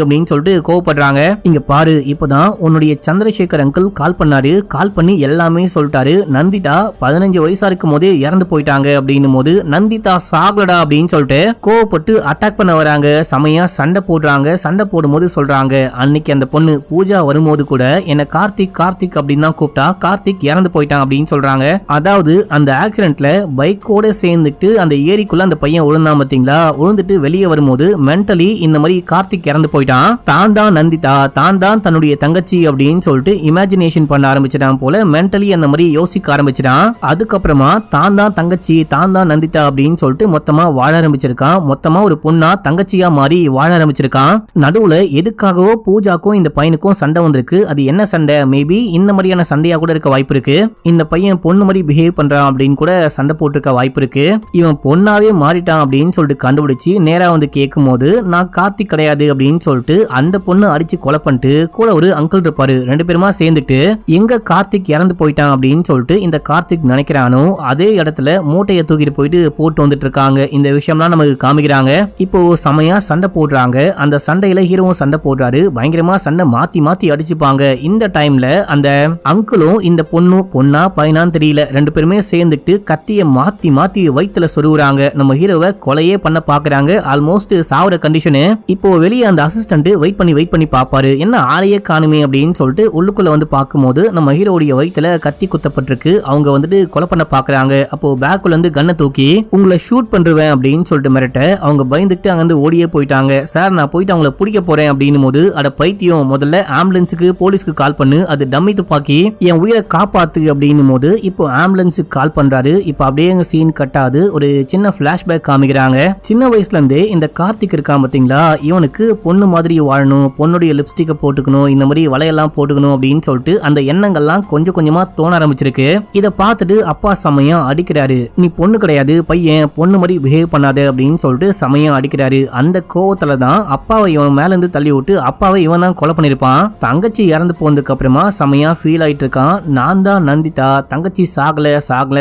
அப்படின்னு சொல்லிட்டு கோவப்படுறாங்க. இங்க பாரு இப்பதான் உன்னுடைய சந்திரசேகர் அங்கிள் கால் பண்ணாரு, கால் பண்ணி எல்லாமே சொல்லிட்டாரு. நந்திதா 15 வயசா இருக்கும் போதே இறந்து போயிட்டாங்க அப்படின்னும் போது, நந்திதா சாகலடா அப்படின்னு சொல்லிட்டு கோவப்பட்டு அட்டாக் பண்ண வராங்க. செமையா சண்டை போடுறாங்க. சண்டை போடும்போது சொல்றாங்க, அன்னைக்கு அந்த பொண்ணு பூஜா வரும்போது கூட என்ன கார்த்திக் அப்படின்னு தான் கூப்பிட்டா, கார்த்திக் இறந்து போயிட்டான் அப்படின்னு சொல்றாங்க. அதாவது அந்த ஆக்சிடென்ட்ல பைக்கோட சேர்ந்துட்டு அந்த ஏரிக்குள்ள அந்த பையன் விழுந்தான் பாத்தீங்களா, விழுந்துட்டு வெளியே வரும்போது மென்டலி இந்த மாதிரி கார்த்திக் இறந்து போயிட்டான், தான் தான் நந்திதா, தான் தான் தன்னுடைய தங்கச்சி அப்படின்னு சொல்லிட்டு இமேஜினேஷன் பண்ண ஆரம்பிச்சிட்டான் போல, மென்டலி அந்த மாதிரி யோசிக்க ஆரம்பிச்சிட்டான். அதுக்கப்புறமா தான் தான் தங்கச்சி, தான் தான் நந்திதா அப்படின்னு சொல்லிட்டு மொத்தமா வாழ ஆரம்பிச்சிருக்கான். மொத்தமா ஒரு பொண்ணா தங்கச்சியா மாறி வாழ ஆரம்பிச்சிருக்கான். நடுவுல எதுக்காகவோ பூஜாக்கும் இந்த பையனுக்கும் சண்டை வந்திருக்கு. அது என்ன சண்டை, மேபி இந்த மாதிரியான சண்டையா கூட இருக்க வாய்ப்பு இருக்கு. இந்த பையன் பொண்ணு மாதிரி பிஹேவ் பண்றான் அப்படின்னு கூட சண்டை போட்டுருக்க வாய்ப்பு இருக்கு. இவன் பொண்ணாவே மாறிட்டான் அப்படின்னு சொல்லிட்டு கண்டுபிடிச்சு நேரா வந்து கேட்கும் போது, நான் கார்த்திக் கிடையாது அப்படின்னு சொல்லிட்டு அந்த பொண்ணு அடிச்சு கொலை பண்ணிட்டு கூட ஒரு அங்கிள் இருப்பாரு. 2 பேருமா சேர்ந்துட்டு எங்க கார்த்திக் இறந்து போயிட்டான் அப்படின்னு சொல்லிட்டு இந்த கார்த்திக் நினைக்கிறானோ அதே இடத்துல மூட்டையை தூக்கிட்டு போயிட்டு போட்டு வந்துட்டு இருக்காங்க. இந்த விஷயம்லாம் நமக்கு காமிக்கிறாங்க. இப்போ செமையா சண்டை போடுறாங்க. அந்த சண்டையில ஹீரோவும் சண்டை போடுறாரு. பயங்கரமா சண்டை மாத்தி மாத்தி அடிச்சுப்பாங்க. இந்த டைம்ல அந்த அங்கிளும் இந்த பொண்ணா பையனான்னு தெரியல, 2 பேருமே சேர்ந்துட்டு கத்திய மாத்தி மாத்தி வயித்துல சொருகுறாங்க. நம்ம ஹீரோவை கொலையே பண்ண பாக்குறாங்க. ஆல்மோஸ்ட் சாவுற கண்டிஷனு. இப்போ வெளியே அந்த அசிஸ்டன்ட் வெயிட் பண்ணி பாப்பாரு, என்ன ஆளையே காணுமே அப்படின்னு சொல்லிட்டு உள்ளுக்குள்ள வந்து பார்க்கும்போது நம்ம ஹீரோடைய வயித்துல கத்தி குத்தப்பட்டிருக்கு. அவங்க வந்துட்டு கொலை பண்ண பாக்குறாங்க. அப்போ பேக்குள்ள இருந்து கண்ணை தூக்கி உங்களை ஷூட் பண்றேன் அப்படின்னு சொல்லிட்டு மிரட்ட அவங்க பயந்துட்டு அங்கிருந்து ஓடியே போயிட்டாங்க. சார் நான் போயிட்டு அவங்கள பிடிக்க போறேன் அப்படின்னும் போது, அட பைத்தியம், முதல்ல ஆம்புலன்ஸுக்கு போலீஸ்க்கு கால் பண்ணு, அது டம்மி துப்பாக்கி, என் உயிரை காப்பாத்து அப்படின்னும் போது இப்போ ஆம்புலன்ஸுக்கு கால் பண்றாரு. இப்போ அப்படியே சீன் கட்டாது ஒரு சின்ன பிளாஷ்பேக் காமிக்கிறாங்க. சின்ன வயசுல இருந்தே இந்த கார்த்திக் இருக்கான் பாத்தீங்களா, இவனுக்கு பொண்ணு மாதிரி வாழணும், பொண்ணுடைய லிப்ஸ்டிக்கை போட்டுக்கணும், இந்த மாதிரி வளையெல்லாம் போட்டுக்கணும் அப்படின்னு சொல்லிட்டு அந்த எண்ணங்கள்லாம் கொஞ்சம் கொஞ்சமா தோண ஆரம்பிச்சிருக்கு. இதை பார்த்துட்டு அப்பா சமயம் அடிக்கிறாரு, நீ பொண்ணு கிடையாது பையன், பொண்ணு மாதிரி பிஹேவ் பண்ணாத அப்படின்னு சொல்லிட்டு சமயம் அடிக்கிறாரு. அந்த கோவத்துல தான் அப்பாவை இவன் மேல இருந்து தள்ளி விட்டு அப்பாவை இவன் தான் கொலை பண்ணிருப்பான். தங்கச்சி இறந்து போனதுக்கு அப்புறமா சமயா ஃபீல் ஆயிட்டு இருக்கான். நான் தான் நந்திதா, தங்கச்சி சாகல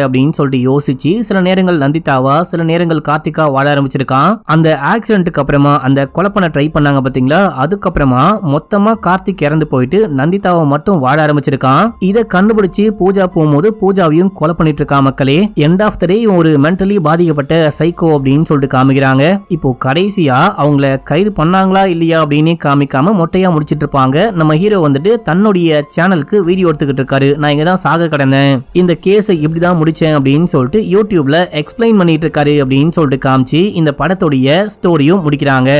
அப்படின்னு சொல்லிட்டு யோசிச்சு சில நேரங்கள் நந்திதாவா, சில நேரங்கள் கார்த்திகா வாழ ஆரம்பிச்சிருக்கான். அந்த ஆக்சிடென்ட்டுக்கு அப்புறமா அந்த கொலை பண்ண ட்ரை பண்ணாங்க பாத்தீங்களா, அதுக்கப்புறமா மொத்தமா கார்த்திக் இறந்து போயிட்டு நந்திதாவை மட்டும் வாழ ஆரம்பிச்சிருக்கான். இதை கண்டுபிடிச்சு பூஜா போகும்போது பூஜாவையும் கொலை பண்ணிட்டு இருக்கான். மக்களே, எண்ட் ஆஃப் த டே ஒரு மென்டலி பாதிக்கப்பட்ட சைக்கோ அப்படின்னு சொல்லிட்டு காமிக்கிறாங்க. இப்போ கடைசியா அவங்கள கைது பண்ணாங்களா இல்லையா அப்படின்னு காமிக்காம மொட்டையா முடிச்சிட்டு இருப்பாங்க. நம்ம ஹீரோ வந்துட்டு தன்னுடைய சேனலுக்கு வீடியோ எடுத்துக்கிட்டு இருக்காரு. நான் இங்க தான் சாக கடந்தேன், இந்த கேஸை இப்படிதான் முடிச்சேன் அப்படின்னு சொல்லிட்டு யூடியூப்ல எக்ஸ்பிளைன் பண்ணிட்டு இருக்காரு அப்படின்னு சொல்லிட்டு காமிச்சு இந்த படத்துடைய ஸ்டோரியும் முடிக்கிறாங்க.